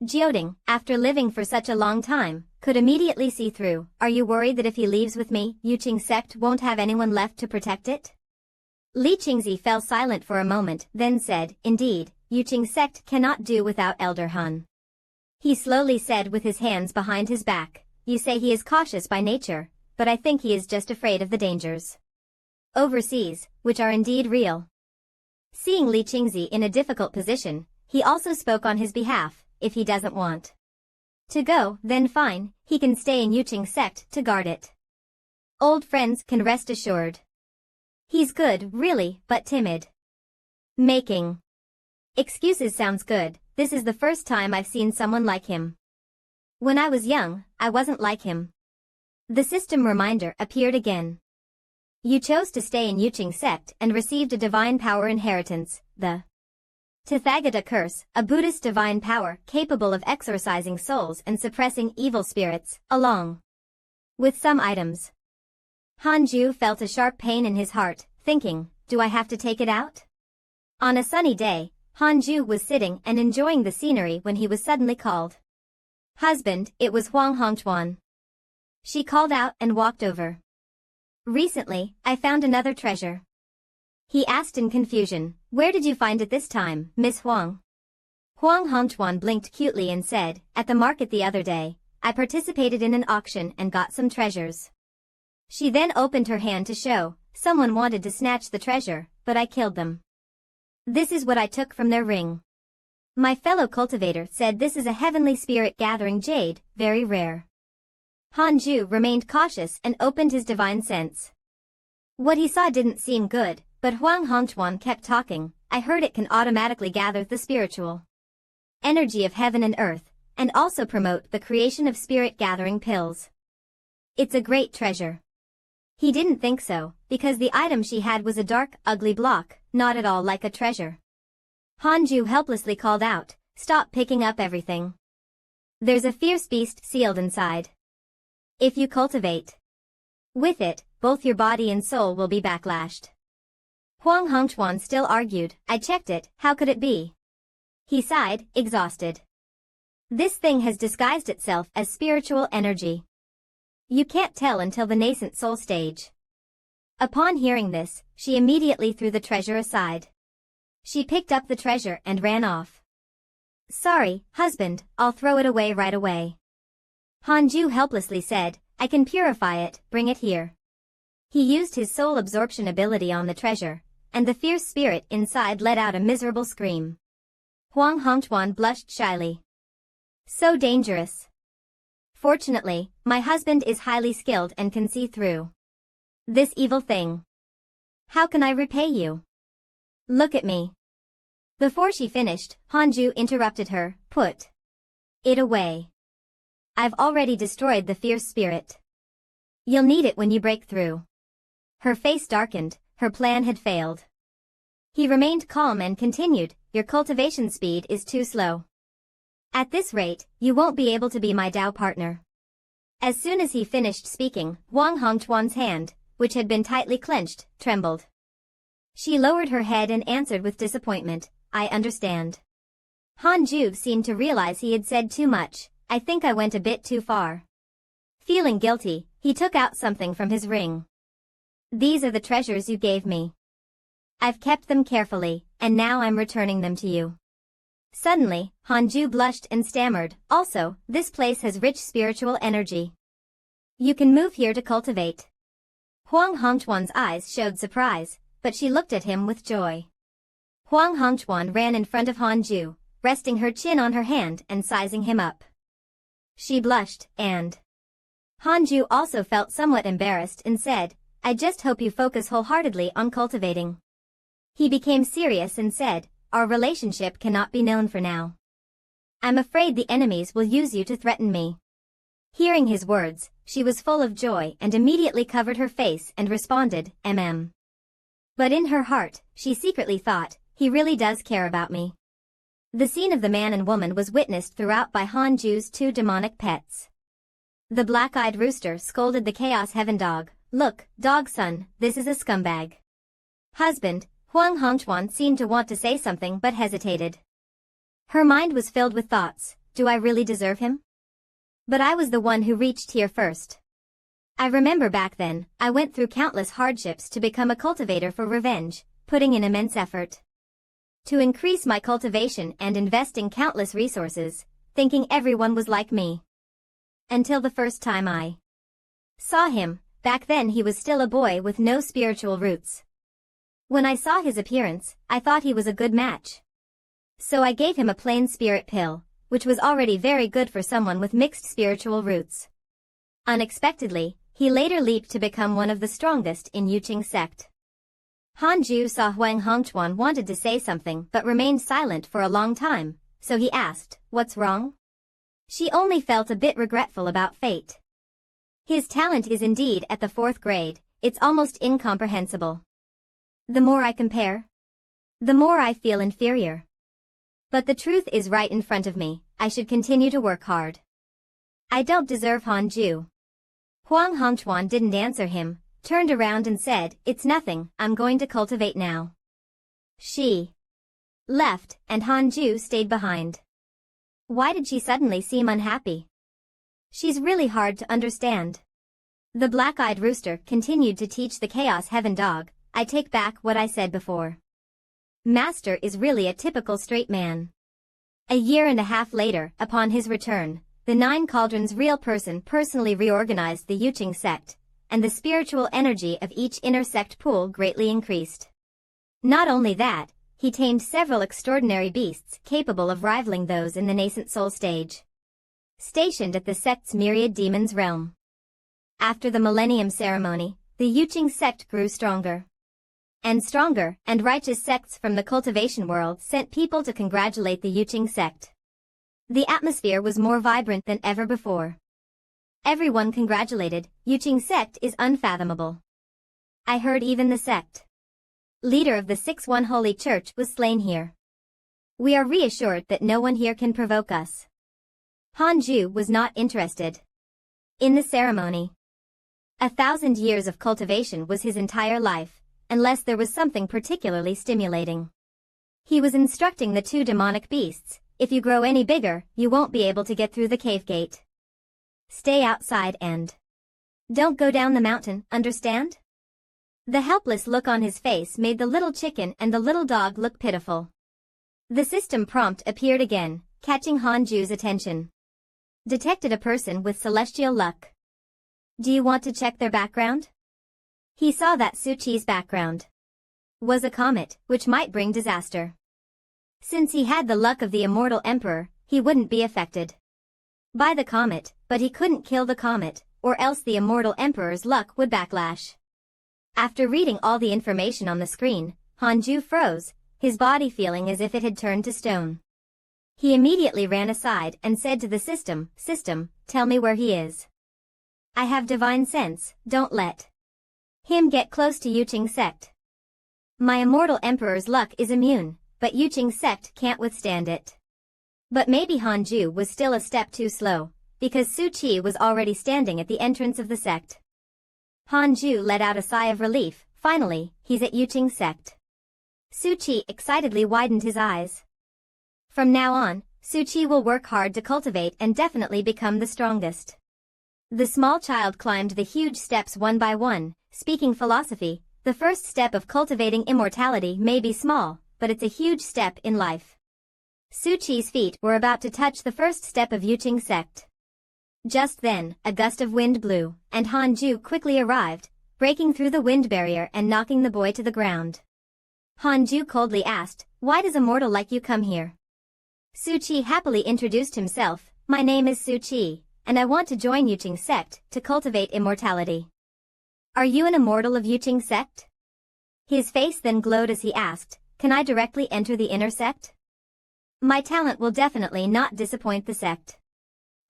Jioding, after living for such a long time, could immediately see through, are you worried that if he leaves with me, Yuqing sect won't have anyone left to protect it? Li Qingzi fell silent for a moment, then said, indeed, Yuqing sect cannot do without Elder Han. He slowly said with his hands behind his back, you say he is cautious by nature, but I think he is just afraid of the dangers overseas, which are indeed real. Seeing Li Qingzi in a difficult position, he also spoke on his behalf, if he doesn't want to go, then fine, he can stay in Yuqing sect to guard it. Old friends can rest assured. He's good, really, but timid. Making excuses sounds good. This is the first time I've seen someone like him. When I was young, I wasn't like him. The system reminder appeared again. You chose to stay in Yuqing sect and received a divine power inheritance, the Tathagata curse, a Buddhist divine power capable of exorcising souls and suppressing evil spirits, along with some items. Han Ju felt a sharp pain in his heart, thinking, do I have to take it out? On a sunny day, Han Ju was sitting and enjoying the scenery when he was suddenly called. Husband, it was Huang Hongchuan. She called out and walked over. Recently, I found another treasure. He asked in confusion, where did you find it this time, Miss Huang? Huang Hongchuan blinked cutely and said, at the market the other day, I participated in an auction and got some treasures. She then opened her hand to show, someone wanted to snatch the treasure, but I killed them. This is what I took from their ring. My fellow cultivator said this is a heavenly spirit gathering jade, very rare. Han Ju remained cautious and opened his divine sense. What he saw didn't seem good, but Huang Hongchuan kept talking, I heard it can automatically gather the spiritual energy of heaven and earth, and also promote the creation of spirit gathering pills. It's a great treasure. He didn't think so, because the item she had was a dark, ugly block, not at all like a treasure. Han Ju helplessly called out, stop picking up everything. There's a fierce beast sealed inside. If you cultivate with it, both your body and soul will be backlashed. Huang Hongchuan still argued, I checked it, how could it be? He sighed, exhausted. This thing has disguised itself as spiritual energy. You can't tell until the nascent soul stage. Upon hearing this, she immediately threw the treasure aside. She picked up the treasure and ran off. Sorry, husband, I'll throw it away right away. Han Ju helplessly said, I can purify it, bring it here. He used his soul absorption ability on the treasure, and the fierce spirit inside let out a miserable scream. Huang Hongchuan blushed shyly. So dangerous. Fortunately, my husband is highly skilled and can see through this evil thing. How can I repay you? Look at me. Before she finished, Han Ju interrupted her, put it away. I've already destroyed the fierce spirit. You'll need it when you break through. Her face darkened, her plan had failed. He remained calm and continued, your cultivation speed is too slow. At this rate, you won't be able to be my Dao partner. As soon as he finished speaking, Huang Hongchuan's hand, which had been tightly clenched, trembled. She lowered her head and answered with disappointment, I understand. Han Ju seemed to realize he had said too much, I think I went a bit too far. Feeling guilty, he took out something from his ring. These are the treasures you gave me. I've kept them carefully, and now I'm returning them to you. Suddenly, Hanju blushed and stammered, also, this place has rich spiritual energy. You can move here to cultivate. Huang Hongchuan's eyes showed surprise, but she looked at him with joy. Huang Hongchuan ran in front of Hanju, resting her chin on her hand and sizing him up. She blushed, and Hanju also felt somewhat embarrassed and said, I just hope you focus wholeheartedly on cultivating. He became serious and said, our relationship cannot be known for now. I'm afraid the enemies will use you to threaten me. Hearing his words, she was full of joy and immediately covered her face and responded, But in her heart, she secretly thought, he really does care about me. The scene of the man and woman was witnessed throughout by Hanju's two demonic pets. The black-eyed rooster scolded the Chaos Heaven dog, look, dog son, this is a scumbag. Husband, Huang Hongchuan seemed to want to say something but hesitated. Her mind was filled with thoughts, do I really deserve him? But I was the one who reached here first. I remember back then, I went through countless hardships to become a cultivator for revenge, putting in immense effort to increase my cultivation and investing countless resources, thinking everyone was like me. Until the first time I saw him, back then he was still a boy with no spiritual roots. When I saw his appearance, I thought he was a good match. So I gave him a plain spirit pill, which was already very good for someone with mixed spiritual roots. Unexpectedly, he later leaped to become one of the strongest in Yuqing sect. Hanju saw Huang Hongchuan wanted to say something but remained silent for a long time, so he asked, what's wrong? She only felt a bit regretful about fate. His talent is indeed at the 4th grade, it's almost incomprehensible. The more I compare, the more I feel inferior. But the truth is right in front of me, I should continue to work hard. I don't deserve Hanju. Huang Hongchuan didn't answer him, turned around and said, it's nothing, I'm going to cultivate now. She left, and Hanju stayed behind. Why did she suddenly seem unhappy? She's really hard to understand. The black-eyed rooster continued to teach the Chaos Heaven dog, I take back what I said before. Master is really a typical straight man. A year and a half later, upon his return, the 9 Cauldrons real person personally reorganized the Yuqing sect, and the spiritual energy of each inner sect pool greatly increased. Not only that, he tamed several extraordinary beasts capable of rivaling those in the nascent soul stage, stationed at the sect's myriad demons realm. After the Millennium Ceremony, the Yuqing sect grew stronger. And righteous sects from the cultivation world sent people to congratulate the Yuqing sect. The atmosphere was more vibrant than ever before. Everyone congratulated, Yuqing sect is unfathomable. I heard even the sect leader of the 6-1 Holy Church was slain here. We are reassured that no one here can provoke us. Hanju was not interested in the ceremony. 1,000 years of cultivation was his entire life, unless there was something particularly stimulating. He was instructing the 2 demonic beasts, if you grow any bigger, you won't be able to get through the cave gate. Stay outside and don't go down the mountain, understand? The helpless look on his face made the little chicken and the little dog look pitiful. The system prompt appeared again, catching Hanju's attention. Detected a person with celestial luck. Do you want to check their background? He saw that Suqi's background was a comet, which might bring disaster. Since he had the luck of the immortal emperor, he wouldn't be affected by the comet, but he couldn't kill the comet, or else the immortal emperor's luck would backlash. After reading all the information on the screen, Hanju froze, his body feeling as if it had turned to stone. He immediately ran aside and said to the system, tell me where he is. I have divine sense, don't let him get close to Yuqing sect. My immortal emperor's luck is immune, but Yuqing sect can't withstand it. But maybe Hanju was still a step too slow, because Suqi was already standing at the entrance of the sect. Hanju let out a sigh of relief, finally, he's at Yuqing sect. Suqi excitedly widened his eyes. From now on, Suqi will work hard to cultivate and definitely become the strongest. The small child climbed the huge steps one by one, speaking philosophy. The first step of cultivating immortality may be small, but it's a huge step in life. Suchi's feet were about to touch the first step of Yuqing sect. Just then, a gust of wind blew, and Hanju quickly arrived, breaking through the wind barrier and knocking the boy to the ground. Hanju coldly asked, "Why does a mortal like you come here?" Suchi happily introduced himself, "My name is Suchi, and I want to join Yuqing sect to cultivate immortality." "Are you an immortal of Yuqing sect?" His face then glowed as he asked, "Can I directly enter the inner sect?" "My talent will definitely not disappoint the sect."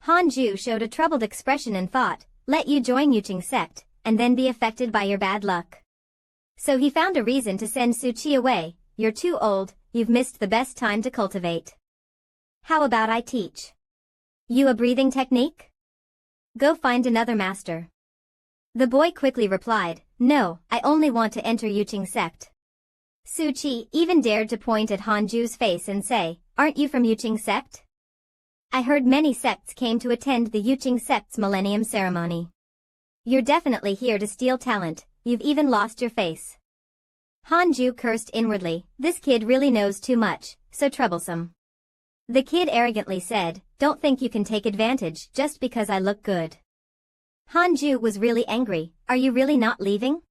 Hanju showed a troubled expression and thought, "Let you join Yuqing sect, and then be affected by your bad luck." So he found a reason to send Suchi away. "You're too old, you've missed the best time to cultivate. How about I teach you a breathing technique? Go find another master." The boy quickly replied, "No, I only want to enter Yuqing sect." Suchi even dared to point at Hanju's face and say, "Aren't you from Yuqing sect? I heard many sects came to attend the Yuqing sect's millennium ceremony. You're definitely here to steal talent, you've even lost your face." Hanju cursed inwardly, "This kid really knows too much, so troublesome." The kid arrogantly said, "Don't think you can take advantage just because I look good." Hanju was really angry, "Are you really not leaving?"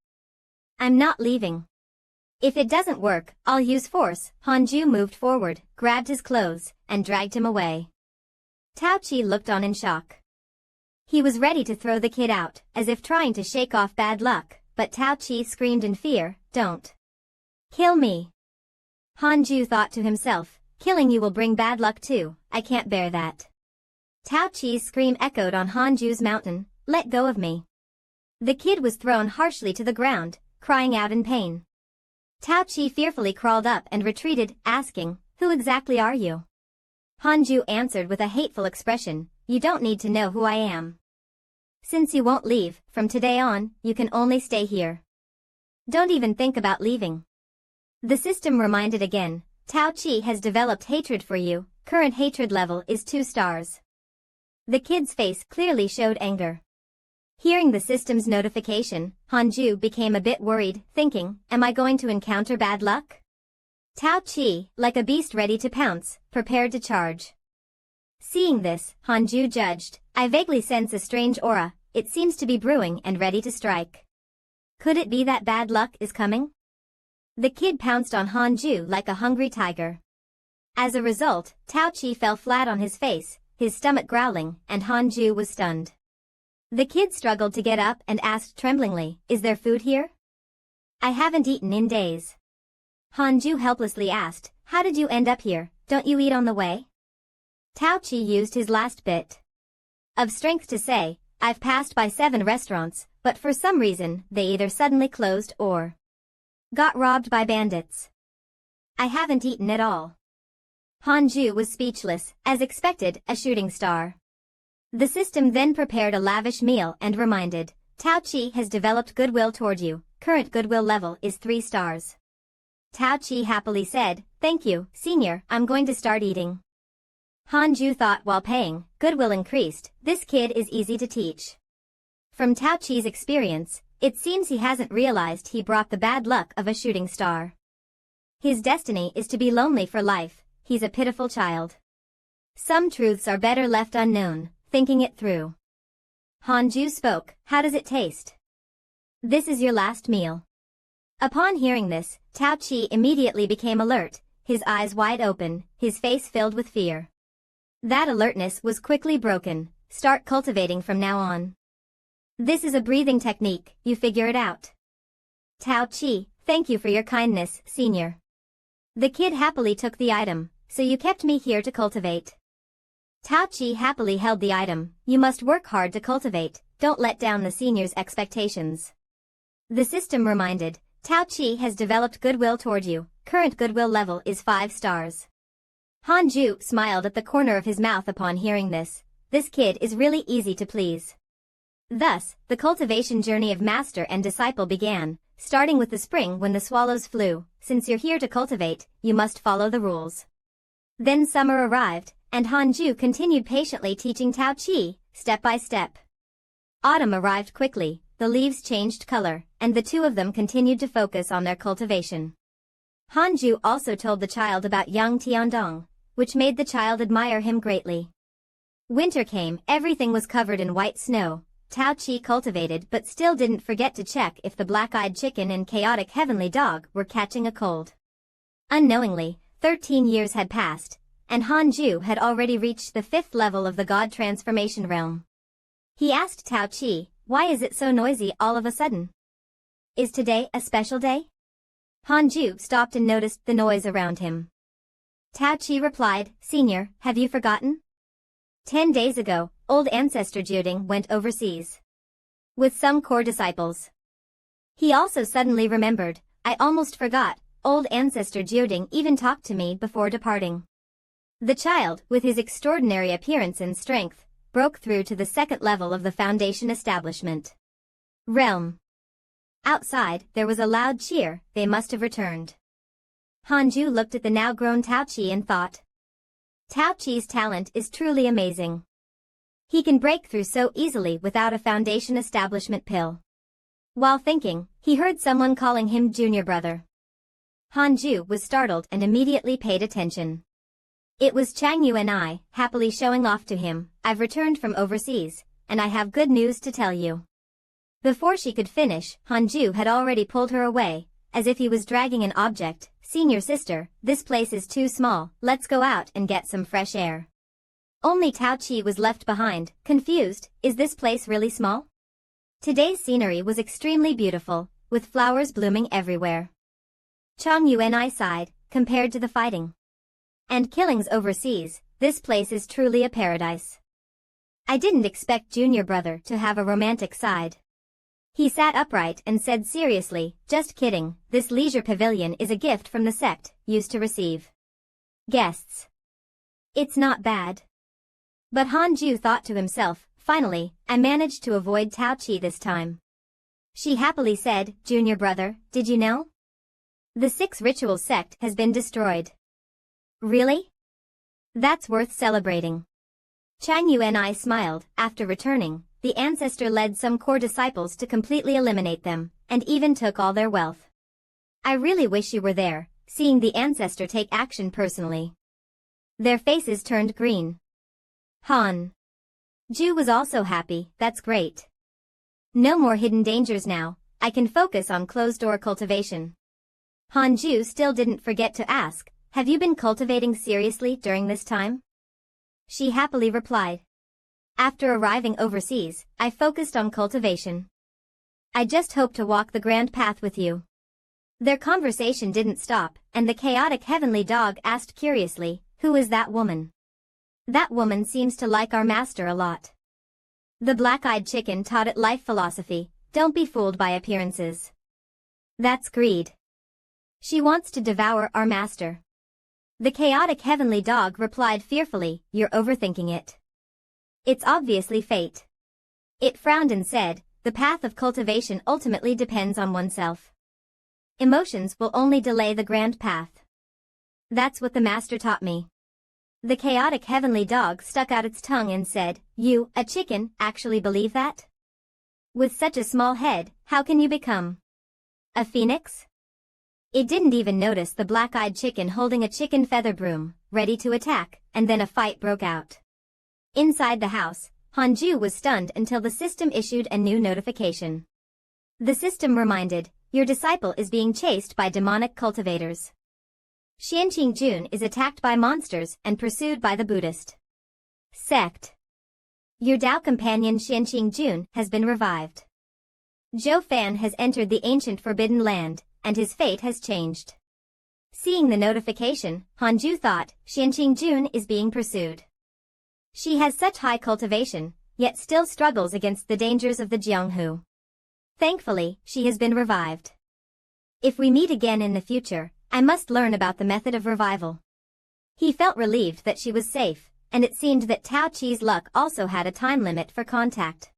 "I'm not leaving. If it doesn't work, I'll use force." Hanju moved forward, grabbed his clothes, and dragged him away. Taochi looked on in shock. He was ready to throw the kid out, as if trying to shake off bad luck, but Taochi screamed in fear, "Don't kill me." Hanju thought to himself, "Killing you will bring bad luck too, I can't bear that." Taochi's scream echoed on Hanju's mountain, "Let go of me." The kid was thrown harshly to the ground, crying out in pain. Taochi fearfully crawled up and retreated, asking, "Who exactly are you?" Hanju answered with a hateful expression, "You don't need to know who I am. Since you won't leave, from today on, you can only stay here. Don't even think about leaving." The system reminded again, "Taochi has developed hatred for you, current hatred level is 2 stars. The kid's face clearly showed anger. Hearing the system's notification, Hanju became a bit worried, thinking, "Am I going to encounter bad luck?" Taochi, like a beast ready to pounce, prepared to charge. Seeing this, Hanju judged, "I vaguely sense a strange aura, it seems to be brewing and ready to strike. Could it be that bad luck is coming?" The kid pounced on Hanju like a hungry tiger. As a result, Taochi fell flat on his face, his stomach growling, and Hanju was stunned. The kid struggled to get up and asked tremblingly, "Is there food here? I haven't eaten in days." Hanju helplessly asked, "How did you end up here? Don't you eat on the way?" Taochi used his last bit of strength to say, "I've passed by 7 restaurants, but for some reason, they either suddenly closed or got robbed by bandits. I haven't eaten at all." Hanju was speechless, as expected, a shooting star. The system then prepared a lavish meal and reminded, "Taochi has developed goodwill toward you, current goodwill level is 3 stars. Taochi happily said, "Thank you, senior, I'm going to start eating." Hanju thought while paying, goodwill increased, this kid is easy to teach. From Taochi's experience, it seems he hasn't realized he brought the bad luck of a shooting star. His destiny is to be lonely for life, he's a pitiful child. Some truths are better left unknown, thinking it through. Hanju spoke, "How does it taste?" "This is your last meal." Upon hearing this, Taochi immediately became alert, his eyes wide open, his face filled with fear. That alertness was quickly broken. "Start cultivating from now on. This is a breathing technique, you figure it out." "Taochi, thank you for your kindness, senior." The kid happily took the item, "So you kept me here to cultivate." Taochi happily held the item, "You must work hard to cultivate, don't let down the senior's expectations." The system reminded, "Taochi has developed goodwill toward you, current goodwill level is 5 stars. Hanju smiled at the corner of his mouth upon hearing this, this kid is really easy to please. Thus, the cultivation journey of master and disciple began, starting with the spring when the swallows flew, since you're here to cultivate, you must follow the rules. Then summer arrived, and Hanju continued patiently teaching Taochi, step by step. Autumn arrived quickly, the leaves changed color, and the two of them continued to focus on their cultivation. Hanju also told the child about young Tiandong, which made the child admire him greatly. Winter came, everything was covered in white snow. Tao Chi cultivated but still didn't forget to check if the black-eyed chicken and chaotic heavenly dog were catching a cold. Unknowingly, 13 years had passed, and Hanju had already reached the 5th level of the God transformation realm. He asked Tao Chi, "Why is it so noisy all of a sudden? Is today a special day?" Hanju stopped and noticed the noise around him. Tao Chi replied, "Senior, have you forgotten? 10 days ago, old ancestor Jiuding went overseas with some core disciples." He also suddenly remembered, "I almost forgot, old ancestor Jiuding even talked to me before departing." The child, with his extraordinary appearance and strength, broke through to the 2nd level of the Foundation establishment realm. Outside, there was a loud cheer. They must have returned. Hanju looked at the now-grown Tao Chi and thought, Tao Chi's talent is truly amazing. He can break through so easily without a Foundation establishment pill. While thinking, he heard someone calling him junior brother. Hanju was startled and immediately paid attention. It was Chang Yu and I, happily showing off to him, "I've returned from overseas, and I have good news to tell you." Before she could finish, Hanju had already pulled her away, as if he was dragging an object. "Senior sister, this place is too small, let's go out and get some fresh air." Only Tao Chi was left behind, confused. Is this place really small? Today's scenery was extremely beautiful, with flowers blooming everywhere. Chang Yu and I sighed, compared to the fighting and killings overseas, this place is truly a paradise. I didn't expect junior brother to have a romantic side. He sat upright and said seriously, "Just kidding, this leisure pavilion is a gift from the sect, used to receive guests. It's not bad." But Hanju thought to himself, "Finally, I managed to avoid Tao Chi this time." She happily said, "Junior brother, did you know? The 6 ritual sect has been destroyed." "Really? That's worth celebrating." Chang Yu and I smiled. After returning, the ancestor led some core disciples to completely eliminate them, and even took all their wealth. I really wish you were there, seeing the ancestor take action personally. Their faces turned green. Han Ju was also happy. "That's great. No more hidden dangers now, I can focus on closed-door cultivation." Han Ju still didn't forget to ask, "Have you been cultivating seriously during this time?" She happily replied, "After arriving overseas, I focused on cultivation. I just hope to walk the grand path with you." Their conversation didn't stop, and the chaotic heavenly dog asked curiously, "Who is that woman?" "That woman seems to like our master a lot." The black-eyed chicken taught it life philosophy, "Don't be fooled by appearances. That's greed. She wants to devour our master." The chaotic heavenly dog replied fearfully, "You're overthinking it. It's obviously fate." It frowned and said, "The path of cultivation ultimately depends on oneself. Emotions will only delay the grand path. That's what the master taught me." The chaotic heavenly dog stuck out its tongue and said, "You, a chicken, actually believe that? With such a small head, how can you become a phoenix?" It didn't even notice the black-eyed chicken holding a chicken feather broom, ready to attack, and then a fight broke out. Inside the house, Hanju was stunned until the system issued a new notification. The system reminded, "Your disciple is being chased by demonic cultivators. Xianqing Jun is attacked by monsters and pursued by the Buddhist sect. Your Tao companion Xianqing Jun has been revived. Zhou Fan has entered the ancient forbidden land, and his fate has changed." Seeing the notification, Hanju thought, Xianqing Jun is being pursued. She has such high cultivation, yet still struggles against the dangers of the Jianghu. Thankfully, she has been revived. If we meet again in the future, I must learn about the method of revival. He felt relieved that she was safe, and it seemed that Tao Chi's luck also had a time limit for contact.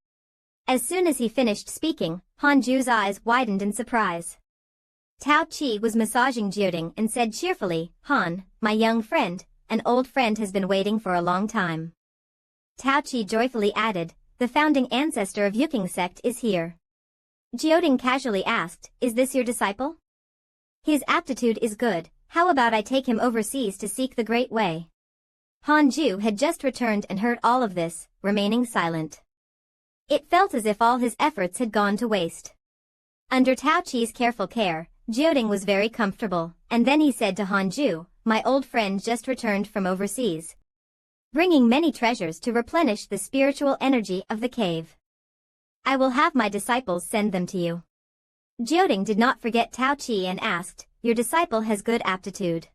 As soon as he finished speaking, Hanju's eyes widened in surprise. Tao Chi was massaging Jiuding and said cheerfully, "Han, my young friend, an old friend has been waiting for a long time." Tao Chi joyfully added, the founding ancestor of Yuking sect, is here. Jioding casually asked, is this your disciple? His aptitude is good, how about I take him overseas to seek the Great Way? Hanju had just returned and heard all of this, remaining silent. It felt as if all his efforts had gone to waste. Under Tao Chi's careful care, Jioding was very comfortable, and then he said to Hanju, my old friend just returned from overseas, bringing many treasures to replenish the spiritual energy of the cave. I will have my disciples send them to you. Jioding did not forget Tao Chi and asked, your disciple has good aptitude.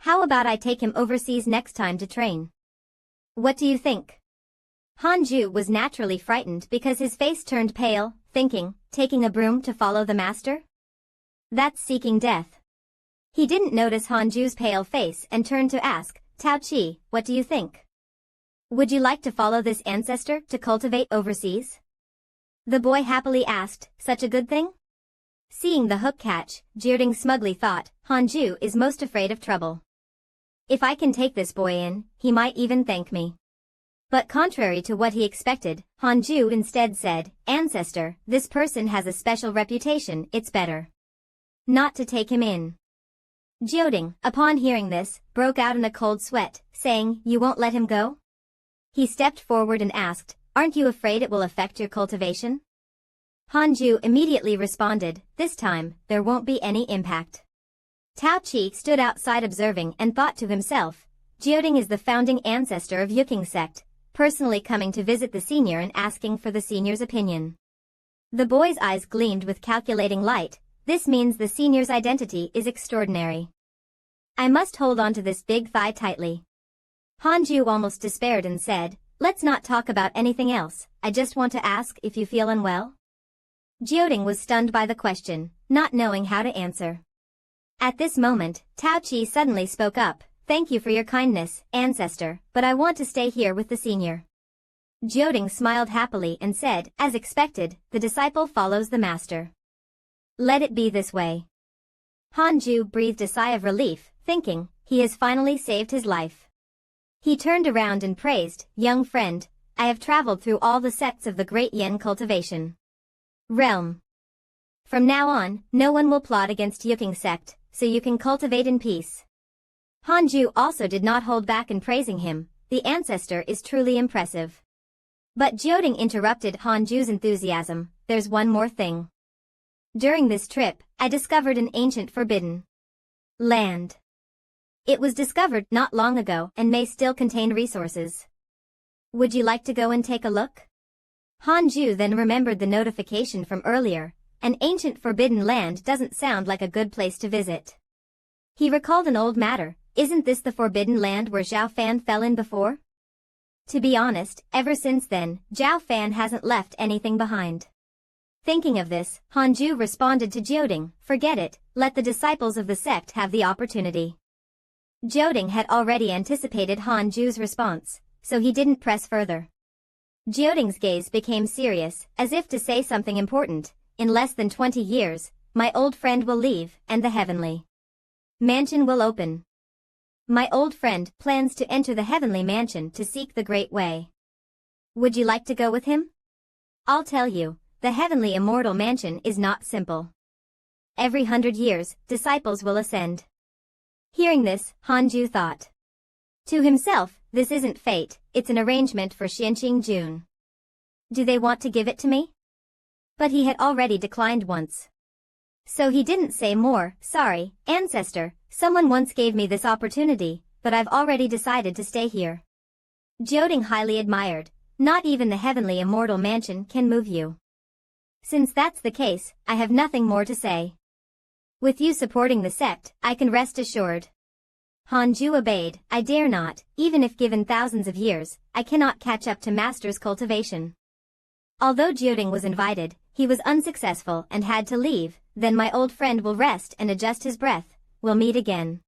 How about I take him overseas next time to train? What do you think? Hanju was naturally frightened because his face turned pale, thinking, taking a broom to follow the master? That's seeking death. He didn't notice Hanju's pale face and turned to ask, Tao Chi, what do you think? Would you like to follow this ancestor to cultivate overseas? The boy happily asked, such a good thing? Seeing the hook catch, Jioding smugly thought, Hanju is most afraid of trouble. If I can take this boy in, he might even thank me. But contrary to what he expected, Hanju instead said, Ancestor, this person has a special reputation, it's better not to take him in. Jioding, upon hearing this, broke out in a cold sweat, saying, you won't let him go? He stepped forward and asked, aren't you afraid it will affect your cultivation? Hanju immediately responded, this time, there won't be any impact. Tao Chi stood outside observing and thought to himself, Jioding is the founding ancestor of Yuking sect, personally coming to visit the senior and asking for the senior's opinion. The boy's eyes gleamed with calculating light, this means the senior's identity is extraordinary. I must hold on to this big thigh tightly. Hanju almost despaired and said, let's not talk about anything else, I just want to ask if you feel unwell? Jioding was stunned by the question, not knowing how to answer. At this moment, Tao Chi suddenly spoke up, thank you for your kindness, ancestor, but I want to stay here with the senior. Jioding smiled happily and said, as expected, the disciple follows the master. Let it be this way. Hanju breathed a sigh of relief, thinking, he has finally saved his life. He turned around and praised, young friend, I have traveled through all the sects of the great Yen cultivation realm. From now on, no one will plot against Yuking sect, so you can cultivate in peace. Hanju also did not hold back in praising him, the ancestor is truly impressive. But Jioding interrupted Hanju's enthusiasm, there's one more thing. During this trip, I discovered an ancient forbidden land. It was discovered not long ago and may still contain resources. Would you like to go and take a look? Hanju then remembered the notification from earlier, an ancient forbidden land doesn't sound like a good place to visit. He recalled an old matter, isn't this the forbidden land where Zhao Fan fell in before? To be honest, ever since then, Zhao Fan hasn't left anything behind. Thinking of this, Hanju responded to Jioding, forget it, let the disciples of the sect have the opportunity. Jioding had already anticipated Hanju's response, so he didn't press further. Jioding's gaze became serious, as if to say something important, in less than 20 years, my old friend will leave, and the heavenly mansion will open. My old friend plans to enter the heavenly mansion to seek the Great Way. Would you like to go with him? I'll tell you, the heavenly immortal mansion is not simple. Every 100 years, disciples will ascend. Hearing this, Hanju thought to himself, this isn't fate, it's an arrangement for Xianqing Jun. Do they want to give it to me? But he had already declined once. So he didn't say more, sorry, ancestor, someone once gave me this opportunity, but I've already decided to stay here. Jioding highly admired, not even the heavenly immortal mansion can move you. Since that's the case, I have nothing more to say. With you supporting the sect, I can rest assured. Hanju obeyed, I dare not, even if given thousands of years, I cannot catch up to master's cultivation. Although Jioding was invited, he was unsuccessful and had to leave, then my old friend will rest and adjust his breath, we'll meet again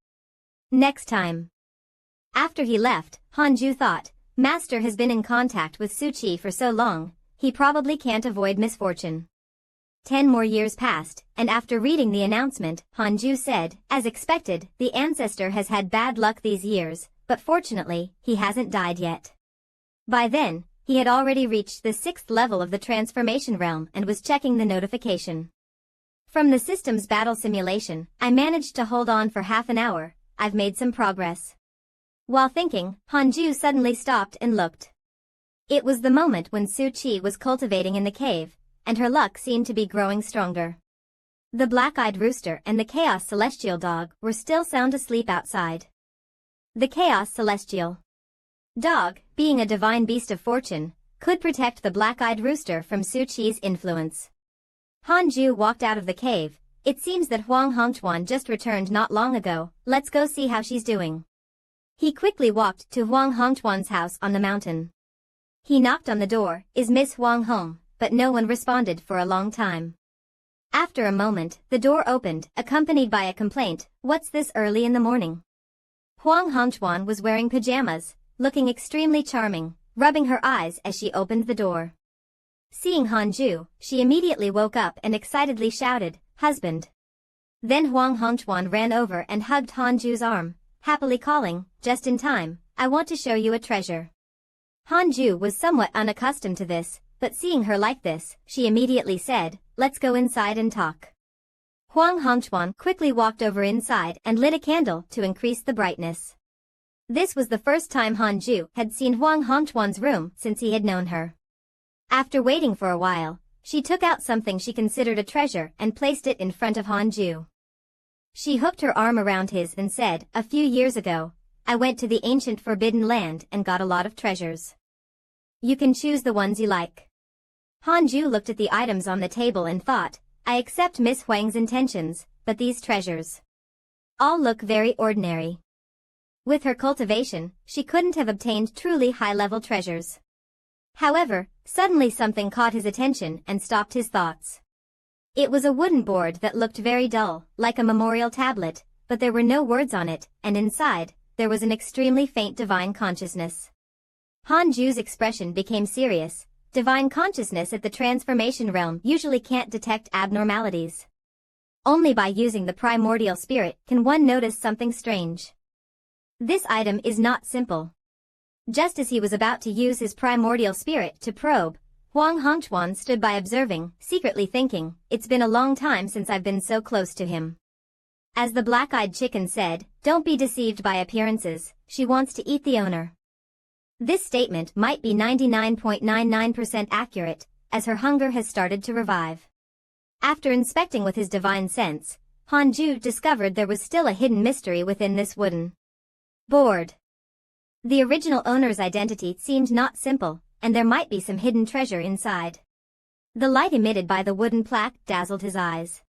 next time. After he left, Hanju thought, master has been in contact with Suchi for so long, he probably can't avoid misfortune. 10 more years passed, and after reading the announcement, Hanju said, as expected, the ancestor has had bad luck these years, but fortunately, he hasn't died yet. By then, he had already reached the 6th level of the transformation realm and was checking the notification. From the system's battle simulation, I managed to hold on for half an hour. I've made some progress. While thinking, Hanju suddenly stopped and looked. It was the moment when Su Qi was cultivating in the cave, and her luck seemed to be growing stronger. The black-eyed rooster and the Chaos Celestial dog were still sound asleep outside. The Chaos Celestial dog, being a divine beast of fortune, could protect the black-eyed rooster from Su Qi's influence. Hanju walked out of the cave. It seems that Huang Hongchuan just returned not long ago. Let's go see how she's doing. He quickly walked to Huang Hongchuan's house on the mountain. He knocked on the door. Is Miss Huang home? But no one responded for a long time. After a moment, the door opened, accompanied by a complaint. What's this early in the morning? Huang Hongchuan was wearing pajamas, looking extremely charming, rubbing her eyes as she opened the door. Seeing Hanju, she immediately woke up and excitedly shouted, "Husband!" Then Huang Hongchuan ran over and hugged Hanju's arm, happily calling, "Just in time, I want to show you a treasure." Hanju was somewhat unaccustomed to this, but seeing her like this, she immediately said, "Let's go inside and talk." Huang Hongchuan quickly walked over inside and lit a candle to increase the brightness. This was the first time Hanju had seen Huang Hongchuan's room since he had known her. After waiting for a while, she took out something she considered a treasure and placed it in front of Hanju. She hooked her arm around his and said, "A few years ago, I went to the ancient forbidden land and got a lot of treasures. You can choose the ones you like." Hanju looked at the items on the table and thought, "I accept Miss Huang's intentions, but these treasures all look very ordinary." With her cultivation, she couldn't have obtained truly high-level treasures. However, suddenly something caught his attention and stopped his thoughts. It was a wooden board that looked very dull, like a memorial tablet, but there were no words on it, and inside, there was an extremely faint divine consciousness. Hanju's expression became serious. Divine consciousness at the transformation realm usually can't detect abnormalities. Only by using the primordial spirit can one notice something strange. This item is not simple. Just as he was about to use his primordial spirit to probe, Huang Hongchuan stood by observing, secretly thinking, "It's been a long time since I've been so close to him." As the black-eyed chicken said, "Don't be deceived by appearances, she wants to eat the owner." This statement might be 99.99% accurate, as her hunger has started to revive. After inspecting with his divine sense, Hanju discovered there was still a hidden mystery within this wooden board. The original owner's identity seemed not simple, and there might be some hidden treasure inside. The light emitted by the wooden plaque dazzled his eyes.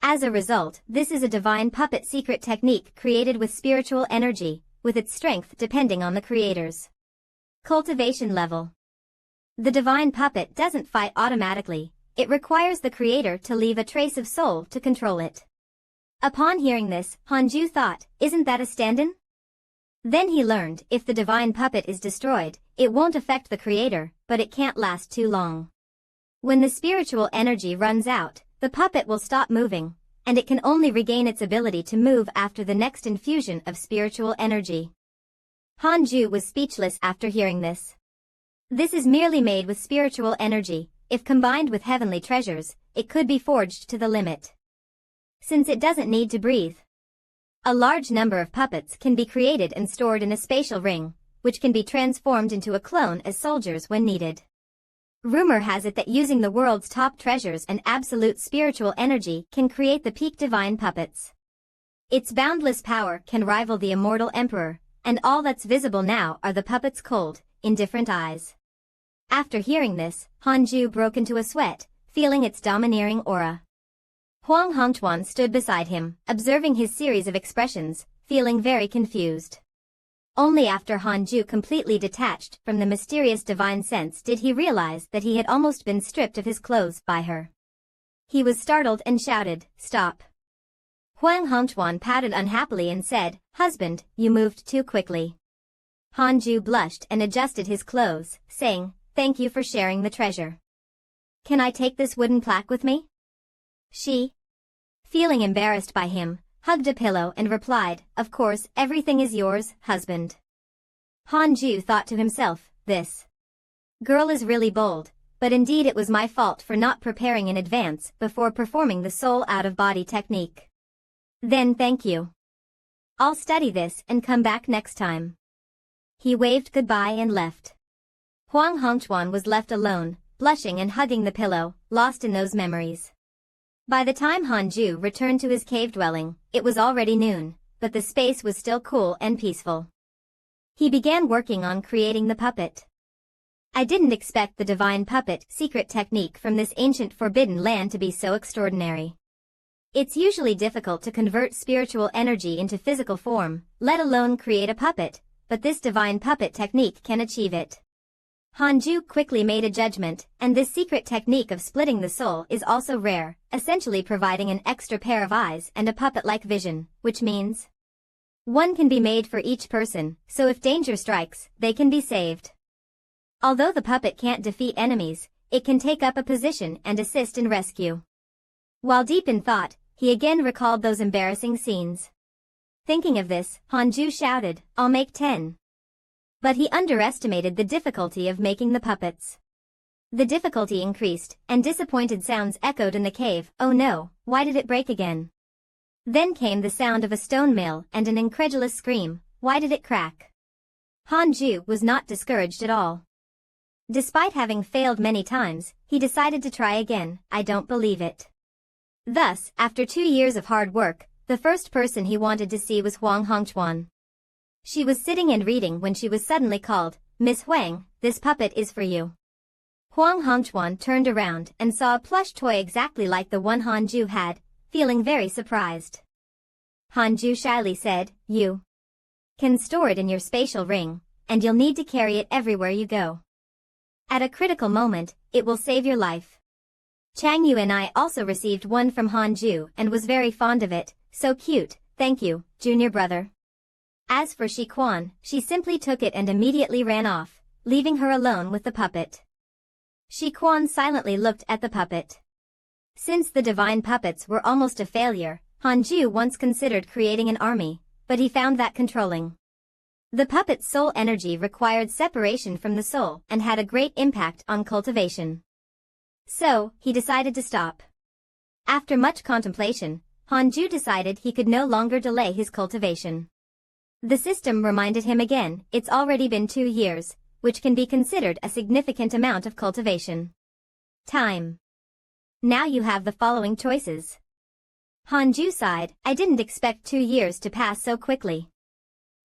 As a result, this is a divine puppet secret technique created with spiritual energy, with its strength depending on the creator's cultivation level. The divine puppet doesn't fight automatically, it requires the creator to leave a trace of soul to control it. Upon hearing this, Hanju thought, "Isn't that a stand-in?" Then he learned, if the divine puppet is destroyed, it won't affect the creator, but it can't last too long. When the spiritual energy runs out, the puppet will stop moving, and it can only regain its ability to move after the next infusion of spiritual energy. Hanju was speechless after hearing this. This is merely made with spiritual energy. If combined with heavenly treasures, it could be forged to the limit. Since it doesn't need to breathe, a large number of puppets can be created and stored in a spatial ring, which can be transformed into a clone as soldiers when needed. Rumor has it that using the world's top treasures and absolute spiritual energy can create the peak divine puppets. Its boundless power can rival the immortal emperor, and all that's visible now are the puppet's cold, indifferent eyes. After hearing this, Hanju broke into a sweat, feeling its domineering aura. Huang Hongchuan stood beside him, observing his series of expressions, feeling very confused. Only after Hanju completely detached from the mysterious divine sense did he realize that he had almost been stripped of his clothes by her. He was startled and shouted, "Stop." Huang Hongchuan pouted unhappily and said, "Husband, you moved too quickly." Hanju blushed and adjusted his clothes, saying, "Thank you for sharing the treasure. Can I take this wooden plaque with me?" She, feeling embarrassed by him, hugged a pillow and replied, "Of course, everything is yours, husband." Hanju thought to himself, this Girl is really bold, but indeed it was my fault for not preparing in advance before performing the soul out-of-body technique. Then thank you. I'll study this and come back next time. He waved goodbye and left. Huang Hongchuan was left alone, blushing and hugging the pillow, lost in those memories. By the time Hanju returned to his cave dwelling, it was already noon, but the space was still cool and peaceful. He began working on creating the puppet. I didn't expect the divine puppet secret technique from this ancient forbidden land to be so extraordinary. It's usually difficult to convert spiritual energy into physical form, let alone create a puppet, but this divine puppet technique can achieve it. Hanju quickly made a judgment, and this secret technique of splitting the soul is also rare, essentially providing an extra pair of eyes and a puppet-like vision, which means one can be made for each person, so if danger strikes, they can be saved. Although the puppet can't defeat enemies, it can take up a position and assist in rescue. While deep in thought, he again recalled those embarrassing scenes. Thinking of this, Hanju shouted, "I'll make 10. But he underestimated the difficulty of making the puppets. The difficulty increased, and disappointed sounds echoed in the cave. Oh no, why did it break again? Then came the sound of a stone mill and an incredulous scream, why did it crack? Hanju was not discouraged at all. Despite having failed many times, he decided to try again. I don't believe it. Thus, after 2 years of hard work, the first person he wanted to see was Huang Hongchuan. She was sitting and reading when she was suddenly called, "Miss Huang, this puppet is for you." Huang Hongchuan turned around and saw a plush toy exactly like the one Hanju had, feeling very surprised. Hanju shyly said, "You can store it in your spatial ring, and you'll need to carry it everywhere you go. At a critical moment, it will save your life." Chang Yu and I also received one from Hanju and was very fond of it, so cute, thank you, junior brother. As for Shi Quan, she simply took it and immediately ran off, leaving her alone with the puppet. Shi Quan silently looked at the puppet. Since the divine puppets were almost a failure, Hanju once considered creating an army, but he found that controlling the puppet's soul energy required separation from the soul and had a great impact on cultivation. So, he decided to stop. After much contemplation, Hanju decided he could no longer delay his cultivation. The system reminded him again, it's already been 2 years, which can be considered a significant amount of cultivation time. Now you have the following choices. Hanju sighed, I didn't expect 2 years to pass so quickly.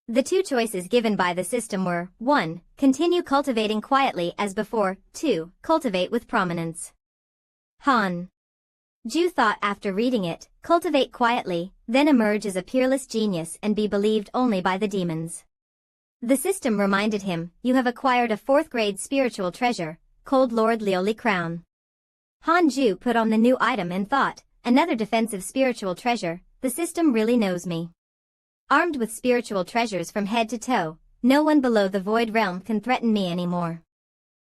The 2 choices given by the system were, 1. Continue cultivating quietly as before, 2. Cultivate with prominence. Hanju thought after reading it, cultivate quietly, then emerge as a peerless genius and be believed only by the demons. The system reminded him, you have acquired a 4th-grade spiritual treasure, Cold Lord Lioli Crown. Hanju put on the new item and thought, another defensive spiritual treasure, the system really knows me. Armed with spiritual treasures from head to toe, no one below the Void Realm can threaten me anymore.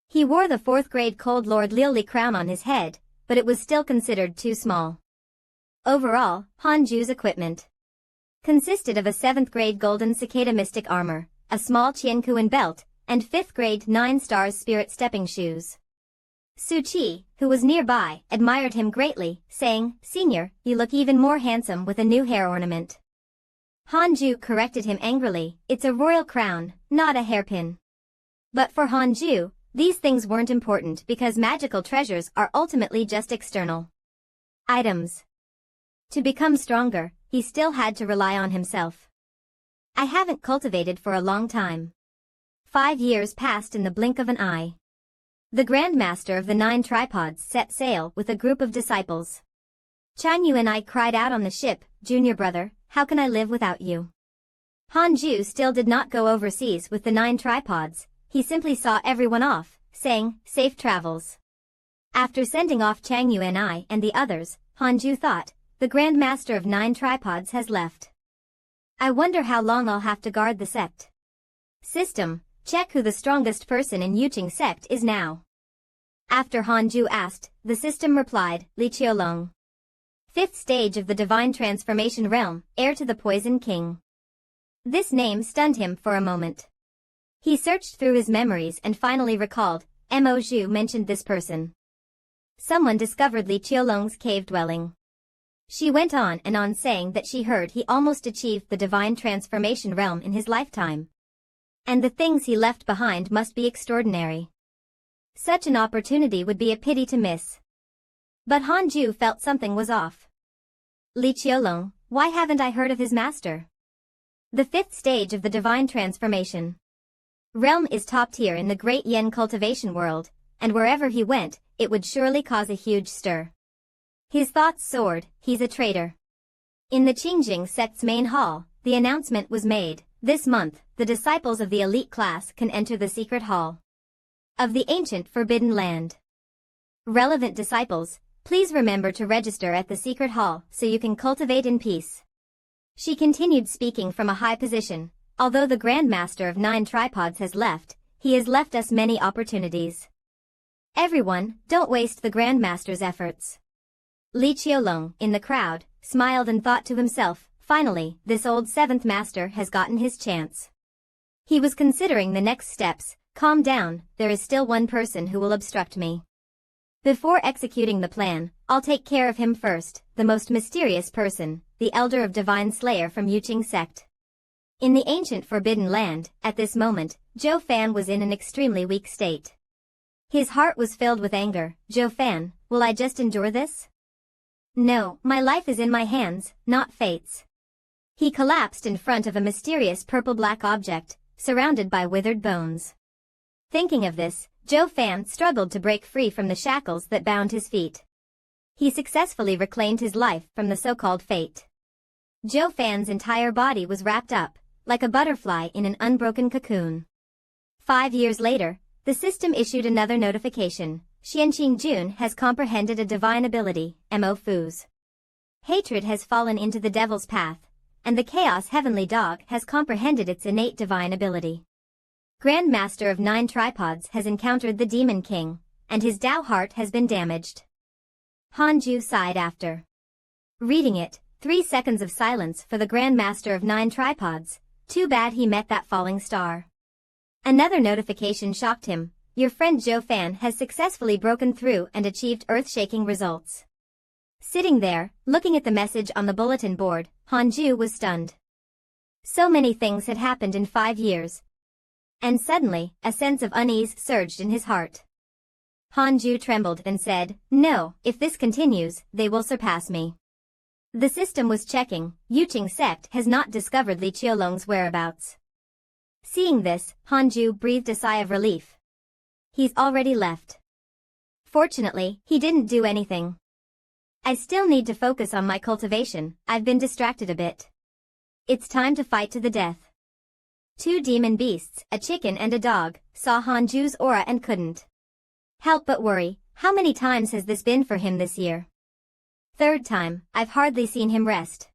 He wore the 4th-grade Cold Lord Lioli Crown on his head, but it was still considered too small. Overall, Hanju's equipment consisted of a 7th-grade Golden Cicada Mystic Armor, a small Qiankuan belt, and 5th-grade 9 Stars Spirit Stepping Shoes. Su Qi, who was nearby, admired him greatly, saying, Senior, you look even more handsome with a new hair ornament. Hanju corrected him angrily, it's a royal crown, not a hairpin. But for Hanju, these things weren't important because magical treasures are ultimately just external items. To become stronger, he still had to rely on himself. I haven't cultivated for a long time. 5 years passed in the blink of an eye. The Grand Master of the 9 Tripods set sail with a group of disciples. Chang Yu and I cried out on the ship, Junior brother, how can I live without you? Hanju still did not go overseas with the 9 tripods, he simply saw everyone off, saying, safe travels. After sending off Chang Yu and I and the others, Hanju thought, the Grand Master of 9 tripods has left. I wonder how long I'll have to guard the sect. System, check who the strongest person in Yuqing sect is now. After Hanju asked, the system replied, Li Qiolong. 5th stage of the Divine Transformation Realm, heir to the Poison King. This name stunned him for a moment. He searched through his memories and finally recalled, MISU mentioned this person. Someone discovered Li Qiulong's cave dwelling. She went on and on saying that she heard he almost achieved the divine transformation realm in his lifetime. And the things he left behind must be extraordinary. Such an opportunity would be a pity to miss. But Hanju felt something was off. Li Qiulong, why haven't I heard of his master? The fifth stage of the divine transformation realm is top tier in the great yen cultivation world, and wherever he went, it would surely cause a huge stir. His thoughts soared, he's a traitor. In the Qingjing sect's main hall, the announcement was made, this month, the disciples of the elite class can enter the secret hall of the ancient forbidden land. Relevant disciples, please remember to register at the secret hall so you can cultivate in peace. She continued speaking from a high position. Although the Grand Master of 9 tripods has left, he has left us many opportunities. Everyone, don't waste the Grand Master's efforts. Li Qiulong, in the crowd, smiled and thought to himself, finally, this old 7th Master has gotten his chance. He was considering the next steps. Calm down, there is still one person who will obstruct me. Before executing the plan, I'll take care of him first, the most mysterious person, the Elder of Divine Slayer from Yuqing sect. In the ancient forbidden land, at this moment, Zhou Fan was in an extremely weak state. His heart was filled with anger. Zhou Fan, will I just endure this? No, my life is in my hands, not fate's. He collapsed in front of a mysterious purple-black object, surrounded by withered bones. Thinking of this, Zhou Fan struggled to break free from the shackles that bound his feet. He successfully reclaimed his life from the so-called fate. Zhou Fan's entire body was wrapped up, like a butterfly in an unbroken cocoon. 5 years later, the system issued another notification. Xianqing Jun has comprehended a divine ability, Mo Fu's. Hatred has fallen into the devil's path, and the Chaos Heavenly Dog has comprehended its innate divine ability. Grand Master of 9 tripods has encountered the Demon King, and his Tao heart has been damaged. Hanju sighed after reading it. 3 seconds of silence for the Grand Master of 9 tripods. Too bad he met that falling star. Another notification shocked him. Your friend Zhou Fan has successfully broken through and achieved earth-shaking results. Sitting there, looking at the message on the bulletin board, Hanju was stunned. So many things had happened in 5 years. And suddenly, a sense of unease surged in his heart. Hanju trembled and said, no, if this continues, they will surpass me. The system was checking. Yuqing sect has not discovered Li Qiulong's whereabouts. Seeing this, Hanju breathed a sigh of relief. He's already left. Fortunately, he didn't do anything. I still need to focus on my cultivation. I've been distracted a bit. It's time to fight to the death. 2 demon beasts, a chicken and a dog, saw Hanju's aura and couldn't help but worry. How many times has this been for him this year? 3rd time, I've hardly seen him rest.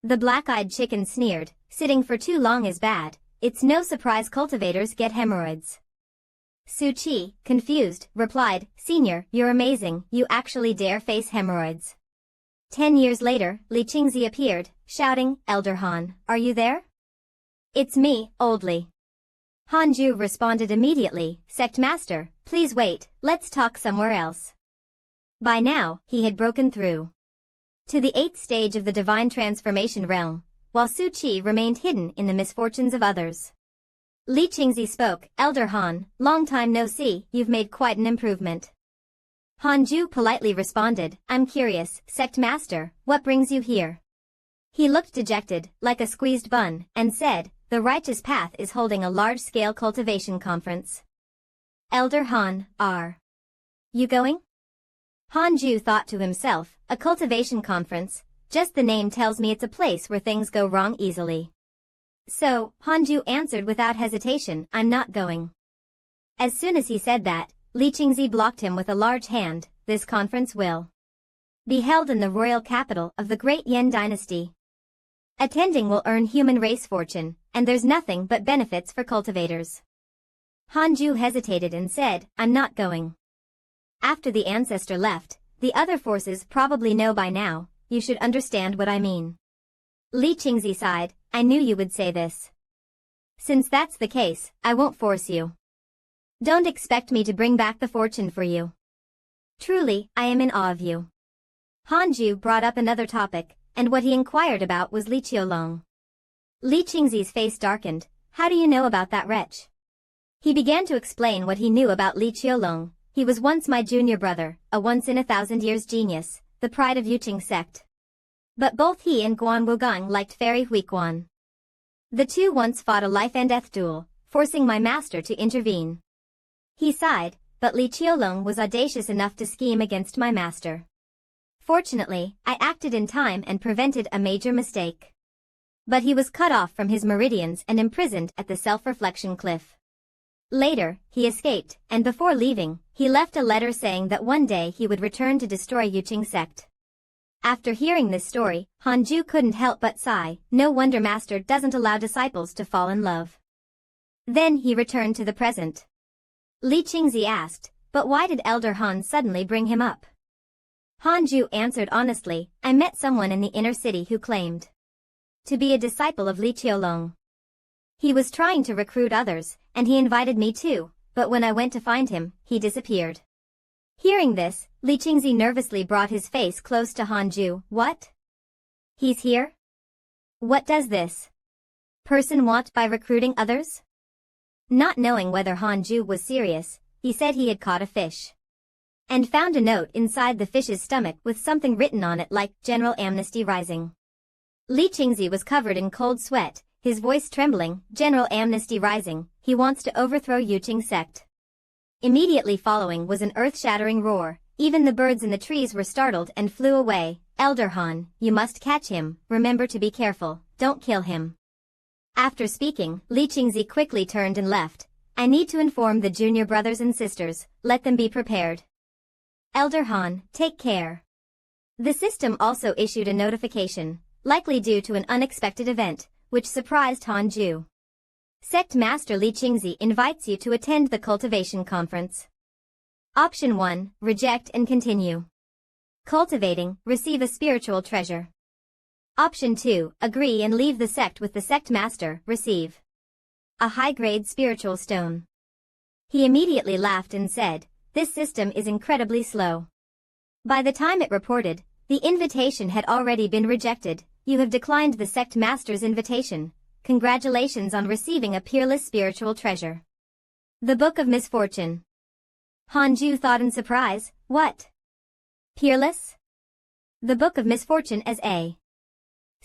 The black-eyed chicken sneered, sitting for too long is bad. It's no surprise cultivators get hemorrhoids. Su Qi, confused, replied, Senior, you're amazing, you actually dare face hemorrhoids. 10 years later, Li Qingzi appeared, shouting, Elder Han, are you there? It's me, Old Li. Hanju responded immediately, Sect Master, please wait, let's talk somewhere else. By now, he had broken through to the 8th stage of the divine transformation realm, while Su Qi remained hidden in the misfortunes of others. Li Qingzi spoke, Elder Han, long time no see, you've made quite an improvement. Hanju politely responded, I'm curious, Sect Master, what brings you here? He looked dejected, like a squeezed bun, and said, the Righteous Path is holding a large-scale cultivation conference. Elder Han, are you going? Hanju thought to himself, a cultivation conference, just the name tells me it's a place where things go wrong easily. So, Hanju answered without hesitation, I'm not going. As soon as he said that, Li Qingzi blocked him with a large hand. This conference will be held in the royal capital of the Great Yen Dynasty. Attending will earn human race fortune, and there's nothing but benefits for cultivators. Hanju hesitated and said, I'm not going. After the ancestor left, the other forces probably know by now, you should understand what I mean. Li Qingzi sighed, I knew you would say this. Since that's the case, I won't force you. Don't expect me to bring back the fortune for you. Truly, I am in awe of you. Hanju brought up another topic, and what he inquired about was Li Qiulong. Li Qingzi's face darkened. How do you know about that wretch? He began to explain what he knew about Li Qiulong. He was once my junior brother, a once-in-a-thousand-years genius, the pride of Yuqing sect. But both he and Guan Wugang liked Fairy Huiguan. The two once fought a life-and-death duel, forcing my master to intervene. He sighed, but Li Qiulong was audacious enough to scheme against my master. Fortunately, I acted in time and prevented a major mistake. But he was cut off from his meridians and imprisoned at the self-reflection cliff. Later, he escaped, and before leaving, he left a letter saying that one day he would return to destroy Yuqing sect. After hearing this story, Hanju couldn't help but sigh. No wonder master doesn't allow disciples to fall in love. Then he returned to the present. Li Qingzi asked, but why did Elder Han suddenly bring him up? Hanju answered honestly, I met someone in the inner city who claimed to be a disciple of Li Qiulong. He was trying to recruit others, and he invited me too, but when I went to find him, he disappeared. Hearing this, Li Qingzi nervously brought his face close to Hanju. What? He's here? What does this person want by recruiting others? Not knowing whether Hanju was serious, he said he had caught a fish and found a note inside the fish's stomach with something written on it like General Amnesty Rising. Li Qingzi was covered in cold sweat, his voice trembling. General Amnesty Rising, he wants to overthrow Yuqing sect. Immediately following was an earth-shattering roar. Even the birds in the trees were startled and flew away. Elder Han, you must catch him, remember to be careful, don't kill him. After speaking, Li Qingzi quickly turned and left. I need to inform the junior brothers and sisters, let them be prepared. Elder Han, take care. The system also issued a notification, likely due to an unexpected event, which surprised Hanju. Sect Master Li Qingzi invites you to attend the Cultivation Conference. Option 1, reject and continue. Cultivating, receive a spiritual treasure. Option 2, agree and leave the sect with the sect master, receive a high-grade spiritual stone. He immediately laughed and said, this system is incredibly slow. By the time it reported, the invitation had already been rejected. You have declined the sect master's invitation. Congratulations on receiving a peerless spiritual treasure. The Book of Misfortune. Hanju thought in surprise, what? Peerless? The Book of Misfortune as a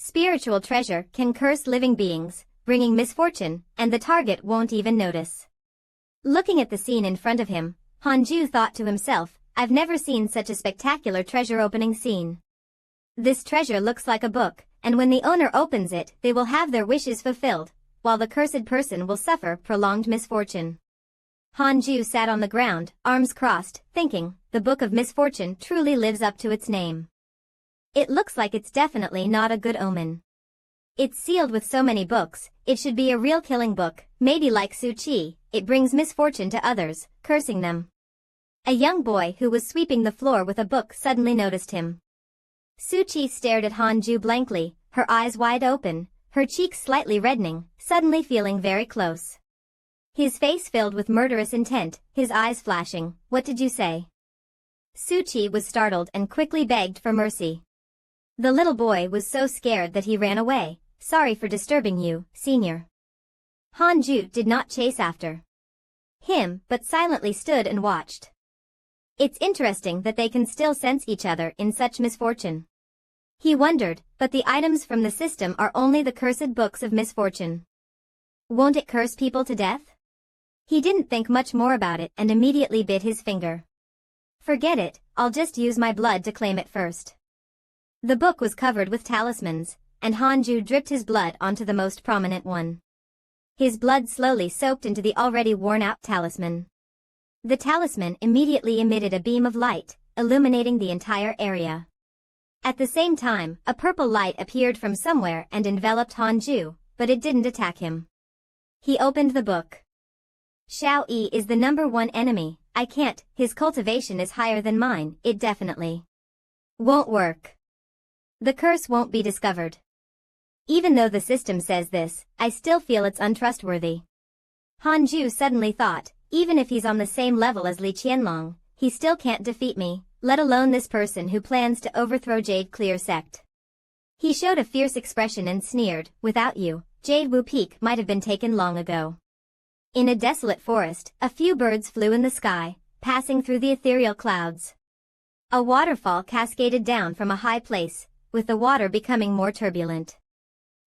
spiritual treasure can curse living beings, bringing misfortune, and the target won't even notice. Looking at the scene in front of him, Hanju thought to himself, I've never seen such a spectacular treasure opening scene. This treasure looks like a book, and when the owner opens it, they will have their wishes fulfilled, while the cursed person will suffer prolonged misfortune. Hanju sat on the ground, arms crossed, thinking, the Book of Misfortune truly lives up to its name. It looks like it's definitely not a good omen. It's sealed with so many books, it should be a real killing book, maybe like Su Qi, it brings misfortune to others, cursing them. A young boy who was sweeping the floor with a book suddenly noticed him. Su Qi stared at Hanju blankly, her eyes wide open, her cheeks slightly reddening, suddenly feeling very close. His face filled with murderous intent, his eyes flashing. What did you say? Su Qi was startled and quickly begged for mercy. The little boy was so scared that he ran away. Sorry for disturbing you, senior. Hanju did not chase after him, but silently stood and watched. It's interesting that they can still sense each other in such misfortune. He wondered, but the items from the system are only the cursed books of misfortune. Won't it curse people to death? He didn't think much more about it and immediately bit his finger. Forget it, I'll just use my blood to claim it first. The book was covered with talismans, and Hanju dripped his blood onto the most prominent one. His blood slowly soaked into the already worn-out talisman. The talisman immediately emitted a beam of light, illuminating the entire area. At the same time, a purple light appeared from somewhere and enveloped Hanju, but it didn't attack him. He opened the book. Xiao Yi is the #1 enemy. I can't, his cultivation is higher than mine, it definitely won't work. The curse won't be discovered. Even though the system says this, I still feel it's untrustworthy. Hanju suddenly thought, even if he's on the same level as Li Qianlong, he still can't defeat me, let alone this person who plans to overthrow Jade Clear Sect. He showed a fierce expression and sneered, without you, Jade Wu Peak might have been taken long ago. In a desolate forest, a few birds flew in the sky, passing through the ethereal clouds. A waterfall cascaded down from a high place, with the water becoming more turbulent.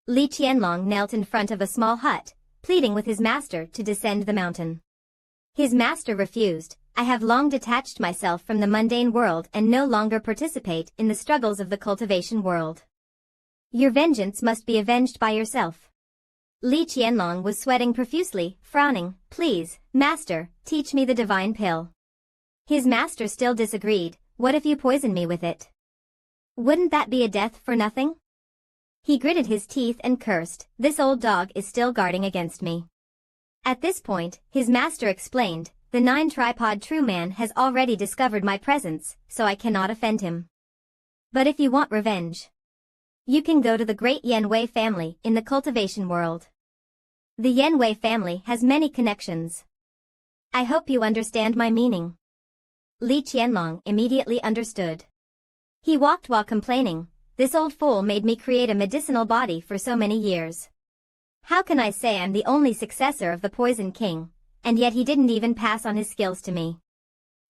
Li Qianlong knelt in front of a small hut, pleading with his master to descend the mountain. His master refused. I have long detached myself from the mundane world and no longer participate in the struggles of the cultivation world. Your vengeance must be avenged by yourself. Li Qianlong was sweating profusely, frowning. Please, master, teach me the divine pill. His master still disagreed. What if you poison me with it? Wouldn't that be a death for nothing? He gritted his teeth and cursed. This old dog is still guarding against me. At this point, his master explained, the 9-tripod true man has already discovered my presence, so I cannot offend him. But if you want revenge, you can go to the great Yanwei family in the cultivation world. The Yanwei family has many connections. I hope you understand my meaning. Li Qianlong immediately understood. He walked while complaining, this old fool made me create a medicinal body for so many years. How can I say I'm the only successor of the Poison King, and yet he didn't even pass on his skills to me?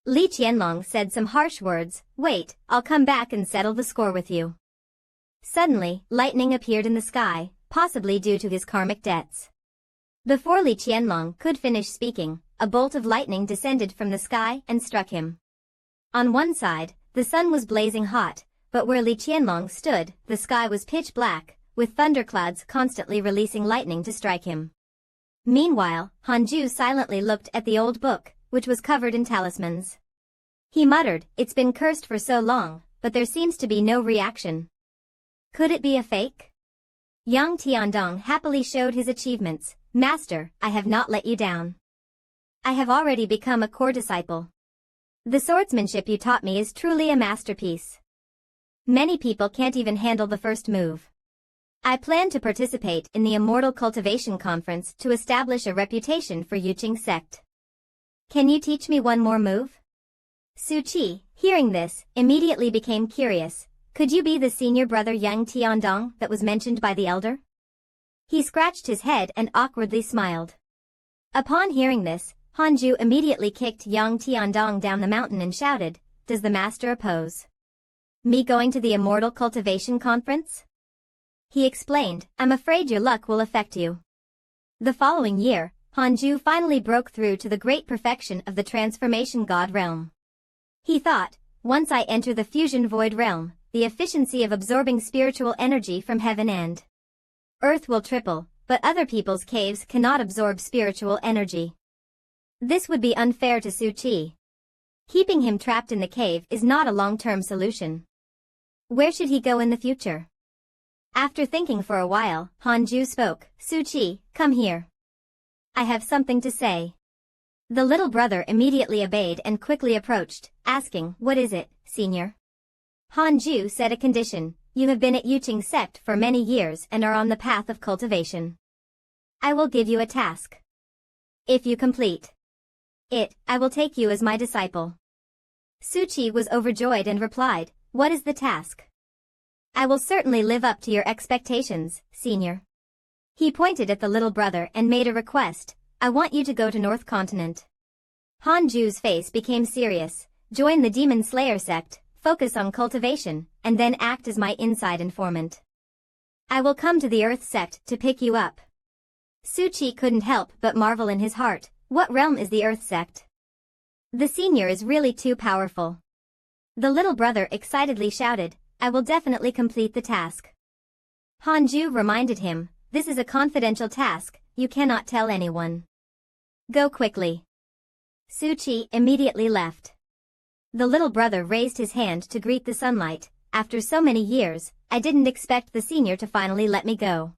Li Qianlong said some harsh words. Wait, I'll come back and settle the score with you. Suddenly, lightning appeared in the sky, possibly due to his karmic debts. Before Li Qianlong could finish speaking, a bolt of lightning descended from the sky and struck him. On one side, the sun was blazing hot, but where Li Qianlong stood, the sky was pitch black, with thunderclouds constantly releasing lightning to strike him. Meanwhile, Hanju silently looked at the old book, which was covered in talismans. He muttered, it's been cursed for so long, but there seems to be no reaction. Could it be a fake? Yang Tiandong happily showed his achievements. Master, I have not let you down. I have already become a core disciple. The swordsmanship you taught me is truly a masterpiece. Many people can't even handle the first move. I plan to participate in the Immortal Cultivation Conference to establish a reputation for Yuqing sect. Can you teach me one more move? Su Qi, hearing this, immediately became curious. Could you be the senior brother Yang Tiandong that was mentioned by the elder? He scratched his head and awkwardly smiled. Upon hearing this, Hanju immediately kicked Yang Tiandong down the mountain and shouted, does the master oppose me going to the Immortal Cultivation Conference? He explained, I'm afraid your luck will affect you. The following year, Hanju finally broke through to the great perfection of the Transformation God realm. He thought, once I enter the Fusion Void realm, the efficiency of absorbing spiritual energy from heaven and earth will triple, but other people's caves cannot absorb spiritual energy. This would be unfair to Su Qi. Keeping him trapped in the cave is not a long-term solution. Where should he go in the future? After thinking for a while, Hanju spoke, Su Qi, come here. I have something to say. The little brother immediately obeyed and quickly approached, asking, what is it, senior? Hanju set a condition, you have been at Yuqing sect for many years and are on the path of cultivation. I will give you a task. If you complete it, I will take you as my disciple. Su Qi was overjoyed and replied, what is the task? I will certainly live up to your expectations, senior. He pointed at the little brother and made a request, I want you to go to North Continent. Hanju's face became serious, join the Demon Slayer sect, focus on cultivation, and then act as my inside informant. I will come to the Earth sect to pick you up. Su Qi couldn't help but marvel in his heart, what realm is the Earth sect? The senior is really too powerful. The little brother excitedly shouted, I will definitely complete the task. Hanju reminded him, this is a confidential task, you cannot tell anyone. Go quickly. Su Qi immediately left. The little brother raised his hand to greet the sunlight, after so many years, I didn't expect the senior to finally let me go.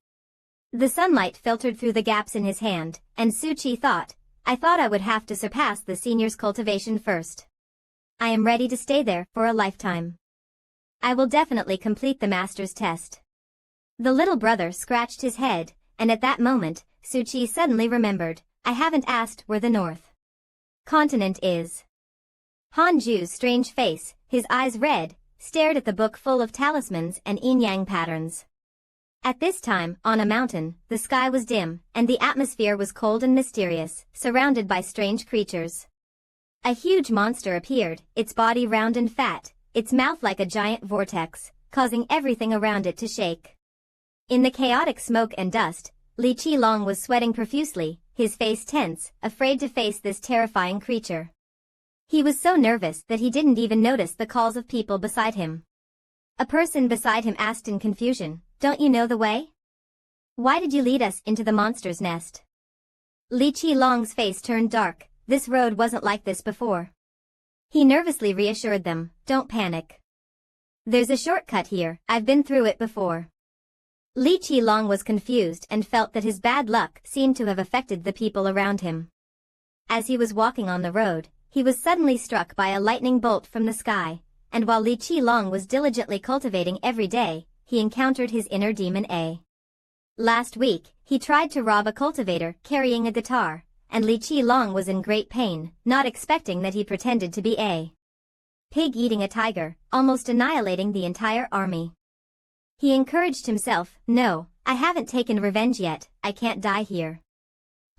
The sunlight filtered through the gaps in his hand, and Su Qi thought, I thought I would have to surpass the senior's cultivation first. I am ready to stay there for a lifetime. I will definitely complete the master's test. The little brother scratched his head, and at that moment, Su Qi suddenly remembered, I haven't asked where the North Continent is. Hanju's strange face, his eyes red, stared at the book full of talismans and yin-yang patterns. At this time, on a mountain, the sky was dim, and the atmosphere was cold and mysterious, surrounded by strange creatures. A huge monster appeared, its body round and fat, its mouth like a giant vortex, causing everything around it to shake. In the chaotic smoke and dust, Li Qilong was sweating profusely, his face tense, afraid to face this terrifying creature. He was so nervous that he didn't even notice the calls of people beside him. A person beside him asked in confusion, "Don't you know the way? Why did you lead us into the monster's nest?" Li Qilong's face turned dark. This road wasn't like this before. He nervously reassured them, "Don't panic. There's a shortcut here, I've been through it before." Li Qilong was confused and felt that his bad luck seemed to have affected the people around him. As he was walking on the road, he was suddenly struck by a lightning bolt from the sky, and while Li Qilong was diligently cultivating every day, he encountered his inner demon A. Last week, he tried to rob a cultivator carrying a guitar, and Li Qilong was in great pain, not expecting that he pretended to be a pig eating a tiger, almost annihilating the entire army. He encouraged himself, "No, I haven't taken revenge yet, I can't die here."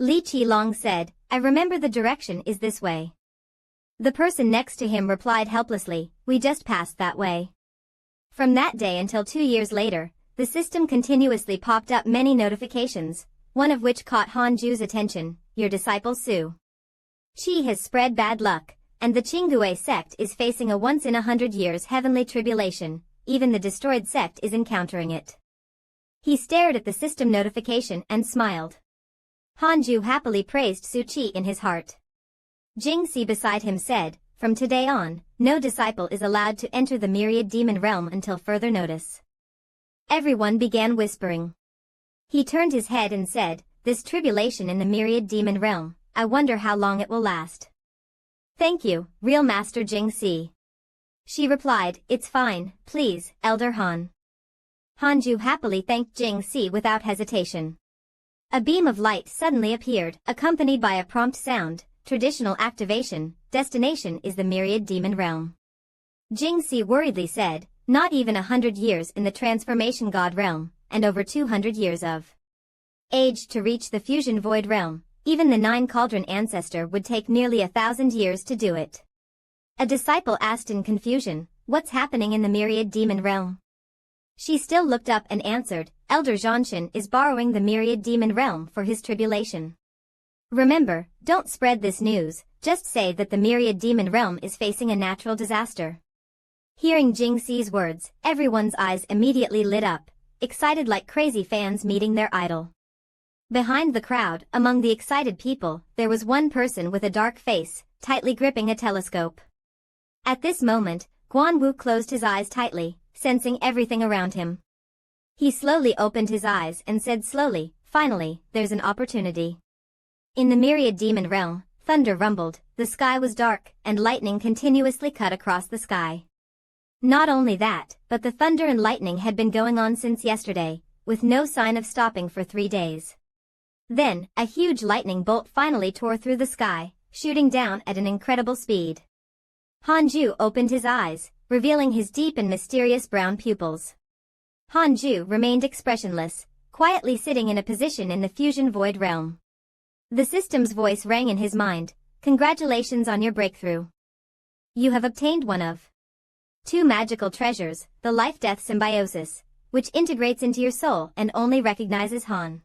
Li Qilong said, "I remember the direction is this way." The person next to him replied helplessly, "We just passed that way." From that day until 2 years later, the system continuously popped up many notifications, one of which caught Hanju's attention, "Your disciple Su Chi has spread bad luck, and the Qinghue sect is facing a once-in-100 years heavenly tribulation, even the destroyed sect is encountering it." He stared at the system notification and smiled. Hanju happily praised Su Chi in his heart. Jingxi beside him said, "From today on, no disciple is allowed to enter the myriad demon realm until further notice." Everyone began whispering. He turned his head and said, "This tribulation in the myriad demon realm, I wonder how long it will last." "Thank you, real Master Jingxi." She replied, "It's fine, please, Elder Han." Hanju happily thanked Jingxi without hesitation. A beam of light suddenly appeared, accompanied by a prompt sound, "Traditional activation, destination is the myriad demon realm." Jingxi worriedly said, "Not even 100 years in the transformation god realm, and over 200 years of age to reach the fusion void realm, even the 9 cauldron ancestor would take nearly 1,000 years to do it." A disciple asked in confusion, "What's happening in the myriad demon realm?" She still looked up and answered, "Elder Zhanshan is borrowing the myriad demon realm for his tribulation." Remember, don't spread this news, just say that the myriad demon realm is facing a natural disaster. Hearing Jingxi's words, everyone's eyes immediately lit up, excited like crazy fans meeting their idol. Behind the crowd, among the excited people, there was one person with a dark face, tightly gripping a telescope. At this moment, Guanwu closed his eyes tightly, sensing everything around him. He slowly opened his eyes and said slowly, "Finally, there's an opportunity." In the myriad demon realm, thunder rumbled, the sky was dark, and lightning continuously cut across the sky. Not only that, but the thunder and lightning had been going on since yesterday, with no sign of stopping for 3 days. Then, a huge lightning bolt finally tore through the sky, shooting down at an incredible speed. Hanju opened his eyes, revealing his deep and mysterious brown pupils. Hanju remained expressionless, quietly sitting in a position in the fusion void realm. The system's voice rang in his mind, "Congratulations on your breakthrough. You have obtained one of 2 magical treasures, the life-death symbiosis, which integrates into your soul and only recognizes Han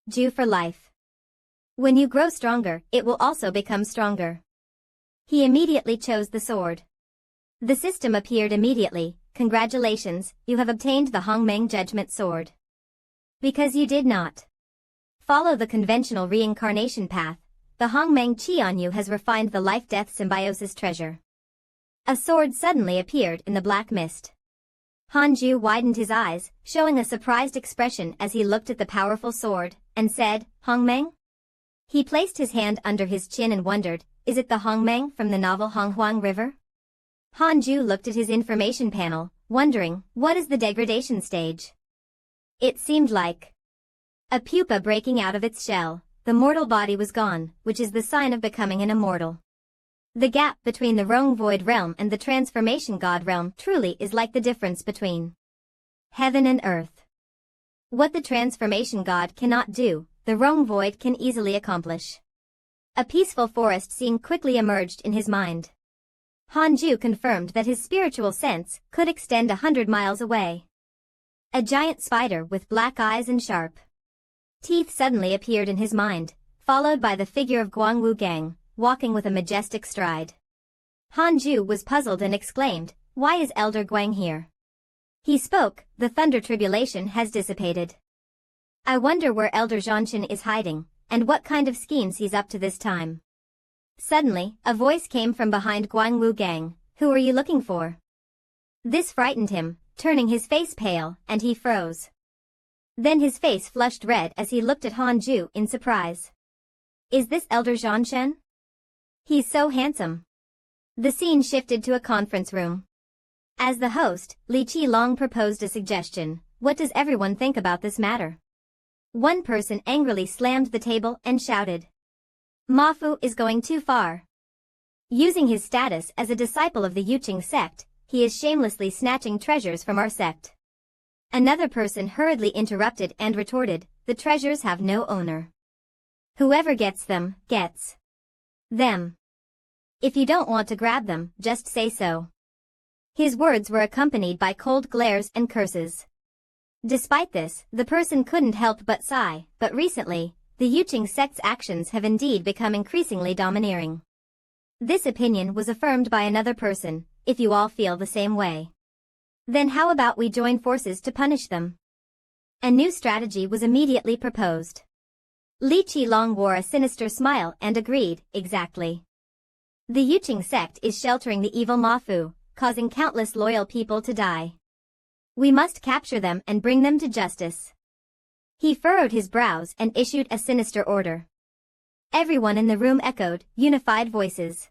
Ju for life. When you grow stronger, it will also become stronger." He immediately chose the sword. The system appeared immediately, "Congratulations, you have obtained the Hongmeng Judgment Sword. Because you did not follow the conventional reincarnation path, the Hongmeng Qi on you has refined the life-death symbiosis treasure." A sword suddenly appeared in the black mist. Hanju widened his eyes, showing a surprised expression as he looked at the powerful sword, and said, "Hongmeng?" He placed his hand under his chin and wondered, "Is it the Hongmeng from the novel Honghuang River?" Hanju looked at his information panel, wondering, what is the degradation stage? It seemed like a pupa breaking out of its shell. The the mortal body was gone, which is the sign of becoming an immortal. The gap between the Rong Void realm and the Transformation God realm truly is like the difference between heaven and earth. What the Transformation God cannot do, the Rong Void can easily accomplish. A peaceful forest scene quickly emerged in his mind. Hanju confirmed that his spiritual sense could extend 100 miles away. A giant spider with black eyes and sharp teeth suddenly appeared in his mind, followed by the figure of Guangwu Gang, walking with a majestic stride. Hanju was puzzled and exclaimed, "Why is Elder Guang here?" He spoke, "The thunder tribulation has dissipated. I wonder where Elder Zhanshan is hiding, and what kind of schemes he's up to this time." Suddenly, a voice came from behind Guangwu Gang. "Who are you looking for?" This frightened him, turning his face pale, and he froze. Then his face flushed red as he looked at Hanju in surprise. "Is this Elder Zhanshan? He's so handsome." The scene shifted to a conference room. As the host, Li Qilong proposed a suggestion. "What does everyone think about this matter?" One person angrily slammed the table and shouted, "Ma Fu is going too far. Using his status as a disciple of the Yuqing sect, he is shamelessly snatching treasures from our sect." Another person hurriedly interrupted and retorted, "The treasures have no owner. Whoever gets them, gets them. If you don't want to grab them, just say so." His words were accompanied by cold glares and curses. Despite this, the person couldn't help but sigh, but recently, the Yuqing sect's actions have indeed become increasingly domineering. This opinion was affirmed by another person. "If you all feel the same way, then how about we join forces to punish them?" A new strategy was immediately proposed. Li Qilong wore a sinister smile and agreed, "Exactly. The Yuqing sect is sheltering the evil Ma Fu, causing countless loyal people to die. We must capture them and bring them to justice." He furrowed his brows and issued a sinister order. Everyone in the room echoed, unified voices.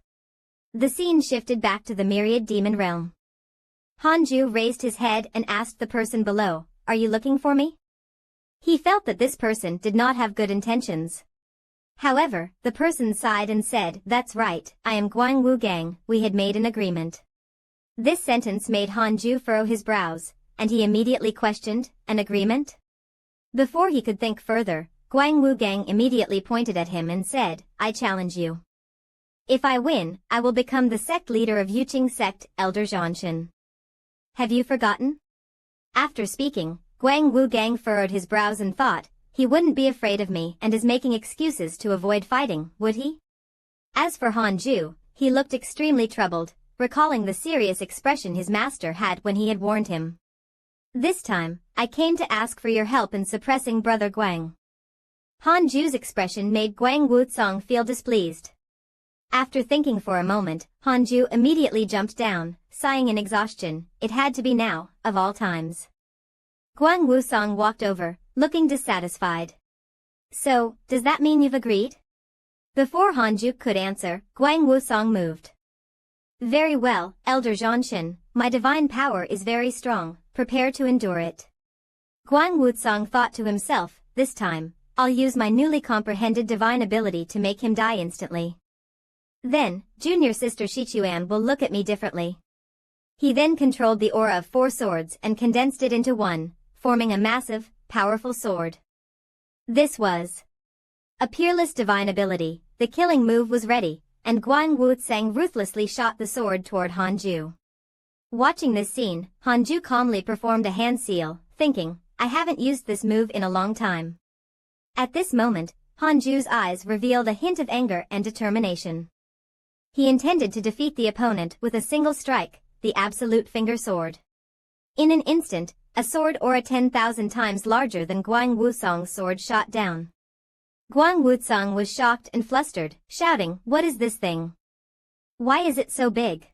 The scene shifted back to the myriad demon realm. Hanju raised his head and asked the person below, "Are you looking for me?" He felt that this person did not have good intentions. However, the person sighed and said, "That's right, I am Guangwu Gang, we had made an agreement." This sentence made Hanju furrow his brows, and he immediately questioned, "An agreement?" Before he could think further, Guangwu Gang immediately pointed at him and said, "I challenge you. If I win, I will become the sect leader of Yuqing sect, Elder Zhanshan. Have you forgotten?" After speaking, Guangwu Gang furrowed his brows and thought, "He wouldn't be afraid of me and is making excuses to avoid fighting, would he?" As for Hanju, he looked extremely troubled, recalling the serious expression his master had when he had warned him. "This time, I came to ask for your help in suppressing Brother Guang." Hanju's expression made Guang Wuzong feel displeased. After thinking for a moment, Hanju immediately jumped down, sighing in exhaustion. It had to be now, of all times. Guang Wuzong walked over, looking dissatisfied. "So, does that mean you've agreed?" Before Hanju could answer, Guang Wuzong moved. "Very well, Elder Zhanshan, my divine power is very strong, prepare to endure it." Guang Wuzong thought to himself, "This time, I'll use my newly comprehended divine ability to make him die instantly. Then, junior sister Shichuan will look at me differently." He then controlled the aura of 4 swords and condensed it into one, forming a massive, powerful sword. This was a peerless divine ability. The killing move was ready, and Guang Wuzong ruthlessly shot the sword toward Hanju. Watching this scene, Hanju calmly performed a hand seal, thinking, "I haven't used this move in a long time." At this moment, Hanju's eyes revealed a hint of anger and determination. He intended to defeat the opponent with a single strike, the absolute finger sword. In an instant, a sword aura 10,000 times larger than Guang Wuzong's sword shot down. Guang Wuzong was shocked and flustered, shouting, "What is this thing? Why is it so big?"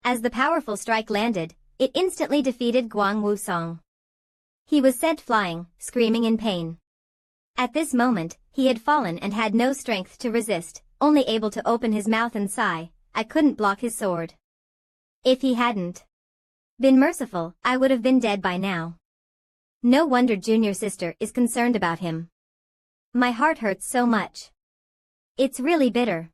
As the powerful strike landed, it instantly defeated Guang Wuzong. He was sent flying, screaming in pain. At this moment, he had fallen and had no strength to resist, only able to open his mouth and sigh, "I couldn't block his sword. If he hadn't been merciful, I would have been dead by now." No wonder junior sister is concerned about him. My heart hurts so much. It's really bitter.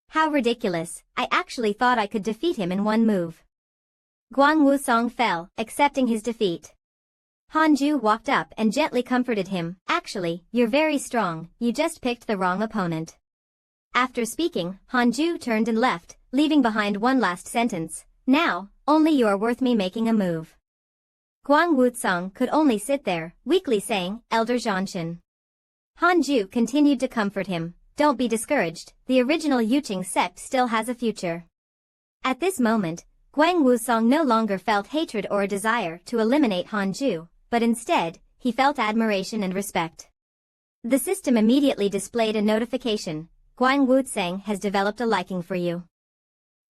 How ridiculous, I actually thought I could defeat him in one move. Guan Wusong fell, accepting his defeat. Hanju walked up and gently comforted him. Actually, you're very strong, you just picked the wrong opponent. After speaking, Hanju turned and left, leaving behind one last sentence. Now, only you are worth me making a move. Guan Wusong could only sit there, weakly saying, Elder Zhanshan. Hanju continued to comfort him. Don't be discouraged, the original Yuqing sect still has a future. At this moment, Guan Wusong no longer felt hatred or a desire to eliminate Hanju, but instead, he felt admiration and respect. The system immediately displayed a notification. Guan Wusong has developed a liking for you.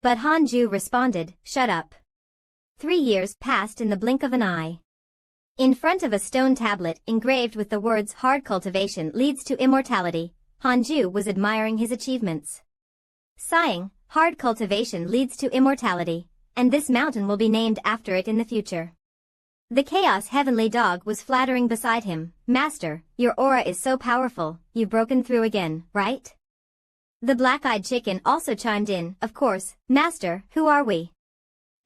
But Hanju responded, shut up. 3 years passed in the blink of an eye. In front of a stone tablet engraved with the words hard cultivation leads to immortality, Hanju was admiring his achievements. Sighing, hard cultivation leads to immortality, and this mountain will be named after it in the future. The Chaos Heavenly Dog was flattering beside him. Master, your aura is so powerful, you've broken through again, right? The black-eyed chicken also chimed in, of course, Master, who are we?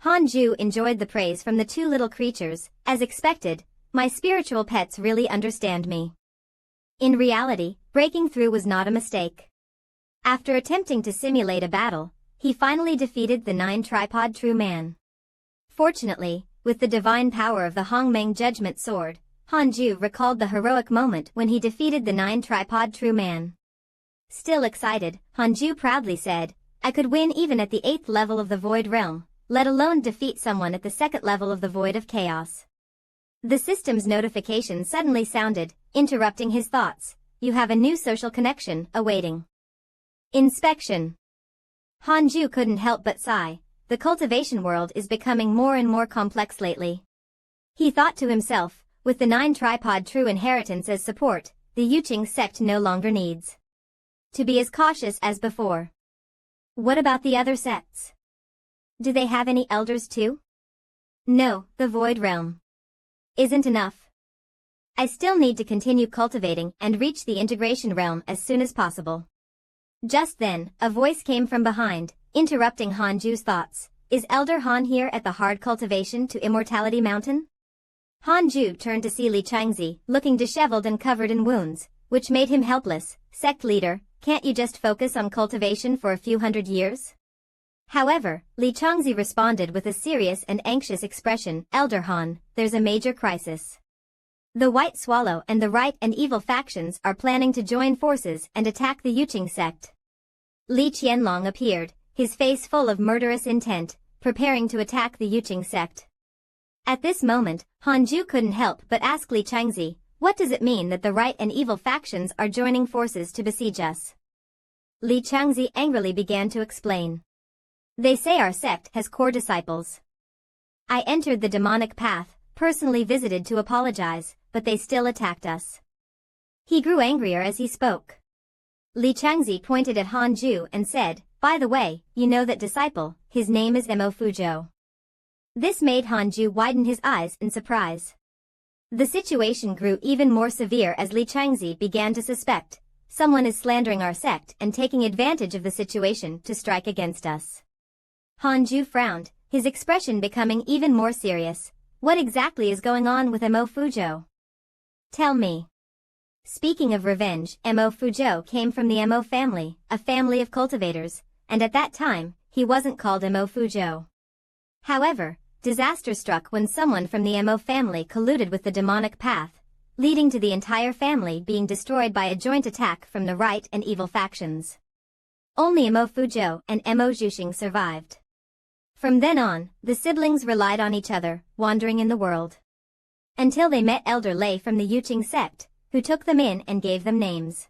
Hanju enjoyed the praise from the two little creatures. As expected, my spiritual pets really understand me. In reality, breaking through was not a mistake. After attempting to simulate a battle, he finally defeated the 9-tripod true man. Fortunately, with the divine power of the Hongmeng Judgment Sword, Hanju recalled the heroic moment when he defeated the 9-tripod true man. Still excited, Hanju proudly said, I could win even at the 8th level of the Void Realm, let alone defeat someone at the 2nd level of the Void of Chaos. The system's notification suddenly sounded, interrupting his thoughts. You have a new social connection awaiting. Inspection. Hanju couldn't help but sigh. The cultivation world is becoming more and more complex lately. He thought to himself, with the 9-tripod true inheritance as support, the Yuqing sect no longer needs to be as cautious as before. What about the other sects? Do they have any elders too? No, the Void Realm isn't enough. I still need to continue cultivating and reach the integration realm as soon as possible. Just then, a voice came from behind, interrupting Hanju's thoughts. Is Elder Han here at the hard cultivation to Immortality Mountain? Hanju turned to see Li Changzi, looking disheveled and covered in wounds, which made him helpless. Sect leader, can't you just focus on cultivation for a few hundred years? However, Li Changzi responded with a serious and anxious expression. Elder Han, there's a major crisis. The White Swallow and the right and evil factions are planning to join forces and attack the Yuqing sect. Li Qianlong appeared, his face full of murderous intent, preparing to attack the Yuqing sect. At this moment, Hanju couldn't help but ask Li Changzi, what does it mean that the right and evil factions are joining forces to besiege us? Li Changzi angrily began to explain. They say our sect has core disciples. I entered the demonic path, personally visited to apologize, but they still attacked us. He grew angrier as he spoke. Li Changzi pointed at Hanju and said, by the way, you know that disciple, his name is Mo Fuzhou. This made Hanju widen his eyes in surprise. The situation grew even more severe as Li Changzi began to suspect, someone is slandering our sect and taking advantage of the situation to strike against us. Hanju frowned, his expression becoming even more serious. What exactly is going on with Mo Fuzhou? Tell me. Speaking of revenge, Mo Fuzhou came from the Mo family, a family of cultivators, and at that time, he wasn't called Mo Fuzhou. However, disaster struck when someone from the Mo family colluded with the demonic path, leading to the entire family being destroyed by a joint attack from the right and evil factions. Only Mo Fuzhou and Mo Zhuxing survived. From then on, the siblings relied on each other, wandering in the world. Until they met Elder Lei from the Yuqing sect, who took them in and gave them names.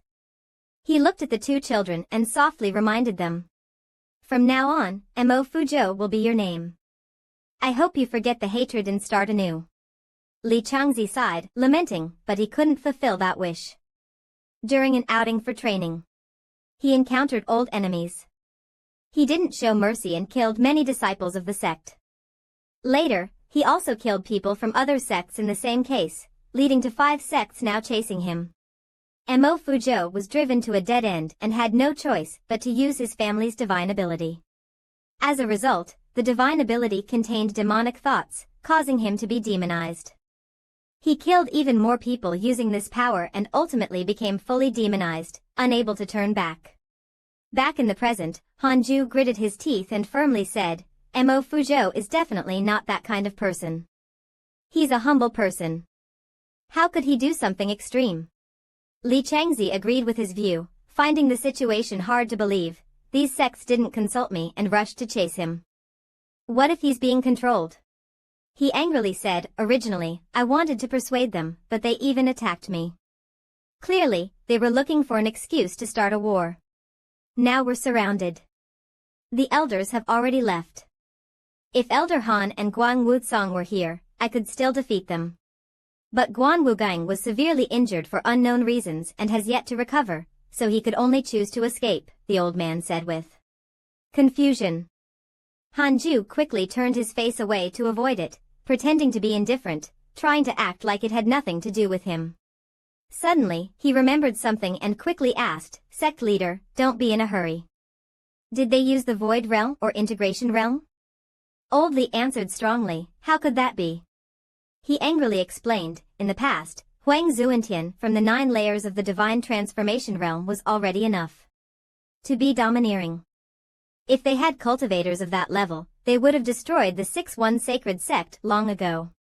He looked at the two children and softly reminded them. From now on, Mo Fuzhou will be your name. I hope you forget the hatred and start anew. Li Changzi sighed, lamenting, but he couldn't fulfill that wish. During an outing for training, he encountered old enemies. He didn't show mercy and killed many disciples of the sect. Later, he also killed people from other sects in the same case, leading to 5 sects now chasing him. Mo Fuzhou was driven to a dead end and had no choice but to use his family's divine ability. As a result, the divine ability contained demonic thoughts, causing him to be demonized. He killed even more people using this power and ultimately became fully demonized, unable to turn back. Back in the present, Hanju gritted his teeth and firmly said, Mo Fuzhou is definitely not that kind of person. He's a humble person. How could he do something extreme? Li Changzi agreed with his view, finding the situation hard to believe. These sects didn't consult me and rushed to chase him. What if he's being controlled? He angrily said, originally, I wanted to persuade them, but they even attacked me. Clearly, they were looking for an excuse to start a war. Now we're surrounded. The elders have already left. If Elder Han and Guan Wuzong were here, I could still defeat them. But Guan Wugang was severely injured for unknown reasons and has yet to recover, so he could only choose to escape, the old man said with confusion. Hanju quickly turned his face away to avoid it, pretending to be indifferent, trying to act like it had nothing to do with him. Suddenly, he remembered something and quickly asked, Sect leader, don't be in a hurry. Did they use the Void Realm or Integration Realm? Old Li answered strongly, how could that be? He angrily explained, in the past, Huang Zuantian from the 9 layers of the Divine Transformation Realm was already enough to be domineering. If they had cultivators of that level, they would have destroyed the 6-1 sacred sect long ago.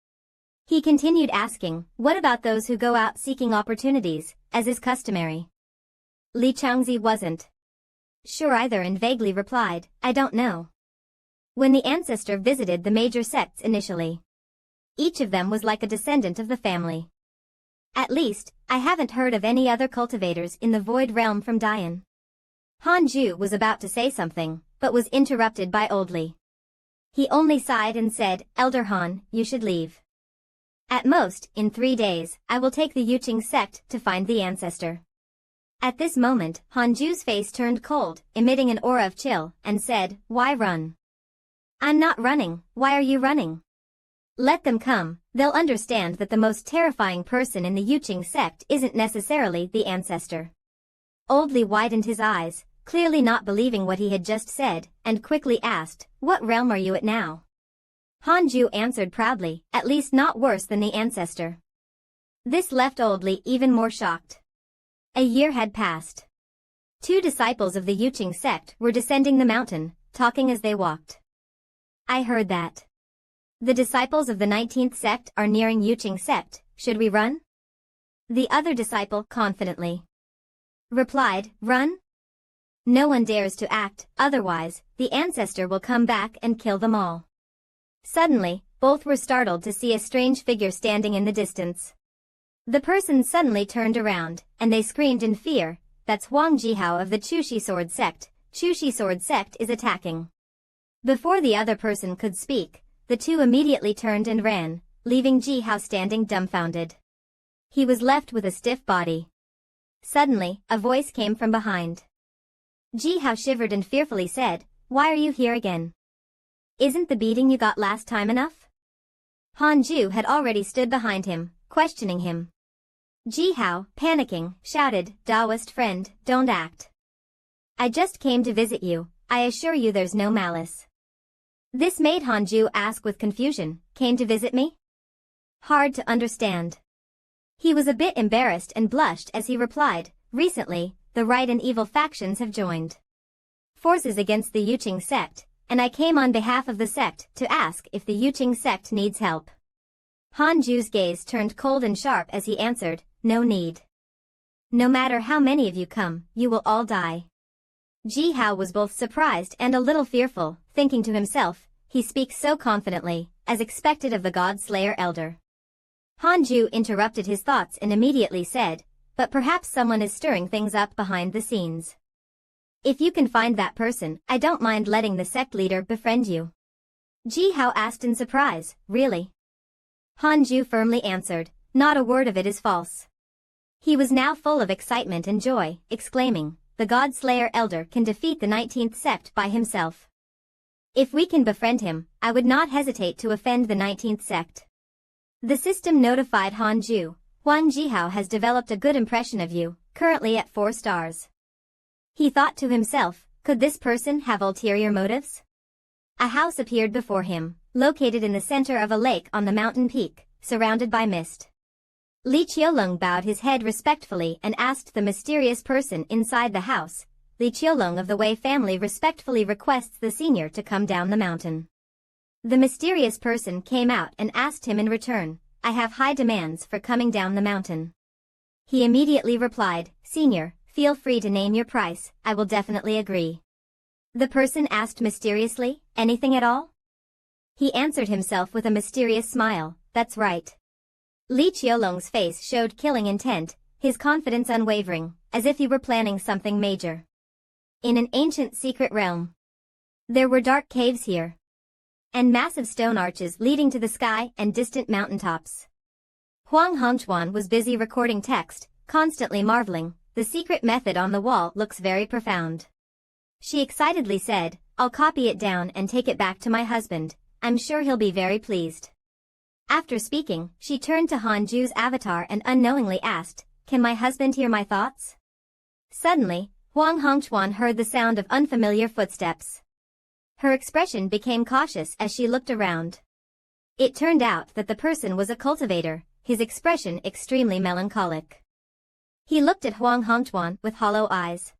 He continued asking, what about those who go out seeking opportunities, as is customary? Li Changzi wasn't sure either and vaguely replied, I don't know. When the ancestor visited the major sects initially, each of them was like a descendant of the family. At least, I haven't heard of any other cultivators in the Void Realm from Dian. Hanju was about to say something, but was interrupted by Old Li. He only sighed and said, Elder Han, you should leave. At most, in 3 days, I will take the Yuqing sect to find the ancestor. At this moment, Hanju's face turned cold, emitting an aura of chill, and said, why run? I'm not running, why are you running? Let them come, they'll understand that the most terrifying person in the Yuqing sect isn't necessarily the ancestor. Old Li widened his eyes, clearly not believing what he had just said, and quickly asked, what realm are you at now? Hanju answered proudly, at least not worse than the ancestor. This left Old Li even more shocked. A year had passed. 2 disciples of the Yuqing sect were descending the mountain, talking as they walked. I heard that. The disciples of the 19th sect are nearing Yuqing sect, should we run? The other disciple confidently replied, run? No one dares to act, otherwise, the ancestor will come back and kill them all. Suddenly, both were startled to see a strange figure standing in the distance. The person suddenly turned around, and they screamed in fear, that's Huang Jihao of the Chushi Sword sect, Chushi Sword sect is attacking. Before the other person could speak, the 2 immediately turned and ran, leaving Jihao standing dumbfounded. He was left with a stiff body. Suddenly, a voice came from behind. Jihao shivered and fearfully said, why are you here again? Isn't the beating you got last time enough? Hanju had already stood behind him, questioning him. Jihao, panicking, shouted, Taoist friend, don't act. I just came to visit you, I assure you there's no malice. This made Hanju ask with confusion, came to visit me? Hard to understand. He was a bit embarrassed and blushed as he replied, recently, the right and evil factions have joined forces against the Yuqing sect, and I came on behalf of the sect to ask if the Yuqing sect needs help. Hanju's gaze turned cold and sharp as he answered, no need. No matter how many of you come, you will all die. Jihao was both surprised and a little fearful, thinking to himself, he speaks so confidently, as expected of the God Slayer elder. Hanju interrupted his thoughts and immediately said, but perhaps someone is stirring things up behind the scenes. If you can find that person, I don't mind letting the sect leader befriend you. Jihao asked in surprise, really? Hanju firmly answered, not a word of it is false. He was now full of excitement and joy, exclaiming, the God Slayer elder can defeat the 19th sect by himself. If we can befriend him, I would not hesitate to offend the 19th sect. The system notified Hanju, Huang Jihao has developed a good impression of you, currently at 4 stars. He thought to himself, could this person have ulterior motives? A house appeared before him, located in the center of a lake on the mountain peak, surrounded by mist. Li Qiulong bowed his head respectfully and asked the mysterious person inside the house. Li Qiulong of the Wei family respectfully requests the senior to come down the mountain. The mysterious person came out and asked him in return, I have high demands for coming down the mountain. He immediately replied, Senior, feel free to name your price, I will definitely agree. The person asked mysteriously, anything at all? He answered himself with a mysterious smile, that's right. Li Qiulong's face showed killing intent, his confidence unwavering, as if he were planning something major. In an ancient secret realm. There were dark caves here. And massive stone arches leading to the sky and distant mountaintops. Huang Hongchuan was busy recording text, constantly marveling, the secret method on the wall looks very profound. She excitedly said, I'll copy it down and take it back to my husband, I'm sure he'll be very pleased. After speaking, she turned to Hanju's avatar and unknowingly asked, can my husband hear my thoughts? Suddenly, Huang Hongchuan heard the sound of unfamiliar footsteps. Her expression became cautious as she looked around. It turned out that the person was a cultivator, his expression extremely melancholic. He looked at Huang Hongchuan with hollow eyes.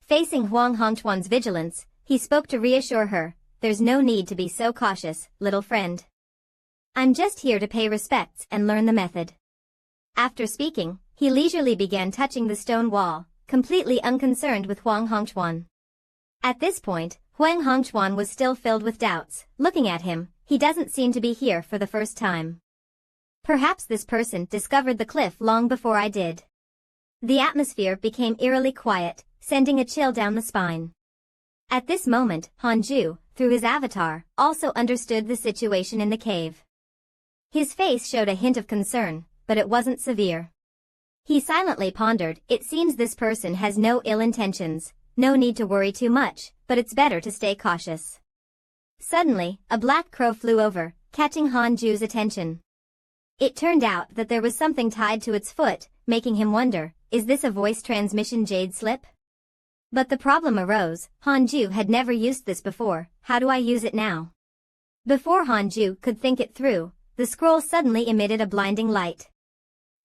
Facing Huang Hongchuan's vigilance, he spoke to reassure her, there's no need to be so cautious, little friend. I'm just here to pay respects and learn the method. After speaking, he leisurely began touching the stone wall, completely unconcerned with Huang Hongchuan. At this point, Huang Hongchuan was still filled with doubts. Looking at him, he doesn't seem to be here for the first time. Perhaps this person discovered the cliff long before I did. The atmosphere became eerily quiet, sending a chill down the spine. At this moment, Hanju, through his avatar, also understood the situation in the cave. His face showed a hint of concern, but it wasn't severe. He silently pondered, it seems this person has no ill intentions, no need to worry too much, but it's better to stay cautious. Suddenly, a black crow flew over, catching Hanju's attention. It turned out that there was something tied to its foot, making him wonder, is this a voice transmission jade slip? But the problem arose, Hanju had never used this before, how do I use it now? Before Hanju could think it through, the scroll suddenly emitted a blinding light.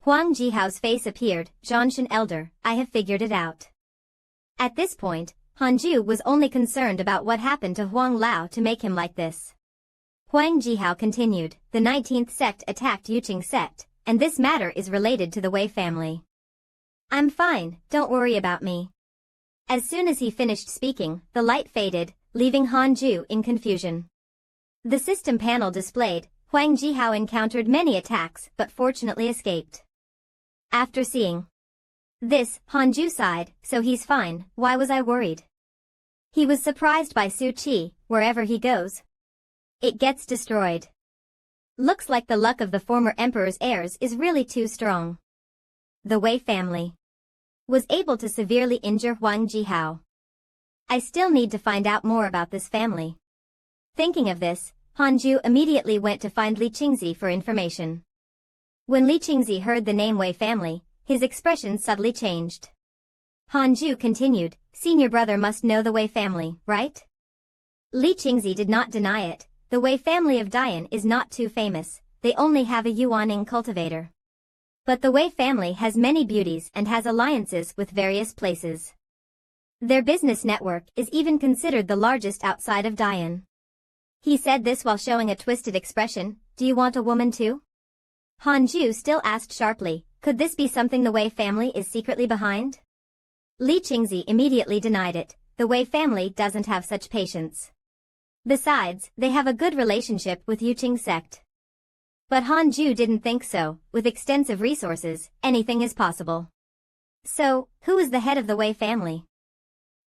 Huang Jihao's face appeared, Zhanshan Elder, I have figured it out. At this point, Hanju was only concerned about what happened to Huang Lao to make him like this. Huang Jihao continued, the 19th sect attacked Yuqing sect, and this matter is related to the Wei family. I'm fine, don't worry about me. As soon as he finished speaking, the light faded, leaving Hanju in confusion. The system panel displayed, Huang Jihao encountered many attacks but fortunately escaped. After seeing this, Hanju sighed, so he's fine, why was I worried? He was surprised by Su Qi, wherever he goes, it gets destroyed. Looks like the luck of the former emperor's heirs is really too strong. The Wei family was able to severely injure Huang Jihao. I still need to find out more about this family. Thinking of this, Hanju immediately went to find Li Qingzi for information. When Li Qingzi heard the name Wei family, his expression subtly changed. Hanju continued, senior brother must know the Wei family, right? Li Qingzi did not deny it, the Wei family of Dian is not too famous, they only have a Yuaning cultivator. But the Wei family has many beauties and has alliances with various places. Their business network is even considered the largest outside of Dian. He said this while showing a twisted expression, do you want a woman too? Hanju still asked sharply, could this be something the Wei family is secretly behind? Li Qingzi immediately denied it, the Wei family doesn't have such patience. Besides, they have a good relationship with Yuqing sect. But Hanju didn't think so, with extensive resources, anything is possible. So, who is the head of the Wei family?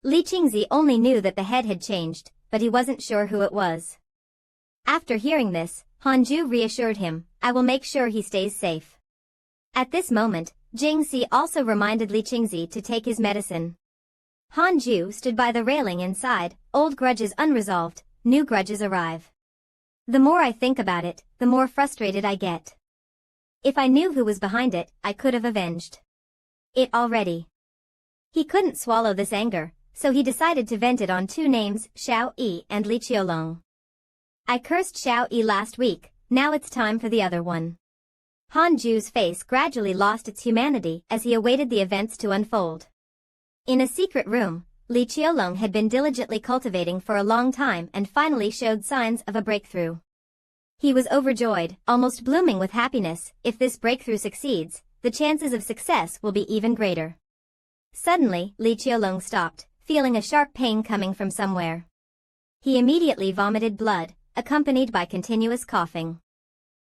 Li Qingzi only knew that the head had changed, but he wasn't sure who it was. After hearing this, Hanju reassured him, I will make sure he stays safe. At this moment, Jingxi also reminded Li Qingzi to take his medicine. Hanju stood by the railing inside, old grudges unresolved, new grudges arrive. The more I think about it, the more frustrated I get. If I knew who was behind it, I could have avenged. it already. He couldn't swallow this anger, so he decided to vent it on two names, Xiao Yi and Li Qiulong. I cursed Xiao Yi last week, now it's time for the other one. Han Ju's face gradually lost its humanity as he awaited the events to unfold. In a secret room, Li Qiulong had been diligently cultivating for a long time and finally showed signs of a breakthrough. He was overjoyed, almost blooming with happiness. If this breakthrough succeeds, the chances of success will be even greater. Suddenly, Li Qiulong stopped, feeling a sharp pain coming from somewhere. He immediately vomited blood, accompanied by continuous coughing.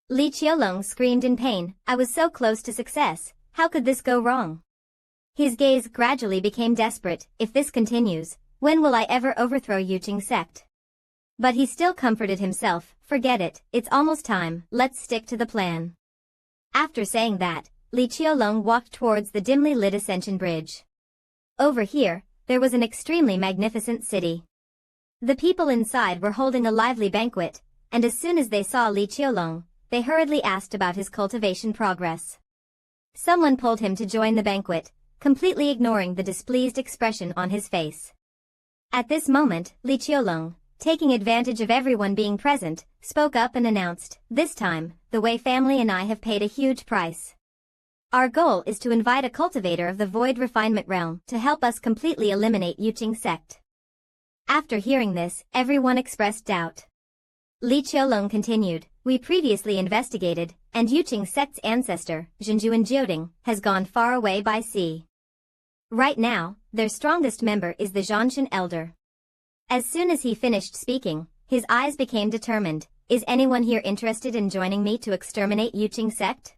Li Qiulong screamed in pain, I was so close to success, how could this go wrong? His gaze gradually became desperate, if this continues, when will I ever overthrow Yuqing sect? But he still comforted himself, forget it, it's almost time, let's stick to the plan. After saying that, Li Qiulong walked towards the dimly lit Ascension Bridge. Over here, there was an extremely magnificent city. The people inside were holding a lively banquet, and as soon as they saw Li Qiulong, they hurriedly asked about his cultivation progress. Someone pulled him to join the banquet, completely ignoring the displeased expression on his face. At this moment, Li Qiulong, taking advantage of everyone being present, spoke up and announced, this time, the Wei family and I have paid a huge price. Our goal is to invite a cultivator of the Void Refinement Realm to help us completely eliminate Yuqing sect. After hearing this, everyone expressed doubt. Li Qiulong continued, we previously investigated, and Yuqing sect's ancestor, Zhenjuan Jioding, has gone far away by sea. Right now, their strongest member is the Zhanshan Elder. As soon as he finished speaking, his eyes became determined, is anyone here interested in joining me to exterminate Yuqing sect?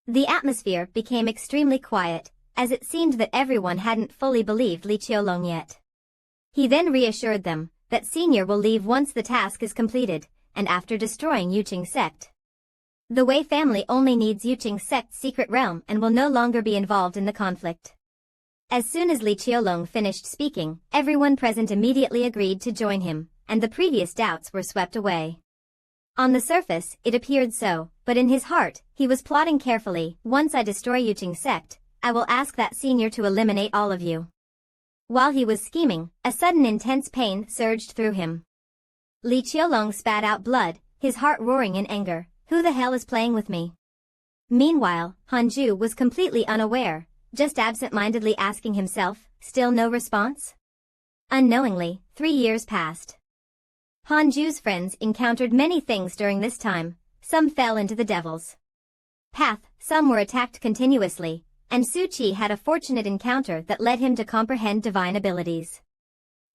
The atmosphere became extremely quiet, as it seemed that everyone hadn't fully believed Li Qiulong yet. He then reassured them that Senior will leave once the task is completed, and after destroying Yuqing sect. The Wei family only needs Yuqing sect's secret realm and will no longer be involved in the conflict. As soon as Li Qiulong finished speaking, everyone present immediately agreed to join him, and the previous doubts were swept away. On the surface, it appeared so, but in his heart, he was plotting carefully, once I destroy Yuqing sect, I will ask that Senior to eliminate all of you. While he was scheming, a sudden intense pain surged through him. Li Qiulong spat out blood, his heart roaring in anger, who the hell is playing with me? Meanwhile, Han Ju was completely unaware, just absent-mindedly asking himself, still no response? Unknowingly, 3 years passed. Han Ju's friends encountered many things during this time, some fell into the devil's path, some were attacked continuously, and Su Qi had a fortunate encounter that led him to comprehend divine abilities.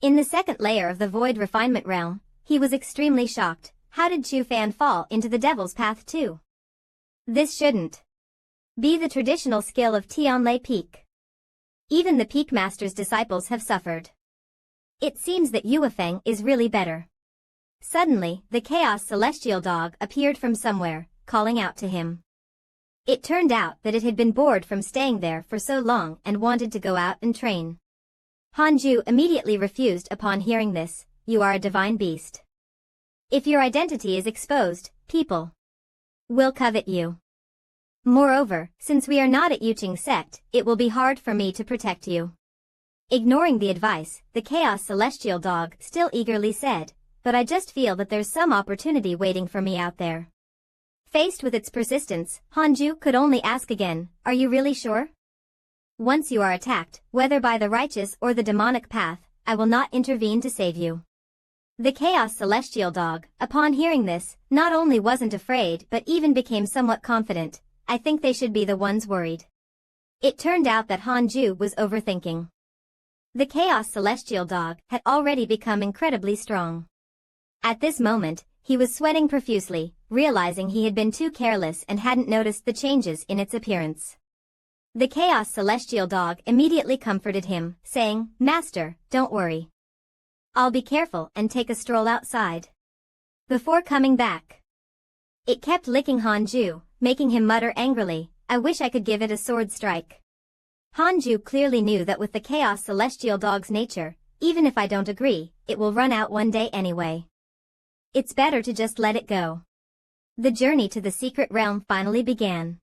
In the second layer of the Void Refinement Realm, he was extremely shocked, how did Chu Fan fall into the devil's path too? This shouldn't be the traditional skill of Tianlei Peak. Even the Peak Master's disciples have suffered. It seems that Yuefeng is really better. Suddenly, the Chaos Celestial Dog appeared from somewhere, calling out to him. It turned out that it had been bored from staying there for so long and wanted to go out and train. Han Ju immediately refused upon hearing this, you are a divine beast. If your identity is exposed, people will covet you. Moreover, since we are not at Yuqing sect, it will be hard for me to protect you. Ignoring the advice, the Chaos Celestial Dog still eagerly said, but I just feel that there's some opportunity waiting for me out there. Faced with its persistence, Han Ju could only ask again, are you really sure? Once you are attacked, whether by the righteous or the demonic path, I will not intervene to save you. The Chaos Celestial Dog, upon hearing this, not only wasn't afraid but even became somewhat confident. I think they should be the ones worried. It turned out that Han Ju was overthinking. The Chaos Celestial Dog had already become incredibly strong. At this moment, he was sweating profusely, realizing he had been too careless and hadn't noticed the changes in its appearance. The Chaos Celestial Dog immediately comforted him, saying, Master, don't worry. I'll be careful and take a stroll outside before coming back. It kept licking Han Ju, making him mutter angrily, I wish I could give it a sword strike. Han Ju clearly knew that with the Chaos Celestial Dog's nature, even if I don't agree, it will run out one day anyway. It's better to just let it go. The journey to the secret realm finally began.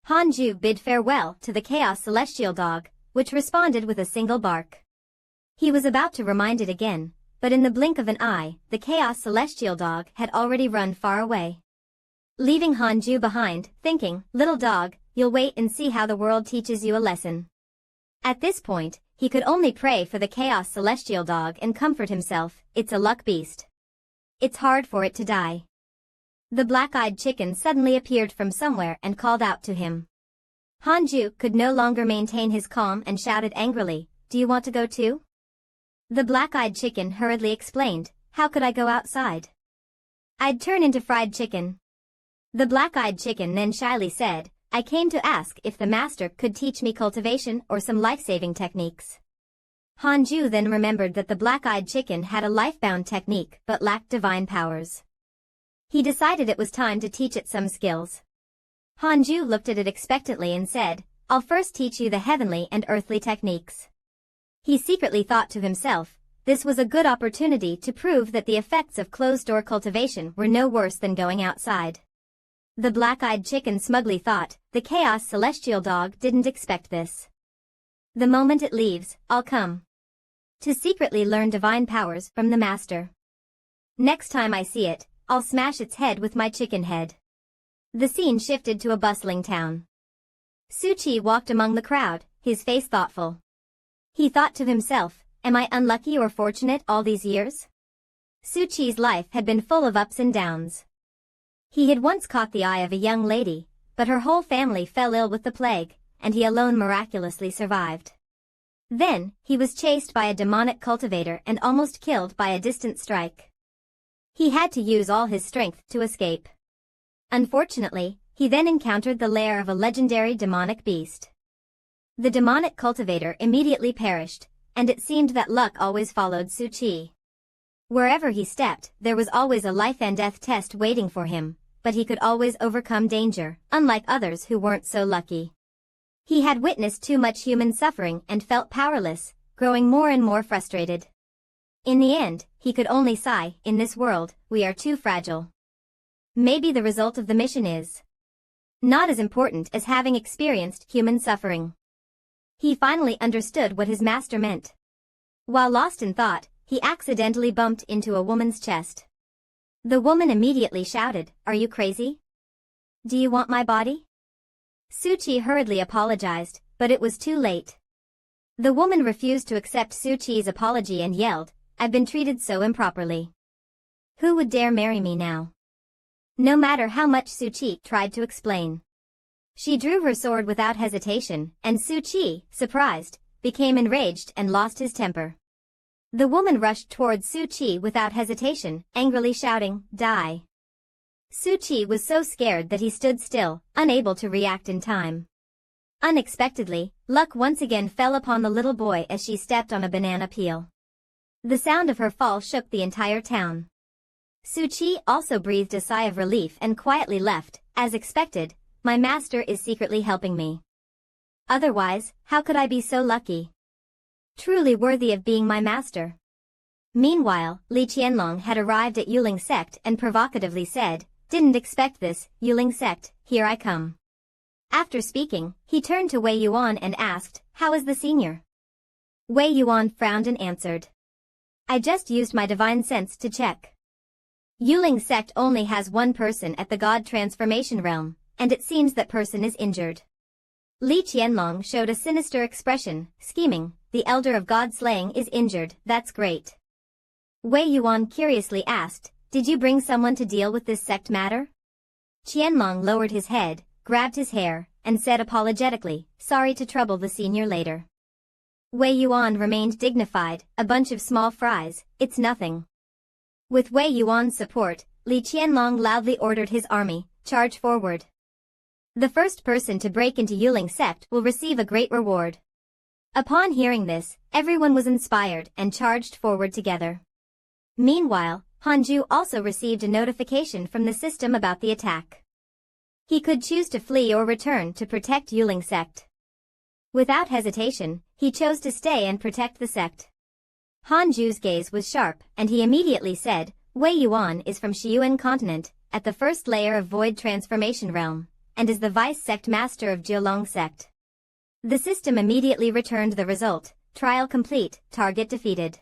Hanju bid farewell to the Chaos Celestial dog, which responded with a single bark. He was about to remind it again, but in the blink of an eye, the Chaos Celestial dog had already run far away, leaving Hanju behind, thinking, "Little dog, you'll wait and see how the world teaches you a lesson." At this point, he could only pray for the Chaos Celestial dog and comfort himself, "It's a luck beast. It's hard for it to die." The black-eyed chicken suddenly appeared from somewhere and called out to him. Hanju could no longer maintain his calm and shouted angrily, "Do you want to go too?" The black-eyed chicken hurriedly explained, "How could I go outside? I'd turn into fried chicken." The black-eyed chicken then shyly said, "I came to ask if the master could teach me cultivation or some life-saving techniques." Hanju then remembered that the black-eyed chicken had a life-bound technique but lacked divine powers. He decided it was time to teach it some skills. Hanju looked at it expectantly and said, "I'll first teach you the heavenly and earthly techniques." He secretly thought to himself, this was a good opportunity to prove that the effects of closed-door cultivation were no worse than going outside. The black-eyed chicken smugly thought, the Chaos Celestial dog didn't expect this. "The moment it leaves, I'll come to secretly learn divine powers from the master. Next time I see it, I'll smash its head with my chicken head." The scene shifted to a bustling town. Suchi walked among the crowd, his face thoughtful. He thought to himself, "Am I unlucky or fortunate all these years?" Suchi's life had been full of ups and downs. He had once caught the eye of a young lady, but her whole family fell ill with the plague, and he alone miraculously survived. Then, he was chased by a demonic cultivator and almost killed by a distant strike. He had to use all his strength to escape. Unfortunately, he then encountered the lair of a legendary demonic beast. The demonic cultivator immediately perished, and it seemed that luck always followed Suchi. Wherever he stepped, there was always a life and death test waiting for him, but he could always overcome danger, unlike others who weren't so lucky. He had witnessed too much human suffering and felt powerless, growing more and more frustrated. In the end, he could only sigh, "In this world, we are too fragile." Maybe the result of the mission is not as important as having experienced human suffering. He finally understood what his master meant. While lost in thought, he accidentally bumped into a woman's chest. The woman immediately shouted, "Are you crazy? Do you want my body?" Suchi hurriedly apologized, but it was too late. The woman refused to accept Suchi's apology and yelled, "I've been treated so improperly. Who would dare marry me now?" No matter how much Suchi tried to explain. She drew her sword without hesitation, and Suchi, surprised, became enraged and lost his temper. The woman rushed towards Suchi without hesitation, angrily shouting, "Die!" Suchi was so scared that he stood still, unable to react in time. Unexpectedly, luck once again fell upon the little boy as she stepped on a banana peel. The sound of her fall shook the entire town. Suchi also breathed a sigh of relief and quietly left, as expected, "My master is secretly helping me. Otherwise, how could I be so lucky? Truly worthy of being my master." Meanwhile, Li Qianlong had arrived at Yuling sect and provocatively said, "Didn't expect this, Yuling sect, here I come." After speaking, he turned to Wei Yuan and asked, "How is the senior?" Wei Yuan frowned and answered, "I just used my divine sense to check. Yuling sect only has one person at the God transformation realm, and it seems that person is injured." Li Qianlong showed a sinister expression, scheming, "The elder of God slaying is injured, that's great." Wei Yuan curiously asked, "Did you bring someone to deal with this sect matter?" Qianlong lowered his head, grabbed his hair, and said apologetically, "Sorry to trouble the senior later." Wei Yuan remained dignified, "A bunch of small fries, it's nothing." With Wei Yuan's support, Li Qianlong loudly ordered his army, "Charge forward. The first person to break into Yuling sect will receive a great reward." Upon hearing this, everyone was inspired and charged forward together. Meanwhile, Hanju also received a notification from the system about the attack. He could choose to flee or return to protect Yuling sect. Without hesitation, he chose to stay and protect the sect. Hanju's gaze was sharp, and he immediately said, "Wei Yuan is from Xiyuan continent, at the first layer of Void Transformation Realm, and is the vice sect master of Jialong sect. The system immediately returned the result, trial complete, target defeated.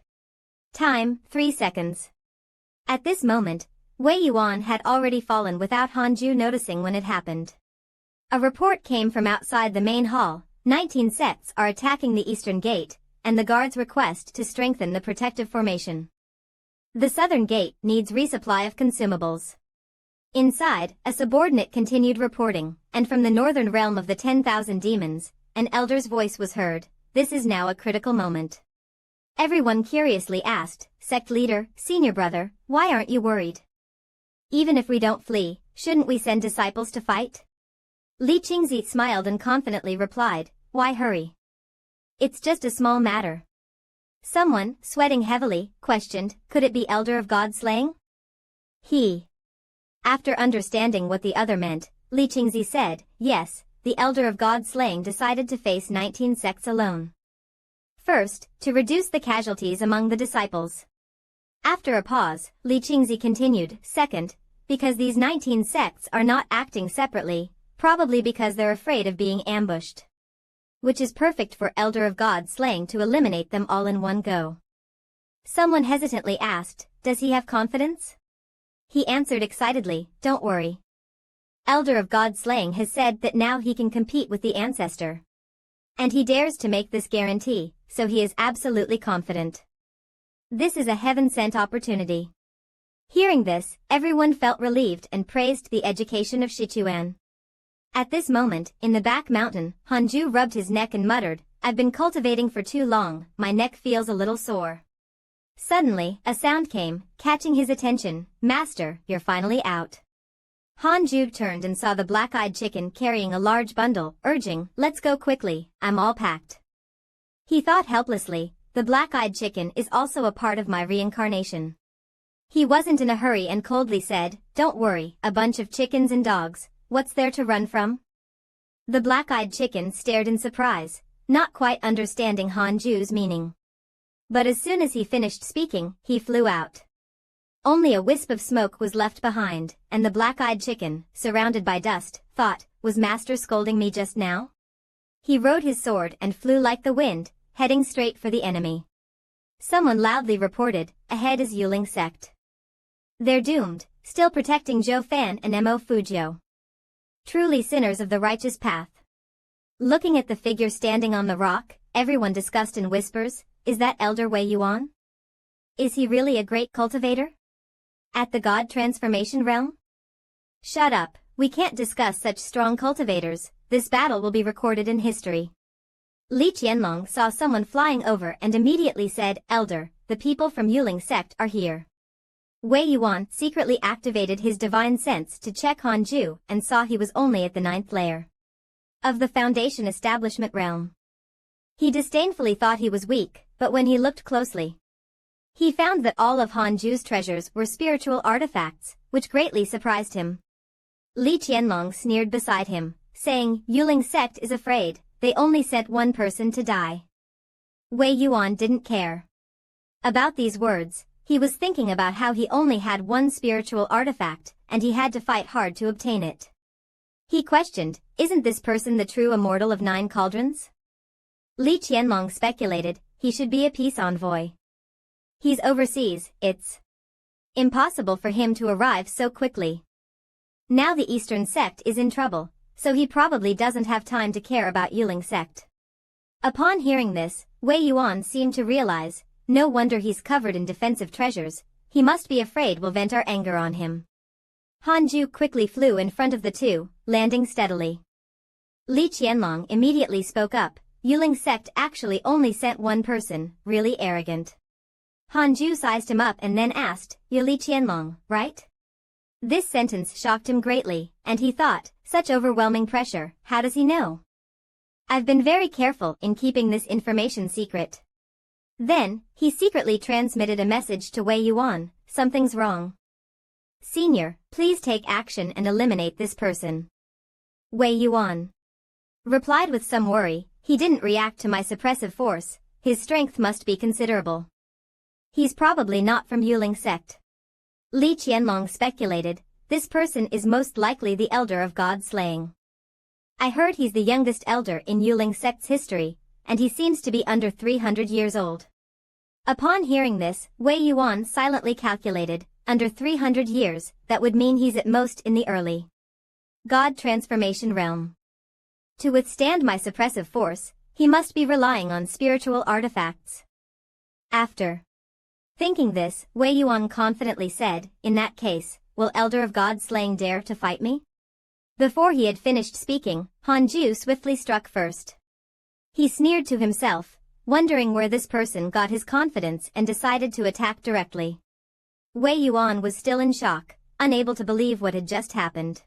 Time, 3 seconds. At this moment, Wei Yuan had already fallen without Hanju noticing when it happened. A report came from outside the main hall, 19 sects are attacking the eastern gate, and the guards request to strengthen the protective formation. The southern gate needs resupply of consumables. Inside, a subordinate continued reporting, and from the northern realm of the 10,000 demons, an elder's voice was heard. This is now a critical moment. Everyone curiously asked, sect leader, senior brother, why aren't you worried? Even if we don't flee, shouldn't we send disciples to fight? Li Qingzi smiled and confidently replied, why hurry? It's just a small matter. Someone, sweating heavily, questioned, could it be Elder of God slaying? After understanding what the other meant, Li Qingzi said, yes, the Elder of God slaying decided to face 19 sects alone. First, to reduce the casualties among the disciples. After a pause, Li Qingzi continued, second, because these 19 sects are not acting separately, probably because they're afraid of being ambushed. Which is perfect for Elder of God slaying to eliminate them all in one go. Someone hesitantly asked, does he have confidence? He answered excitedly, don't worry. Elder of God slaying has said that now he can compete with the ancestor. And he dares to make this guarantee, so he is absolutely confident. This is a heaven-sent opportunity. Hearing this, everyone felt relieved and praised the education of Sichuan. At this moment, in the back mountain, Hanju rubbed his neck and muttered, I've been cultivating for too long, my neck feels a little sore. Suddenly, a sound came, catching his attention, Master, you're finally out. Hanju turned and saw the black-eyed chicken carrying a large bundle, urging, let's go quickly, I'm all packed. He thought helplessly, the black-eyed chicken is also a part of my reincarnation. He wasn't in a hurry and coldly said, don't worry, a bunch of chickens and dogs, what's there to run from? The black-eyed chicken stared in surprise, not quite understanding Hanju's meaning. But as soon as he finished speaking, he flew out. Only a wisp of smoke was left behind, and the black-eyed chicken, surrounded by dust, thought, was Master scolding me just now? He rode his sword and flew like the wind, heading straight for the enemy. Someone loudly reported, ahead is Yuling sect. They're doomed, still protecting Zhou Fan and Mo Fujiu. Truly sinners of the righteous path. Looking at the figure standing on the rock, everyone discussed in whispers, is that Elder Wei Yuan? Is he really a great cultivator? At the God transformation realm? Shut up, we can't discuss such strong cultivators, this battle will be recorded in history. Li Qianlong saw someone flying over and immediately said, Elder, the people from Yuling sect are here. Wei Yuan secretly activated his divine sense to check Hanju and saw he was only at the 9th layer of the Foundation establishment realm. He disdainfully thought he was weak, but when he looked closely, he found that all of Hanju's treasures were spiritual artifacts, which greatly surprised him. Li Qianlong sneered beside him, saying, Yuling sect is afraid, they only sent one person to die. Wei Yuan didn't care about these words. He was thinking about how he only had one spiritual artifact, and he had to fight hard to obtain it. He questioned, isn't this person the true immortal of 9 cauldrons? Li Qianlong speculated, he should be a peace envoy. He's overseas, it's impossible for him to arrive so quickly. Now the Eastern sect is in trouble, so he probably doesn't have time to care about Yuling sect. Upon hearing this, Wei Yuan seemed to realize, no wonder he's covered in defensive treasures, he must be afraid we'll vent our anger on him. Hanju quickly flew in front of the two, landing steadily. Li Qianlong immediately spoke up, Yuling sect actually only sent one person, really arrogant. Hanju sized him up and then asked, you're Li Qianlong, right? This sentence shocked him greatly, and he thought, such overwhelming pressure, how does he know? I've been very careful in keeping this information secret. Then, he secretly transmitted a message to Wei Yuan, something's wrong. Senior, please take action and eliminate this person. Wei Yuan replied with some worry, he didn't react to my suppressive force, his strength must be considerable. He's probably not from Yuling sect. Li Qianlong speculated, this person is most likely the Elder of God slaying. I heard he's the youngest elder in Yuling sect's history, and he seems to be under 300 years old. Upon hearing this, Wei Yuan silently calculated, under 300 years, that would mean he's at most in the early God transformation realm. To withstand my suppressive force, he must be relying on spiritual artifacts. After thinking this, Wei Yuan confidently said, in that case, will Elder of God slaying dare to fight me? Before he had finished speaking, Han Ju swiftly struck first. He sneered to himself, wondering where this person got his confidence, and decided to attack directly. Wei Yuan was still in shock, unable to believe what had just happened.